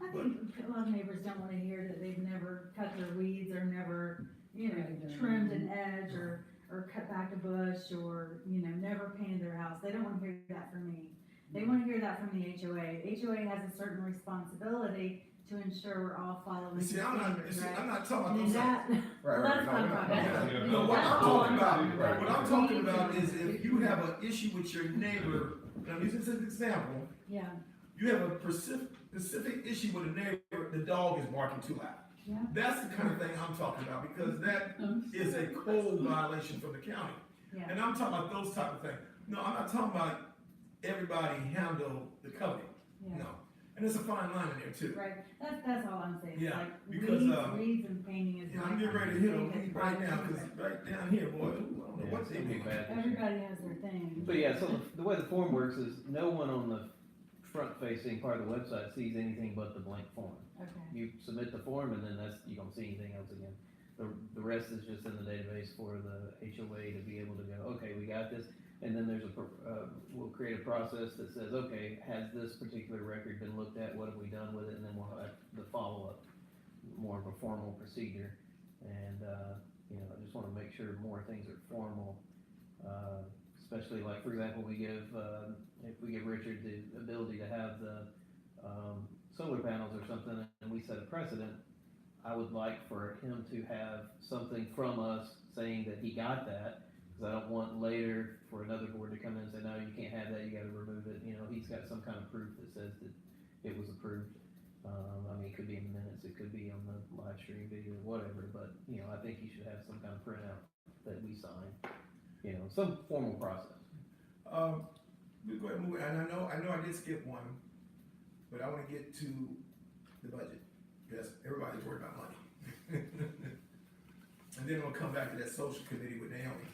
Speaker 6: I think a lot of neighbors don't wanna hear that they've never cut their weeds or never, you know, trimmed an edge or cut back a bush or, you know, never painted their house. They don't wanna hear that from me. They wanna hear that from the HOA. The HOA has a certain responsibility to ensure we're all following the
Speaker 1: See, I'm
Speaker 6: standards,
Speaker 1: not
Speaker 6: right?
Speaker 1: talking
Speaker 6: And
Speaker 1: about those.
Speaker 6: that,
Speaker 4: Right,
Speaker 6: well,
Speaker 4: right,
Speaker 6: that's
Speaker 4: no,
Speaker 6: what I'm
Speaker 4: no,
Speaker 6: talking
Speaker 4: no,
Speaker 6: about.
Speaker 5: yeah,
Speaker 1: No, what
Speaker 6: That's
Speaker 1: I'm
Speaker 6: all
Speaker 1: talking about,
Speaker 4: Right.
Speaker 1: what I'm talking about is if you have an issue with your neighbor, and I'm using this as an example,
Speaker 6: Yeah,
Speaker 1: you have a specific issue with a neighbor, the dog is barking too loud.
Speaker 6: yeah.
Speaker 1: That's the kind of thing I'm talking about, because that is a code violation from the county.
Speaker 6: Yeah.
Speaker 1: And I'm talking about those type of things. No, I'm not talking about everybody handle the covenant,
Speaker 6: Yeah.
Speaker 1: no. And there's a fine line in there too.
Speaker 6: Right, that's all I'm saying,
Speaker 1: Yeah,
Speaker 6: like,
Speaker 1: because,
Speaker 6: weeds and painting is
Speaker 1: Yeah,
Speaker 6: not.
Speaker 1: I'm getting ready to hit a
Speaker 6: something
Speaker 1: weed
Speaker 6: that
Speaker 1: right now, cause
Speaker 6: privacy-
Speaker 1: right down here, boy, I don't know
Speaker 2: Yeah,
Speaker 1: what
Speaker 2: it's
Speaker 1: they
Speaker 2: gonna be
Speaker 1: do.
Speaker 2: bad.
Speaker 6: Everybody has their thing.
Speaker 2: But yeah, so the way the form works is no one on the front facing part of the website sees anything but the blank form.
Speaker 6: Okay,
Speaker 2: You submit the form and then you don't see anything else again. The rest is just in the database for the HOA to be able to go, okay, we got this. And then we'll create a process that says, okay, has this particular record been looked at? What have we done with it? And then we'll have the follow-up, more of a formal procedure. And, I just wanna make sure more things are formal. Especially like, for example, if we give Richard the ability to have the, solar panels or something, and we set a precedent, I would like for him to have something from us saying that he got that, because I don't want later for another board to come in and say, no, you can't have that, you gotta remove it. He's got some kind of proof that says that it was approved. It could be in the minutes, it could be on the live stream video, whatever, but, I think he should have some kind of printout that we sign, some formal process.
Speaker 1: We go ahead and move, and I know I did skip one, but I wanna get to the budget, because everybody's worried about money. And then we'll come back to that social committee with Naomi.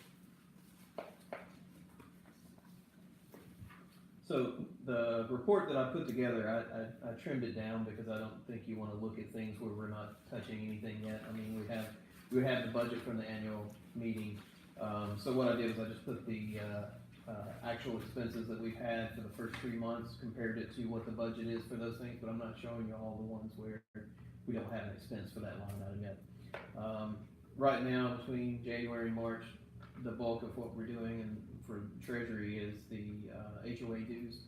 Speaker 2: So the report that I put together, I trimmed it down because I don't think you wanna look at things where we're not touching anything yet. We have the budget from the annual meeting. So what I did is I just put the, actual expenses that we've had for the first 3 months, compared it to what the budget is for those things, but I'm not showing you all the ones where we don't have an expense for that line item yet. Right now, between January and March, the bulk of what we're doing and for treasury is the, HOA dues.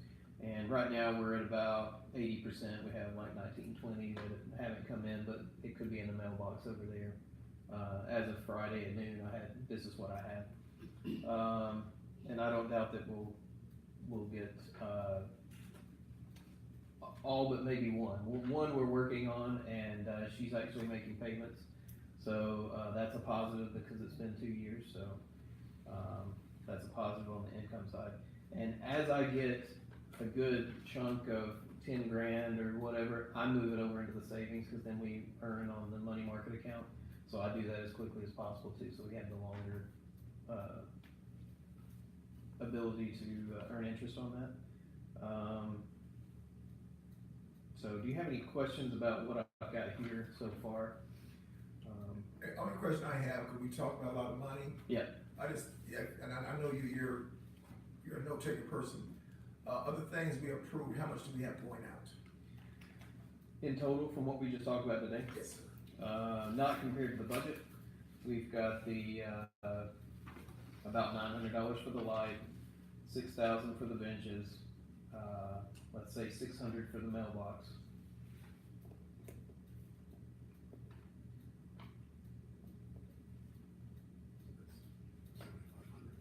Speaker 2: And right now, we're at about 80%. We have like 19, 20 that haven't come in, but it could be in the mailbox over there. As of Friday at noon, this is what I had. And I don't doubt that we'll get, all but maybe one. One we're working on, and, she's actually making payments. So, that's a positive because it's been 2 years, so, that's a positive on the income side. And as I get a good chunk of 10 grand or whatever, I move it over into the savings, because then we earn on the money market account. So I do that as quickly as possible too, so we have the longer, ability to earn interest on that. So do you have any questions about what I've got here so far?
Speaker 1: The only question I have, because we talked about a lot of money.
Speaker 2: Yeah.
Speaker 1: And I know you're a note-taker person. Other things we approved, how much do we have going out?
Speaker 2: In total, from what we just talked about today?
Speaker 1: Yes, sir.
Speaker 2: Not compared to the budget, we've got the, about $900 for the light, $6,000 for the benches, let's say $600 for the mailbox.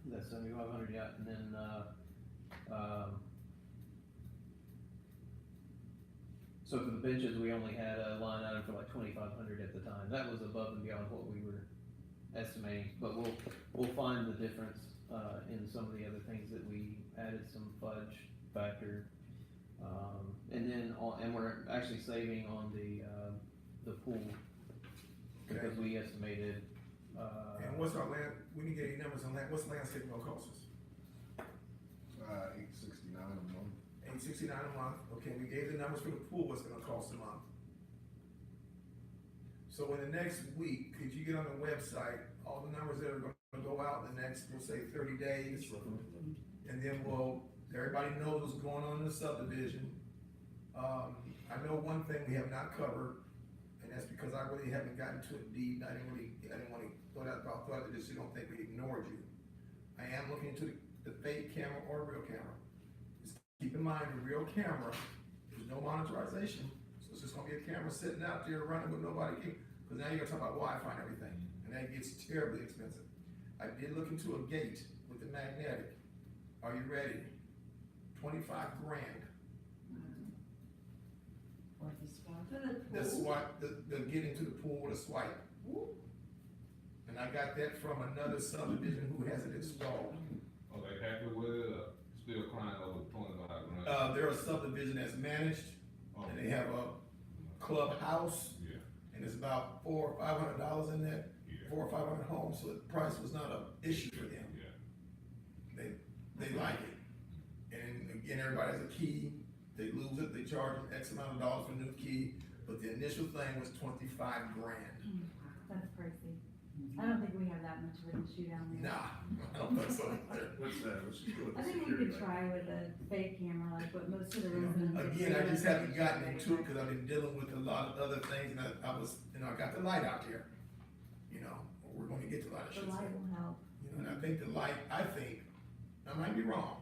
Speaker 2: That's 7,500, yeah, and then, so for the benches, we only had a line item for like 2,500 at the time. That was above and beyond what we were estimating, but we'll find the difference, in some of the other things that we added some fudge factor. And we're actually saving on the pool, because we estimated,
Speaker 1: And what's our land, we didn't get any numbers on that, what's landscaping gonna cost us?
Speaker 4: $869 a month.
Speaker 1: $869 a month, okay, we gave the numbers for the pool, what's it gonna cost a month? So in the next week, could you get on the website, all the numbers that are gonna go out in the next, we'll say 30 days? And then everybody knows what's going on in the subdivision. I know one thing we have not covered, and that's because I really haven't gotten to it deep, I didn't want to throw that out there just so you don't think we ignored you. I am looking into the fake camera or real camera. Just keep in mind, the real camera, there's no monetization, so it's just gonna be a camera sitting out there running with nobody, because now you're gonna talk about Wi-Fi and everything, and that gets terribly expensive. I did look into a gate with the magnetic. Are you ready? 25 grand. The swipe, the get into the pool with a swipe. And I got that from another subdivision who has it installed.
Speaker 5: Are they happy with it, or still crying over 25 grand?
Speaker 1: They're a subdivision that's managed,
Speaker 5: Oh,
Speaker 1: and they have a clubhouse,
Speaker 5: yeah,
Speaker 1: and it's about $400 or $500 in that,
Speaker 5: yeah,
Speaker 1: 400 or 500 homes, so the price was not an issue for them.
Speaker 5: yeah.
Speaker 1: They like it. And again, everybody has a key, they lose it, they charge them X amount of dollars for a new key, but the initial thing was 25 grand.
Speaker 6: That's crazy. I don't think we have that much of an issue down there.
Speaker 1: Nah, I don't think so.
Speaker 3: What's just go with
Speaker 6: I
Speaker 3: the
Speaker 6: think we
Speaker 3: security,
Speaker 6: could
Speaker 3: like,
Speaker 6: try with a fake camera, like what most of the
Speaker 1: You know,
Speaker 6: residents.
Speaker 1: again, I just haven't gotten into it, cause I've been dealing with a lot of other things, and I was, I got the light out there. Or we're gonna get the light, I
Speaker 6: The
Speaker 1: should
Speaker 6: light
Speaker 1: say.
Speaker 6: will help.
Speaker 1: And I think the light, I might be wrong,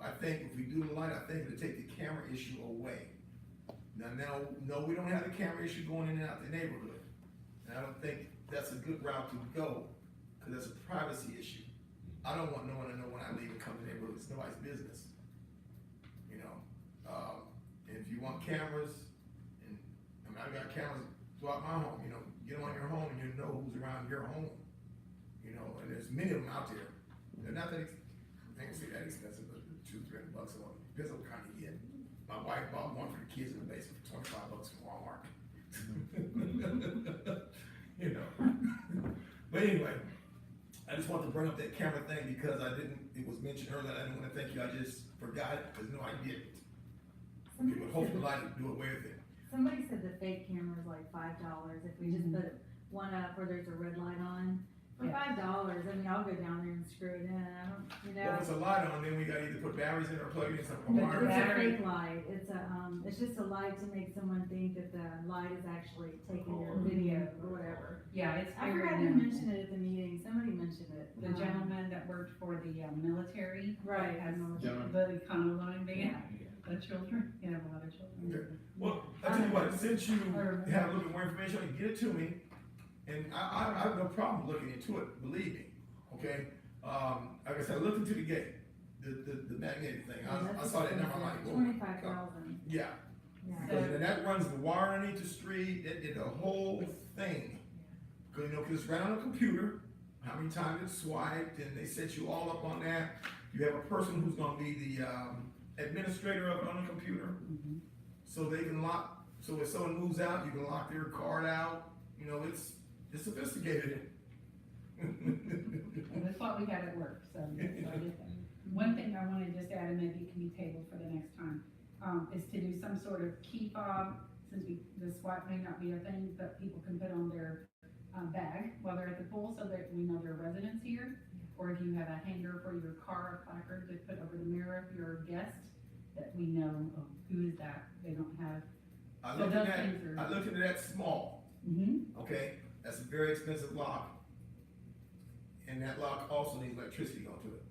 Speaker 1: I think if we do the light, I think it'll take the camera issue away. Now, no, we don't have the camera issue going in and out the neighborhood, and I don't think that's a good route to go, cause that's a privacy issue. I don't want no one to know when I leave and come to the neighborhood, it's nobody's business. And if you want cameras, and, I've got cameras throughout my home, get them on your home and you know who's around your home. And there's many of them out there. They're not that, I ain't say that expensive, but $200-300 a month, depends on what kind you get. My wife bought one for the kids in the basement for $25 from Walmart. But anyway, I just wanted to bring up that camera thing because it was mentioned earlier, I didn't wanna thank you, I just forgot it, cause no, I didn't. Okay, but hopefully I can do away with it.
Speaker 6: Somebody said the fake camera is like $5 if we just put one up where there's a red light on. For $5, I'll go down there and screw it in, I don't,
Speaker 1: Well, if it's a light on, then we gotta either put batteries in or plug it in some
Speaker 6: It's
Speaker 1: wires.
Speaker 6: a fake light, it's just a light to make someone think that the light is actually taking your video or whatever.
Speaker 9: Yeah, it's
Speaker 6: I
Speaker 9: very
Speaker 6: forgot who
Speaker 9: new.
Speaker 6: mentioned it at the meeting, somebody mentioned it.
Speaker 9: The gentleman that worked for the military.
Speaker 6: Right.
Speaker 9: Has
Speaker 2: Gentleman.
Speaker 9: the econoline van, the children, you have a lot of children.
Speaker 1: Well, I tell you what, since you have a little bit more information, get it to me, and I have no problem looking into it, believe me, okay? Like I said, I looked into the gate, the magnetic thing, I saw that number, I'm like, whoa.
Speaker 6: 25,000,
Speaker 1: Yeah,
Speaker 6: yeah.
Speaker 1: and that runs the wire underneath the street, it did the whole thing. Cause it's ran on a computer, how many times it's swiped, and they set you all up on that. You have a person who's gonna be the, administrator of it on the computer. So they can lock, so if someone moves out, you can lock their card out, it's sophisticated.
Speaker 9: And that's what we had at work, so. One thing I wanna just add, and maybe it can be tabled for the next time, is to do some sort of key fob, since the swipe may not be a thing, but people can put on their bag while they're at the pool, so that we know they're residents here. Or if you have a hanger for your car, a placard to put over the mirror if you're a guest, that we know, oh, who is that, they don't have.
Speaker 1: I
Speaker 9: So
Speaker 1: looked
Speaker 9: those
Speaker 1: at that,
Speaker 9: things are-
Speaker 1: I looked into that small, okay, that's a very expensive lock. And that lock also needs electricity going to it,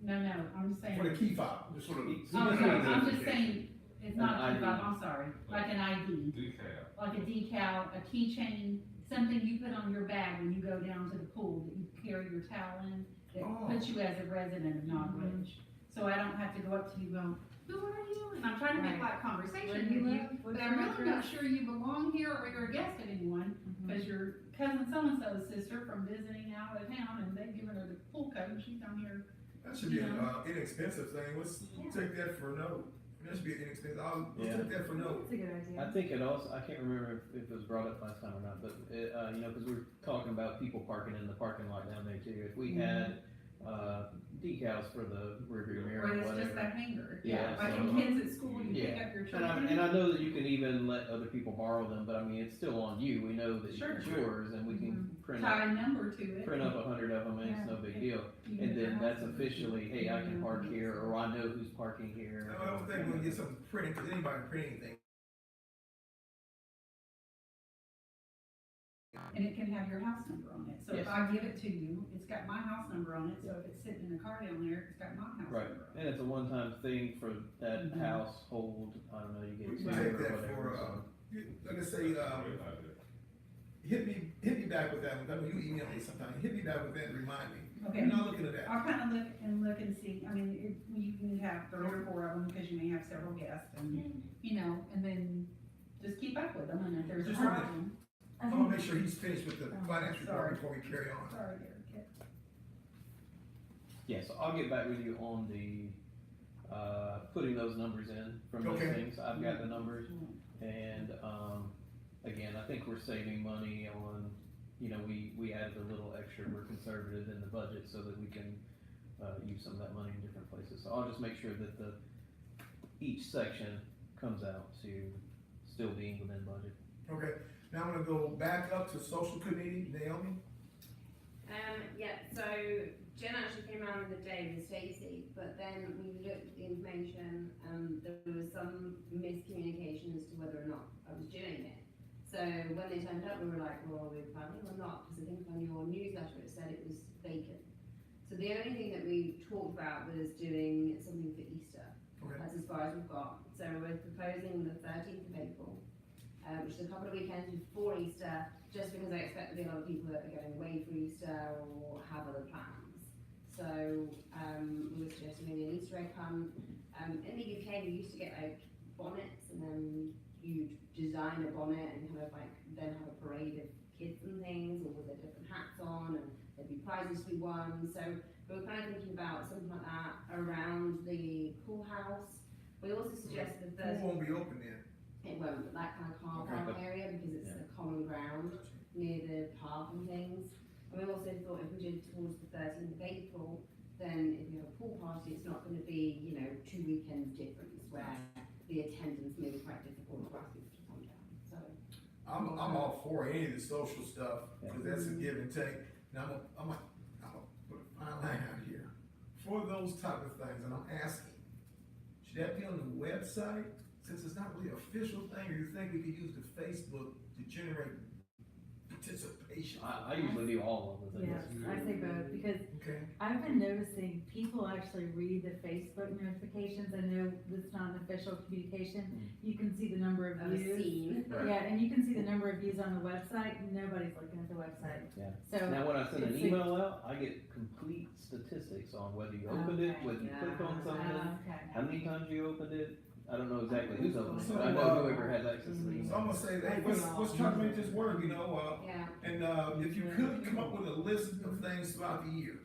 Speaker 9: No, I'm just saying.
Speaker 1: for the key fob.
Speaker 3: Just sort of.
Speaker 9: Oh, sorry, I'm just saying, it's not a
Speaker 2: An
Speaker 9: key fob, I'm sorry, like an ID,
Speaker 5: Decaf.
Speaker 9: like a decal, a keychain, something you put on your bag when you go down to the pool, that you carry your towel in, that
Speaker 1: Oh.
Speaker 9: puts you as a resident of Nogwidge. So I don't have to go up to you going, who are you? And I'm trying to make
Speaker 6: Right.
Speaker 9: like conversation
Speaker 6: Where
Speaker 9: with
Speaker 6: do you
Speaker 9: you,
Speaker 6: live? What's
Speaker 9: but I'm
Speaker 6: your
Speaker 9: really not
Speaker 6: address?
Speaker 9: sure you belong here or you're a guest of anyone, because your cousin so-and-so's sister from visiting out of town, and they've given her the pool code, and she's down here.
Speaker 1: That should be an inexpensive thing, let's take that for a note. That should be an inexpensive, let's
Speaker 2: Yeah.
Speaker 1: take that for a note.
Speaker 6: That's a good idea.
Speaker 2: I think it also, I can't remember if it was brought up last time or not, but it, cause we were talking about people parking in the parking lot down there too. If we had, decals for the rearview mirror
Speaker 9: Or
Speaker 2: or
Speaker 9: it's just
Speaker 2: whatever.
Speaker 9: a hanger,
Speaker 2: Yeah,
Speaker 9: like
Speaker 2: so-
Speaker 9: in kids at school, you pick
Speaker 2: Yeah.
Speaker 9: up your
Speaker 2: And
Speaker 9: children.
Speaker 2: I know that you can even let other people borrow them, but I mean, it's still on you. We know that
Speaker 9: Sure.
Speaker 2: it's yours and we can print
Speaker 9: Tie
Speaker 2: up,
Speaker 9: a number to it.
Speaker 2: 100 of them and it's no big deal.
Speaker 9: Even
Speaker 2: And
Speaker 9: if your
Speaker 2: then that's
Speaker 9: house is-
Speaker 2: officially, hey, I can park here, or I know who's parking here.
Speaker 1: I don't think we'll get something printed, cause anybody can print anything.
Speaker 9: And it can have your house number on it, so if
Speaker 2: Yes.
Speaker 9: I give it to you, it's got my house number on it, so if it's sitting in the car down there, it's got my house
Speaker 2: Right,
Speaker 9: number on it.
Speaker 2: and it's a one-time thing for that
Speaker 9: Mhm.
Speaker 2: household, I don't know, you
Speaker 1: We
Speaker 2: get
Speaker 1: can
Speaker 2: two
Speaker 1: take
Speaker 2: or
Speaker 1: that
Speaker 2: whatever.
Speaker 1: for,
Speaker 2: so.
Speaker 1: like I say, hit me back with that, I know you email me sometime, hit me back with that and remind me,
Speaker 9: Okay,
Speaker 1: and I'll look into that.
Speaker 9: I'll kinda look and see, I mean, you can have 3 or 4 of them, because you may have several guests, and, and then just keep up with them, and if there's a
Speaker 1: Just wanna-
Speaker 9: problem,
Speaker 1: I wanna make sure he's finished with the finance report
Speaker 9: Sorry.
Speaker 1: before we carry on.
Speaker 9: sorry, Derek.
Speaker 2: Yeah, so I'll get back with you on the putting those numbers in from those
Speaker 1: Okay.
Speaker 2: things. I've got the numbers, and, again, I think we're saving money on, you know, we added a little extra, we're conservative in the budget so that we can, use some of that money in different places. So I'll just make sure that each section comes out to still being within budget.
Speaker 1: Okay, now I'm gonna go back up to social committee, Naomi.
Speaker 7: Yeah, so Jen actually came around the day with Stacey, but then we looked at the information, there was some miscommunication as to whether or not I was doing it. So when they turned up, we were like, well, are we planning or not? Because I think on your newsletter it said it was vacant. So the only thing that we talked about was doing something for Easter.
Speaker 1: Okay.
Speaker 7: That's as far as we've got. So we're proposing the 13th of April, which is a couple of weekends before Easter, just because I expect there'll be a lot of people that are going away for Easter or have other plans. So we were suggesting maybe an Easter egg hunt. In the UK, we used to get like bonnets, and then you'd design a bonnet and kind of like then have a parade of kids and things, all with their different hats on, and there'd be prizes to be won. So we were kind of thinking about something like that around the pool house. We also suggested that
Speaker 1: Who won't be open then?
Speaker 7: it won't, that kind of car
Speaker 1: Okay.
Speaker 7: park area, because it's a common ground near the park and things. And we also thought if we did towards the 13th of April, then if you have a pool party, it's not going to be, you know, 2 weekends difference where the attendance may be quite difficult for us to come down. So
Speaker 1: I'm all for any of the social stuff, because that's a give and take. Now, I'm gonna put a fine line out here. For those type of things, and I'm asking, should that be on the website? Since it's not really an official thing, or you think we could use the Facebook to generate participation?
Speaker 2: I usually do all of the things.
Speaker 6: Yes, I say both, because
Speaker 1: Okay,
Speaker 6: I've been noticing people actually read the Facebook notifications. I know it's not an official communication. You can see the number of
Speaker 7: of a
Speaker 6: views.
Speaker 7: scene.
Speaker 2: Right.
Speaker 6: Yeah, and you can see the number of views on the website. Nobody's looking at the website.
Speaker 2: Yeah.
Speaker 6: So,
Speaker 2: Now, when I send an
Speaker 6: It's a-
Speaker 2: email out, I get complete statistics on whether you opened it, whether you clicked on something, how many times you opened it. I don't know exactly who's opened it, but I know whoever has access to the
Speaker 1: so
Speaker 2: email.
Speaker 1: I'm gonna say, hey, let's try to make this work, you know,
Speaker 7: Yeah.
Speaker 1: and, if you could come up with a list of things throughout the year.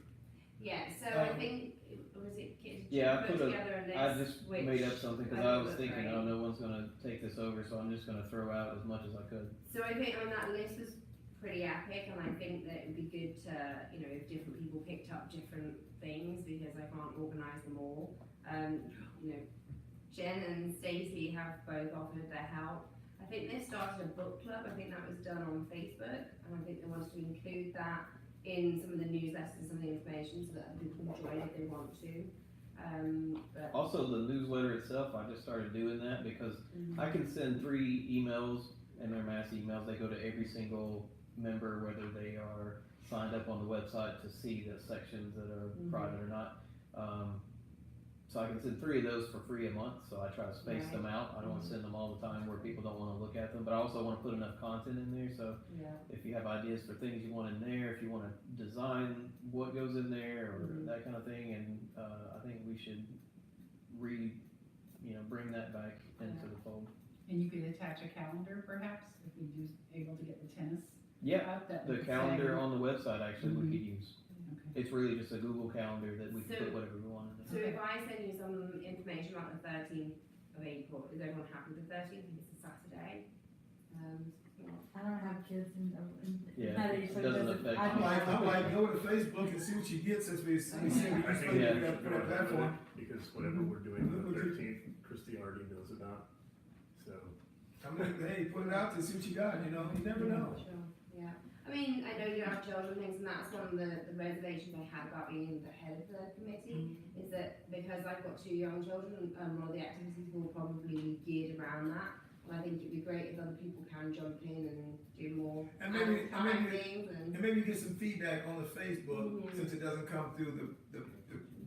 Speaker 7: Yeah, so I think, was it kids?
Speaker 2: Yeah, I
Speaker 7: together a list?
Speaker 2: I just
Speaker 7: which
Speaker 2: made up something, cause
Speaker 7: I
Speaker 2: I
Speaker 7: think
Speaker 2: was
Speaker 7: looked
Speaker 2: thinking,
Speaker 7: great.
Speaker 2: oh, no one's gonna take this over, so I'm just gonna throw out as much as I could.
Speaker 7: So I think, that list was pretty epic, and I think that it would be good to, you know, if different people picked up different things, because I can't organise them all. You know, Jen and Stacey have both offered their help. I think they started a book club, I think that was done on Facebook, and I think they wanted to include that in some of the newsletters, some of the information, so that other people can join if they want to. But
Speaker 2: Also, the newsletter itself, I just started doing that because I can send 3 emails, and they're mass emails. They go to every single member, whether they are signed up on the website to see the sections that are private or not. So I can send 3 of those for free a month, so I try to space them out. I don't want to send them all the time where people don't want to look at them, but I also want to put enough content in there, so
Speaker 7: yeah.
Speaker 2: if you have ideas for things you want in there, if you want to design what goes in there or that kind of thing, and I think we should bring that back into the fold.
Speaker 9: And you could attach a calendar perhaps, if we do able to get the tennis
Speaker 2: Yeah,
Speaker 9: up that
Speaker 2: the
Speaker 9: would
Speaker 2: calendar
Speaker 9: say-
Speaker 2: on the website actually we could use.
Speaker 9: Okay.
Speaker 2: It's really just a Google calendar that we can
Speaker 7: So-
Speaker 2: put whatever we want in
Speaker 7: So
Speaker 2: there.
Speaker 7: if I send you some information about the 13th of April, is everyone happy with the 13th? I think it's a Saturday.
Speaker 6: I don't have kids and,
Speaker 2: Yeah,
Speaker 6: that
Speaker 2: it
Speaker 6: usually
Speaker 2: doesn't
Speaker 6: doesn't.
Speaker 2: affect
Speaker 6: I
Speaker 1: I'm
Speaker 2: you.
Speaker 1: like, go to Facebook and see what you get, since we see what you
Speaker 3: I think
Speaker 2: Yeah.
Speaker 3: we
Speaker 1: put
Speaker 3: should
Speaker 1: up
Speaker 3: go ahead with
Speaker 1: platform.
Speaker 3: it, because whatever we're doing on the 13th, Christie already knows about, so.
Speaker 1: I mean, hey, put it out there, see what you got, you know, you never know.
Speaker 7: Sure, yeah. I mean, I know you have children and things, and that's one of the reservations I had about being the head of the committee, is that because I've got 2 young children, a lot of the activities will probably be geared around that. And I think it'd be great if other people can jump in and do more
Speaker 1: And maybe-
Speaker 7: things and.
Speaker 1: And maybe get some feedback on the Facebook, since it doesn't come through the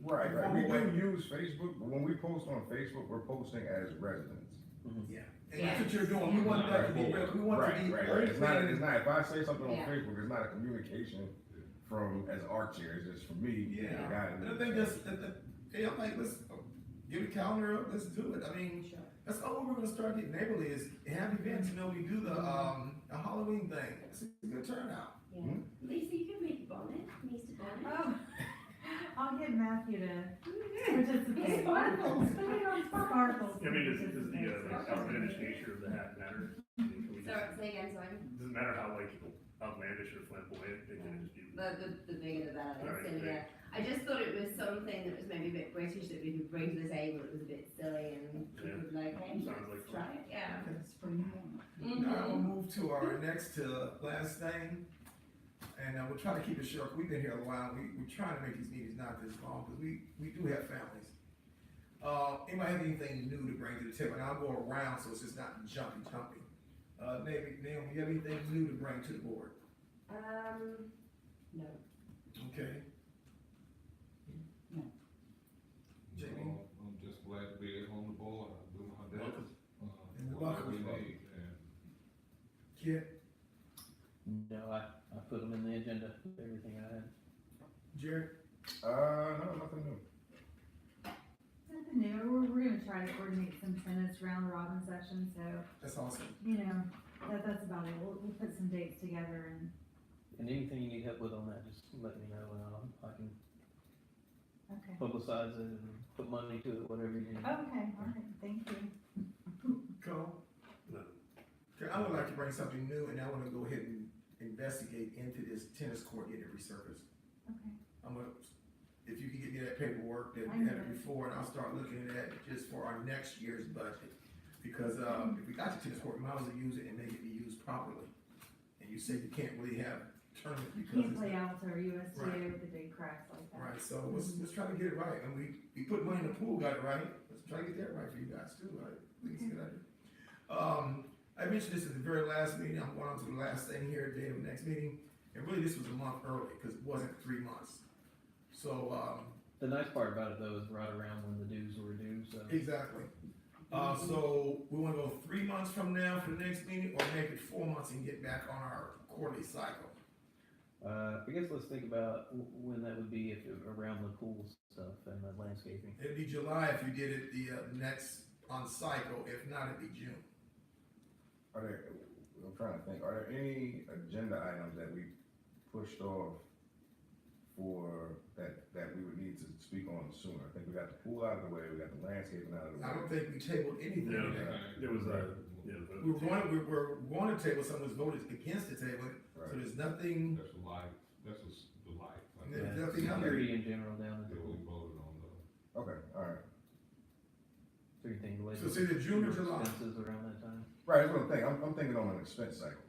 Speaker 4: Right, we
Speaker 1: Formal
Speaker 4: do use Facebook, but when we post on Facebook, we're posting as residents.
Speaker 1: yeah. And that's what you're doing, we want that to be, we want to
Speaker 4: Right,
Speaker 1: be
Speaker 4: right, right. It's
Speaker 1: open.
Speaker 4: not, if I say something on
Speaker 7: Yeah.
Speaker 4: Facebook, it's not a communication from, as art chair, it's just for me.
Speaker 1: Yeah,
Speaker 4: the guy
Speaker 1: and
Speaker 4: that-
Speaker 1: I think hey, I'm like, let's get a calendar up, let's do it. I mean,
Speaker 7: Sure.
Speaker 1: that's all we're gonna start getting neighborly is have events, you know, we do the Halloween thing, it's a good turnout.
Speaker 7: Yeah. Lisa, you can make a bonnet, an Easter bonnet.
Speaker 6: Oh, I'll get Matthew to participate.
Speaker 9: Sparkles, put it on
Speaker 6: Sparkles.
Speaker 3: I mean, does the,
Speaker 6: participate.
Speaker 3: like, outlandish nature of the hat matter? I mean, can we just-
Speaker 7: Sorry, say again, sorry.
Speaker 3: Does it matter how, like, outlandish or flamboyant, they can just be.
Speaker 7: The bigger the better,
Speaker 3: Alright,
Speaker 7: and
Speaker 3: great.
Speaker 7: yeah. I just thought it was something that was maybe a bit British that we could bring to the table, it was a bit silly and people
Speaker 3: Yeah.
Speaker 7: would be like, hey,
Speaker 3: Sounds like
Speaker 7: let's try it, yeah.
Speaker 9: Spring warm.
Speaker 1: Now we'll
Speaker 7: Mhm.
Speaker 1: move to our next to last thing, and we'll try to keep it short. We've been here a while. We're trying to make these meetings not this long because we do have families. Anybody have anything new to bring to the table? And I'll go around so it's just not jumpy. Naomi, you have anything new to bring to the board?
Speaker 7: No.
Speaker 1: Okay.
Speaker 9: No.
Speaker 1: Jamie?
Speaker 5: I'm just glad to be on the board, I do my best.
Speaker 1: And we're
Speaker 5: Whatever
Speaker 1: welcome.
Speaker 5: we need, and
Speaker 1: Kid?
Speaker 2: No, I put them in the agenda, everything I had.
Speaker 1: Jared?
Speaker 4: No, nothing new.
Speaker 6: Nothing new, we're gonna try to coordinate some tennis round robin sessions, so,
Speaker 1: That's awesome.
Speaker 6: you know, that's about it. We'll put some dates together and,
Speaker 2: And anything you need help with on that, just let me know, and I can
Speaker 6: okay.
Speaker 2: publicize it and put money to it, whatever you need.
Speaker 6: Okay, all right, thank you.
Speaker 1: Cole?
Speaker 3: No.
Speaker 1: Okay, I would like to bring something new, and I wanna go ahead and investigate into this tennis court getting resurfaced.
Speaker 6: Okay.
Speaker 1: I'm gonna, if you can get me that paperwork that
Speaker 6: I
Speaker 1: we had
Speaker 6: know.
Speaker 1: it before, and I'll start looking at that just for our next year's budget. Because, if we got the tennis court, we might as well use it and make it be used properly. And you say you can't really have tournaments because
Speaker 6: Can't
Speaker 1: it's.
Speaker 6: play out or USGA
Speaker 1: Right.
Speaker 6: with the big cracks like that.
Speaker 1: Right, so let's try to get it right, and we put money in the pool, got it right, let's try to get that right for you guys too, right? Please, good idea. I mentioned this at the very last meeting, I'm going on to the last thing here, date of the next meeting, and really this was a month early, cause it wasn't 3 months. So,
Speaker 2: The nice part about it though is right around when the dues were due, so.
Speaker 1: exactly. So we wanna go 3 months from now for the next meeting, or make it 4 months and get back on our quarterly cycle?
Speaker 2: I guess let's think about when that would be, if it, around the pool stuff and the landscaping.
Speaker 1: It'd be July if you did it the next on cycle, if not, it'd be June.
Speaker 4: Are there, I'm trying to think, are there any agenda items that we pushed off for, that we would need to speak on sooner? I think we got the pool out of the way, we got the landscaping out of the way.
Speaker 1: I don't think we tabled anything.
Speaker 3: No,
Speaker 1: there.
Speaker 3: there was a, yeah,
Speaker 1: We're going to table, someone was voted against the table, so
Speaker 4: Right.
Speaker 1: there's nothing,
Speaker 5: that's the light, that's the light. I
Speaker 1: Yeah,
Speaker 5: think
Speaker 1: nothing out there.
Speaker 2: Security in general down at the
Speaker 5: that we
Speaker 2: pool.
Speaker 5: voted on the.
Speaker 4: Okay, alright.
Speaker 2: So you think the way.
Speaker 1: so it's either June or July.
Speaker 2: Expenses around that time.
Speaker 4: Right, that's what I'm thinking, I'm thinking on an expense cycle.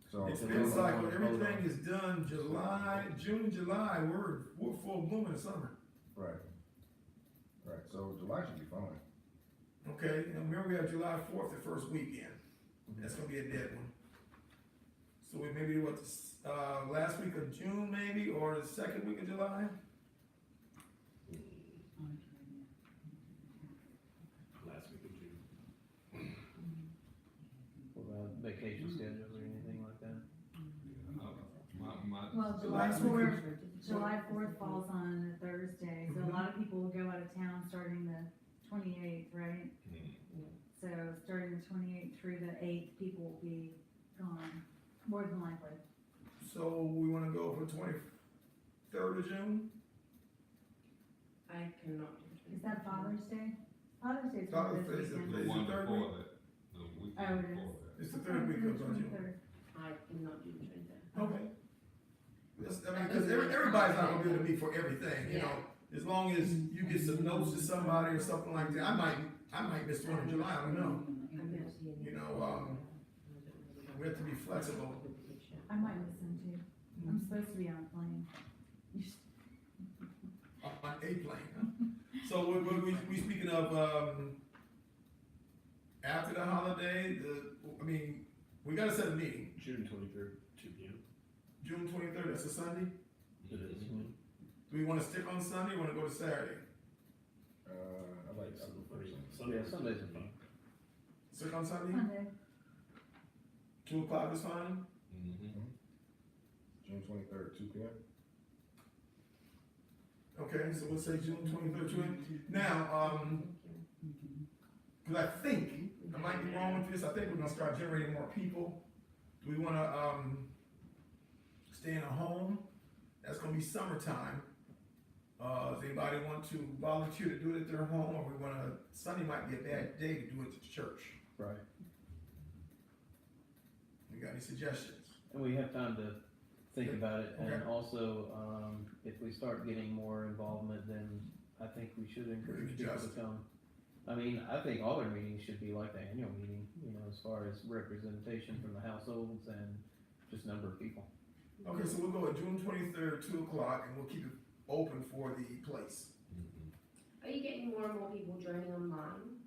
Speaker 4: So.
Speaker 1: It's been cycle, everything is done July, June, July, we're full bloom in the summer.
Speaker 4: Right. Right, so July should be fine.
Speaker 1: Okay, and remember we have July 4th, the first weekend, that's gonna be a dead one. So we maybe what, last week of June maybe, or the second week of July?
Speaker 3: last week of June.
Speaker 2: What about vacation schedules or anything like that?
Speaker 6: Well,
Speaker 1: Last week of-
Speaker 6: July 4th falls on a Thursday, so a lot of people will go out of town starting the 28th, right? So starting the 28th through the 8th, people will be gone, more than likely.
Speaker 1: So we wanna go for 23rd of June?
Speaker 7: I cannot.
Speaker 6: Is that Father's Day? Father's Day's
Speaker 1: Father's
Speaker 6: this
Speaker 1: Day is the-
Speaker 6: weekend.
Speaker 1: Is
Speaker 5: The
Speaker 1: it
Speaker 5: one
Speaker 1: third
Speaker 5: before
Speaker 1: week?
Speaker 5: that, the
Speaker 6: Oh,
Speaker 5: weekend
Speaker 6: it is.
Speaker 5: before that.
Speaker 1: It's the third week of June.
Speaker 6: 23rd.
Speaker 7: I cannot do the 23rd.
Speaker 1: Okay. I mean, cause everybody's not gonna be able to meet for everything, you know, as long as you get some notes to somebody or something like that, I might miss one in July, I don't know. You know, we have to be flexible.
Speaker 6: I might miss them too. I'm supposed to be on a plane.
Speaker 1: On a plane, huh? So we speaking of, after the holiday, we gotta set a meeting,
Speaker 3: June 23rd, 2 p.m.
Speaker 1: June 23rd, that's a Sunday.
Speaker 3: It is.
Speaker 1: Do we wanna stick on Sunday, or wanna go to Saturday?
Speaker 4: I like, I prefer some.
Speaker 2: Yeah, Sundays are fine.
Speaker 1: Stick on Sunday,
Speaker 6: Sunday.
Speaker 1: 2 o'clock is fine?
Speaker 4: June 23rd, 2 p.m.
Speaker 1: Okay, so let's say June 23rd, now, cause I think, I might be wrong with this, I think we're gonna start generating more people. Do we wanna, stay in a home? That's gonna be summertime. Does anybody want to volunteer to do it at their home, or Sunday might be a bad day to do it at the church?
Speaker 2: Right.
Speaker 1: You got any suggestions?
Speaker 2: And we have time to think about it, and
Speaker 1: Okay.
Speaker 2: also, if we start getting more involvement, then I think we should encourage people to
Speaker 1: Adjust.
Speaker 2: come. I mean, I think all our meetings should be like the annual meeting, you know, as far as representation from the households and just number of people.
Speaker 1: Okay, so we'll go at June 23rd, 2:00, and we'll keep it open for the place.
Speaker 7: Are you getting more and more people joining online?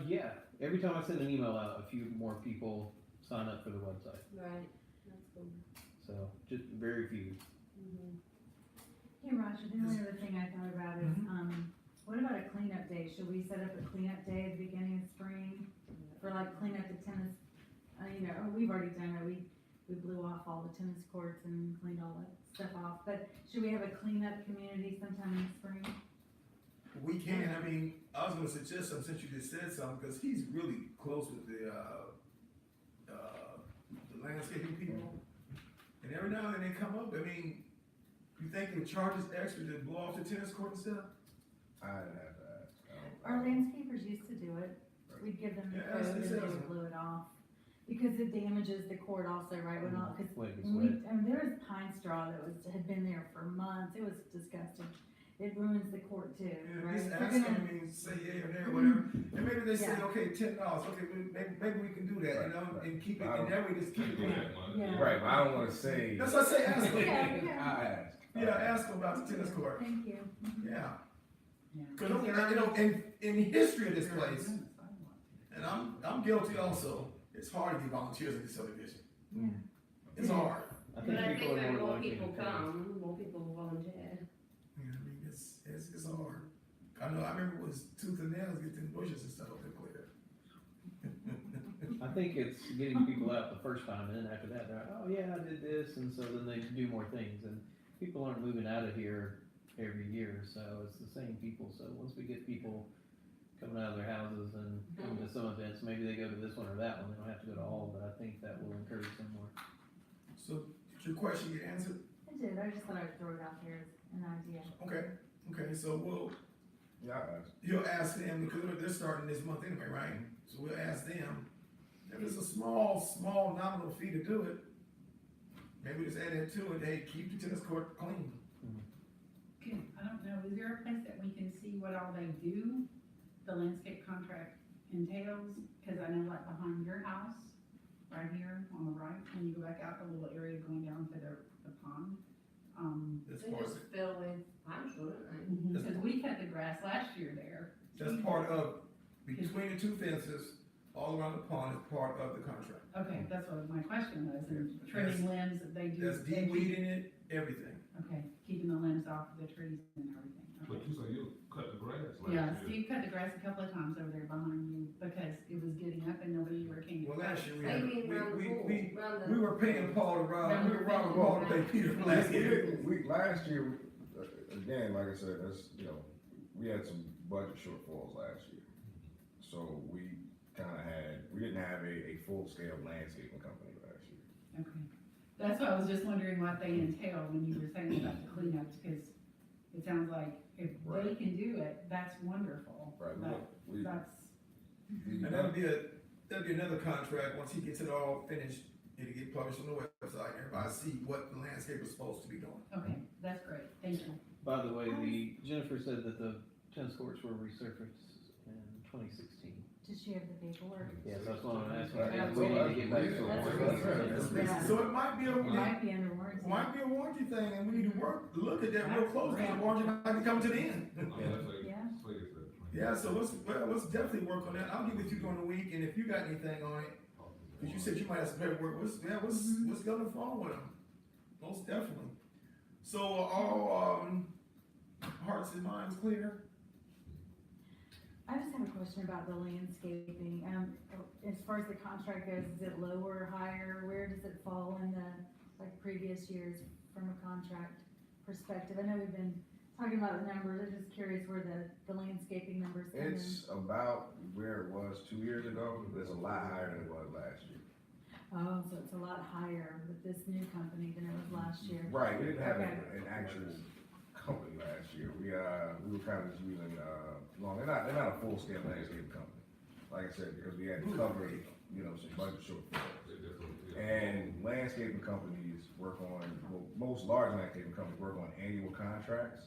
Speaker 2: Yeah, every time I send an email out, a few more people sign up for the website,
Speaker 7: Right, that's cool.
Speaker 2: so just very few.
Speaker 7: Mm-hmm.
Speaker 6: Hey, Roger, the only other thing I thought about is, what about a cleanup day? Should we set up a cleanup day at the beginning of spring for like clean up the tennis? You know, we've already done it. We blew off all the tennis courts and cleaned all that stuff off. But should we have a cleanup community sometime in the spring?
Speaker 1: We can, I mean, I was gonna suggest something since you just said something, because he's really close with the landscaping people. And every now and then they come up, I mean, you think they charge us extra to blow off the tennis court and stuff?
Speaker 4: I'd have to ask.
Speaker 6: Our landscapers used to do it. We'd give them the
Speaker 1: Yeah,
Speaker 6: code
Speaker 1: that's
Speaker 6: and they
Speaker 1: exactly.
Speaker 6: would blow it off. Because it damages the court also, right? When all, cause
Speaker 2: When it gets
Speaker 6: when we,
Speaker 2: wet.
Speaker 6: I mean, there was pine straw that had been there for months. It was disgusting. It ruins the court too,
Speaker 1: Yeah,
Speaker 6: right?
Speaker 1: just
Speaker 6: If
Speaker 1: ask
Speaker 6: we're
Speaker 1: them,
Speaker 6: gonna-
Speaker 1: I mean, say yeah or nay or whatever, and maybe they say,
Speaker 6: Yeah.
Speaker 1: okay, $10, okay, maybe we can do that, you know,
Speaker 4: Right,
Speaker 1: and keep it,
Speaker 4: right.
Speaker 1: and that way just keep it
Speaker 5: Do
Speaker 1: clean.
Speaker 5: that much.
Speaker 6: Yeah.
Speaker 4: Right, but I don't wanna say.
Speaker 1: That's what I say, ask them.
Speaker 6: Yeah, yeah.
Speaker 4: I ask.
Speaker 1: Yeah, ask them about the tennis court,
Speaker 6: Thank you.
Speaker 1: yeah.
Speaker 9: Yeah.
Speaker 1: Cause, you know, in the history of this place, and I'm guilty also, it's hard to get volunteers in this subdivision.
Speaker 6: Yeah.
Speaker 1: It's hard.
Speaker 2: I
Speaker 7: But I
Speaker 2: think
Speaker 7: think
Speaker 2: people are
Speaker 7: when
Speaker 2: more
Speaker 7: more
Speaker 2: likely to
Speaker 7: people
Speaker 2: come.
Speaker 7: come, more people will volunteer.
Speaker 1: Yeah, I mean, it's hard. I know, I remember it was tooth and nails, get them bushes and stuff up there clear.
Speaker 2: I think it's getting people out the first time, and then after that, they're like, oh yeah, I did this, and so then they do more things, and people aren't moving out of here every year, so it's the same people, so once we get people coming out of their houses and coming to some events, maybe they go to this one or that one, they don't have to go to all, but I think that will encourage them more.
Speaker 1: So, did your question get answered?
Speaker 6: I did. I just thought I'd throw it out there as an idea.
Speaker 1: Okay, so
Speaker 4: Yeah, I ask.
Speaker 1: you'll ask them, because they're starting this month anyway, right? So we'll ask them, if it's a small nominal fee to do it, maybe just add that to it, hey, keep the tennis court clean.
Speaker 9: I don't know, is there a place that we can see what all they do, the landscape contract entails? Cause I know like behind your house, right here on the right, when you go back out, the little area going down to the pond.
Speaker 1: That's
Speaker 7: They
Speaker 1: part
Speaker 7: just
Speaker 1: of it.
Speaker 7: fill with pine straw, don't they?
Speaker 9: Cause we cut the grass last year there.
Speaker 1: That's part of, between the two fences, all around the pond is part of the contract.
Speaker 9: Okay, that's what my question was, and trimming limbs, that they do.
Speaker 1: That's de-weeding it, everything.
Speaker 9: Okay, keeping the limbs off the trees and everything,
Speaker 5: But
Speaker 9: okay.
Speaker 5: you say you cut the grass last
Speaker 9: Yeah,
Speaker 5: year.
Speaker 9: Steve cut the grass a couple of times over there behind you, because it was getting up and nobody ever came.
Speaker 1: Well, last year we
Speaker 7: They
Speaker 1: had,
Speaker 7: mean round the pool, round the.
Speaker 1: we were paying Paul to rob,
Speaker 9: Round
Speaker 1: we
Speaker 9: the
Speaker 1: were robbing Paul to pay Peter for last year.
Speaker 4: Last year, again, like I said, that's, you know, we had some budget shortfalls last year. So we didn't have a full-scale landscaping company last year.
Speaker 9: Okay, that's why I was just wondering what they entail when you were saying about the cleanups, because it sounds like if they
Speaker 4: Right.
Speaker 9: can do it, that's wonderful.
Speaker 4: Right,
Speaker 9: But
Speaker 4: we,
Speaker 9: that's,
Speaker 1: And that'll be another contract, once he gets it all finished, it'll get published on the website, everybody see what the landscape is supposed to be doing.
Speaker 9: okay, that's great, thank you.
Speaker 2: By the way, Jennifer said that the tennis courts were resurfaced in 2016.
Speaker 6: Does she have the paperwork?
Speaker 2: Yes, that's what I'm asking,
Speaker 4: Right.
Speaker 2: we need to get back to a
Speaker 6: That's
Speaker 2: warranty.
Speaker 6: Yeah.
Speaker 1: So it might be
Speaker 6: It
Speaker 1: a,
Speaker 6: might be under warranty.
Speaker 1: warranty thing, and we need to look at that real close, because the warranty might be coming to the end.
Speaker 6: Yeah.
Speaker 1: Yeah, so let's definitely work on that, I'll get with you during the week, and if you got anything on it, cause you said you might have some paperwork, what's going on phone with them? Most definitely. So all, hearts and minds clear?
Speaker 6: I just have a question about the landscaping. As far as the contract goes, is it lower or higher? Where does it fall in the, like, previous years from a contract perspective? I know we've been talking about the numbers. I'm just curious where the landscaping numbers come in.
Speaker 4: it's about where it was 2 years ago, but it's a lot higher than it was last year.
Speaker 6: Oh, so it's a lot higher with this new company than it was last year.
Speaker 4: Right, we didn't have
Speaker 6: Okay.
Speaker 4: an actual company last year. We were kind of just using, they're not a full-scale landscape company. Like I said, because we had to cover, some budget shortfalls. And landscaping companies work on, well, most large landscaping companies work on annual contracts.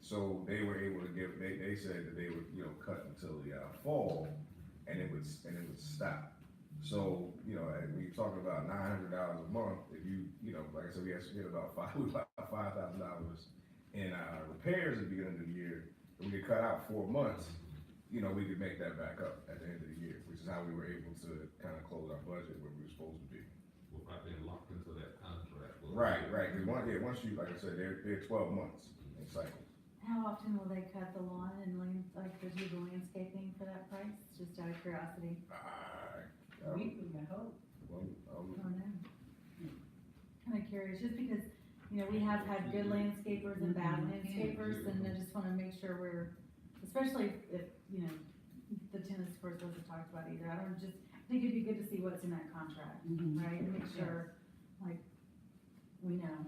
Speaker 4: So they were able to they said that they would, cut until the fall, and it would stop. So, and we talking about $900 a month. If you, like I said, we had about $5,000 in repairs at the beginning of the year. If we could cut out 4 months, we could make that back up at the end of the year, which is how we were able to kind of close our budget where we were supposed to be.
Speaker 5: Without being locked into that contract.
Speaker 4: Right. Because once you, like I said, they're 12 months in cycles.
Speaker 6: How often will they cut the lawn and do the landscaping for that price? Just out of curiosity.
Speaker 9: Weekly, I hope.
Speaker 6: Oh, no. Kind of curious, just because, we have had good landscapers and bad landscapers, and I just wanna make sure especially if, the tennis courts wasn't talked about either. I think it'd be good to see what's in that contract, right? And make sure, we know.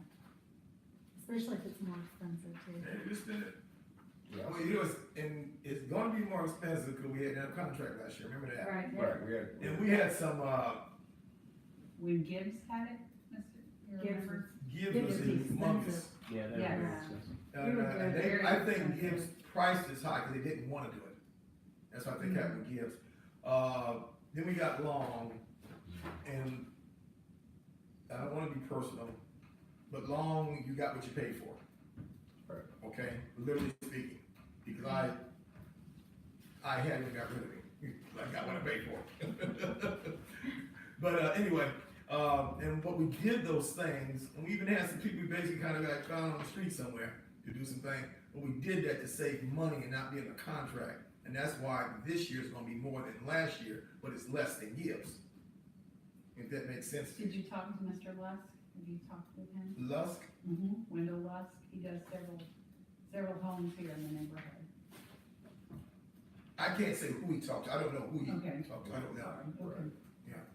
Speaker 6: Especially if it's more expensive too.
Speaker 1: And you spend it.
Speaker 4: Yeah.
Speaker 1: Well, it's gonna be more expensive because we had that contract last year, remember that?
Speaker 6: Right, yeah.
Speaker 4: Right,
Speaker 1: And we had some,
Speaker 9: When Gibbs had it, you
Speaker 6: Gibbs
Speaker 9: remember?
Speaker 1: Gibbs was humongous.
Speaker 2: Yeah, they're
Speaker 9: Yeah.
Speaker 2: very expensive.
Speaker 6: We were good,
Speaker 1: And
Speaker 6: very
Speaker 1: I think
Speaker 6: expensive.
Speaker 1: Gibbs priced is high because they didn't wanna do it. That's why they kept with Gibbs. Then we got Long, and I don't wanna be personal, but Long, you got what you paid for.
Speaker 4: Right.
Speaker 1: Okay, literally speaking, because I had him got rid of me, I got what I paid for. But anyway, and what we did those things, and we even had some people who basically kind of got found on the street somewhere to do some things, but we did that to save money and not be in a contract, and that's why this year's gonna be more than last year, but it's less than Gibbs. If that makes sense to
Speaker 9: Did
Speaker 1: you.
Speaker 9: you talk to Mr. Lusk? Have you talked with him?
Speaker 1: Lusk,
Speaker 9: Wendell Lusk, he does several homes here in the neighborhood.
Speaker 1: I can't say who he talked to, I don't know who he
Speaker 9: Okay.
Speaker 1: talked to, I don't know.
Speaker 9: Sorry, okay.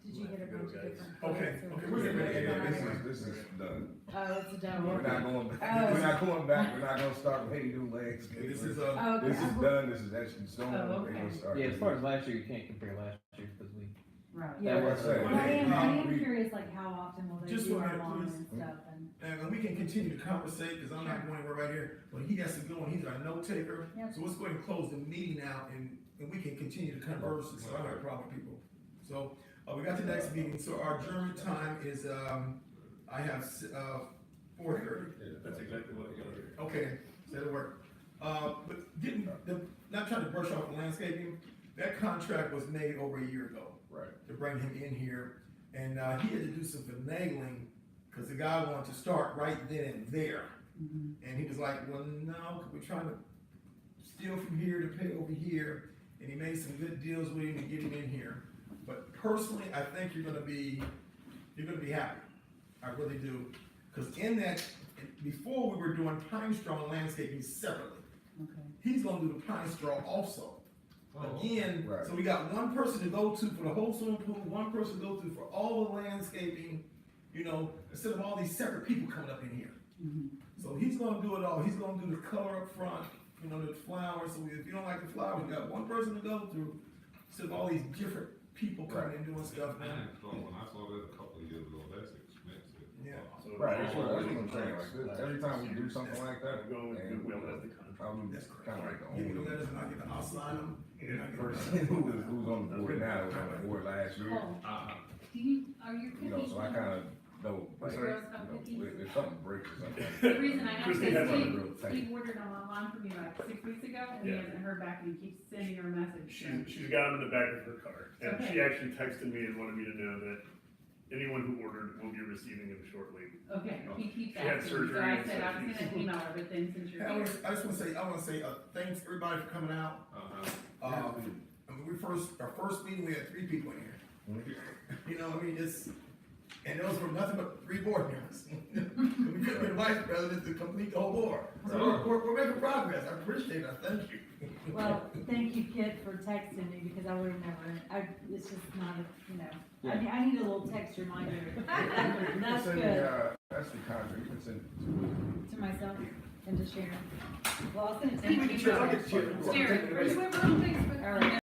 Speaker 6: Did you get a bunch of different?
Speaker 1: Okay,
Speaker 6: quotes or-
Speaker 1: okay, we're getting ready.
Speaker 4: Yeah, this is done.
Speaker 6: Oh, it's done.
Speaker 4: We're
Speaker 6: Okay.
Speaker 4: not going back,
Speaker 6: Oh.
Speaker 4: we're not going back, we're not gonna start paying new legs.
Speaker 1: This is,
Speaker 6: Oh, okay.
Speaker 4: This is done, this is actually stone.
Speaker 9: Oh,
Speaker 4: We're
Speaker 9: okay.
Speaker 4: gonna start
Speaker 2: Yeah, as
Speaker 4: this
Speaker 2: far
Speaker 4: year.
Speaker 2: as last year, you can't compare last year because we,
Speaker 9: Right.
Speaker 6: Yeah,
Speaker 2: That
Speaker 6: well,
Speaker 2: was-
Speaker 6: I am
Speaker 4: we-
Speaker 6: curious, how often will they
Speaker 1: Just
Speaker 6: do
Speaker 1: one
Speaker 6: our
Speaker 1: minute,
Speaker 6: lawn
Speaker 1: please.
Speaker 6: and stuff, and,
Speaker 1: and we can continue to conversate, cause I'm not going anywhere right here, but he has to go and he's our note taker.
Speaker 6: Yep.
Speaker 1: So let's go ahead and close the meeting out and we can continue to converse, so I don't have a problem with people. So, we got the next meeting, so our adjournment time is, I have, 4:30.
Speaker 3: That's exactly what I got here.
Speaker 1: Okay, so that'll work. But not trying to brush off the landscaping, that contract was made over a year ago.
Speaker 4: Right.
Speaker 1: To bring him in here, and he had to do some finagling, cause the guy wanted to start right then and there. And he was like, well, no, 'cause we're trying to steal from here to pay over here, and he made some good deals with him to get him in here. But personally, I think you're gonna be happy, I really do, cause in that, before we were doing pine straw and landscaping separately,
Speaker 9: Okay.
Speaker 1: he's gonna do the pine straw also. Again,
Speaker 4: Right.
Speaker 1: so we got one person to go to for the whole swimming pool, one person to go to for all the landscaping, instead of all these separate people coming up in here. So he's gonna do it all, he's gonna do the color up front, the flowers, so if you don't like the flowers, you got one person to go through, instead of all these different people coming and doing stuff now.
Speaker 5: When I saw that a couple of years ago, that's expensive.
Speaker 1: Yeah.
Speaker 3: So
Speaker 4: Right, that's what I'm saying, like, this, every time we do something like that,
Speaker 3: I'm going with
Speaker 4: and,
Speaker 3: Goodwill as the contract.
Speaker 4: I'm
Speaker 1: That's correct.
Speaker 4: kinda like the
Speaker 1: Give me the
Speaker 4: only
Speaker 1: letters and I'll sign them. and I'll get them.
Speaker 4: person who's on the board now, was on the board last year.
Speaker 9: Cole,
Speaker 5: Uh,
Speaker 9: are your cookies?
Speaker 4: So I kinda know, like,
Speaker 9: Girl Scout cookies?
Speaker 4: if something breaks or something.
Speaker 9: The reason I asked
Speaker 3: Christine
Speaker 9: is
Speaker 3: has one
Speaker 4: real tight.
Speaker 9: Steve ordered them online from you like 6 weeks ago, and he
Speaker 3: Yeah.
Speaker 9: hasn't heard back, and he keeps sending her a message.
Speaker 3: She's got them in the back of her car, and
Speaker 9: Okay.
Speaker 3: she actually texted me and wanted me to know that anyone who ordered will be receiving them shortly.
Speaker 9: Okay, he keeps
Speaker 3: She had
Speaker 9: asking, so
Speaker 3: surgery
Speaker 9: I
Speaker 3: and
Speaker 9: said, I
Speaker 3: stuff.
Speaker 9: was gonna email her, but then since you're
Speaker 1: I
Speaker 9: here.
Speaker 1: just wanna say, thanks everybody for coming out. Our first meeting, we had 3 people in here. And those were nothing but 3 board members. We couldn't get a vice president to complete the whole board. So we're making progress, I appreciate it, I thank you.
Speaker 6: well, thank you, Kit, for texting me, because I would've never, it's just not, I need a little text reminder. That's
Speaker 4: You can send
Speaker 6: good,
Speaker 4: me, that's the contract, you can send it
Speaker 6: to myself. and to Sharon. Well, I'll send it to
Speaker 1: You
Speaker 6: you.
Speaker 1: can share, I'll get the chair.
Speaker 9: Sharon, are you ever on Facebook?
Speaker 6: All right.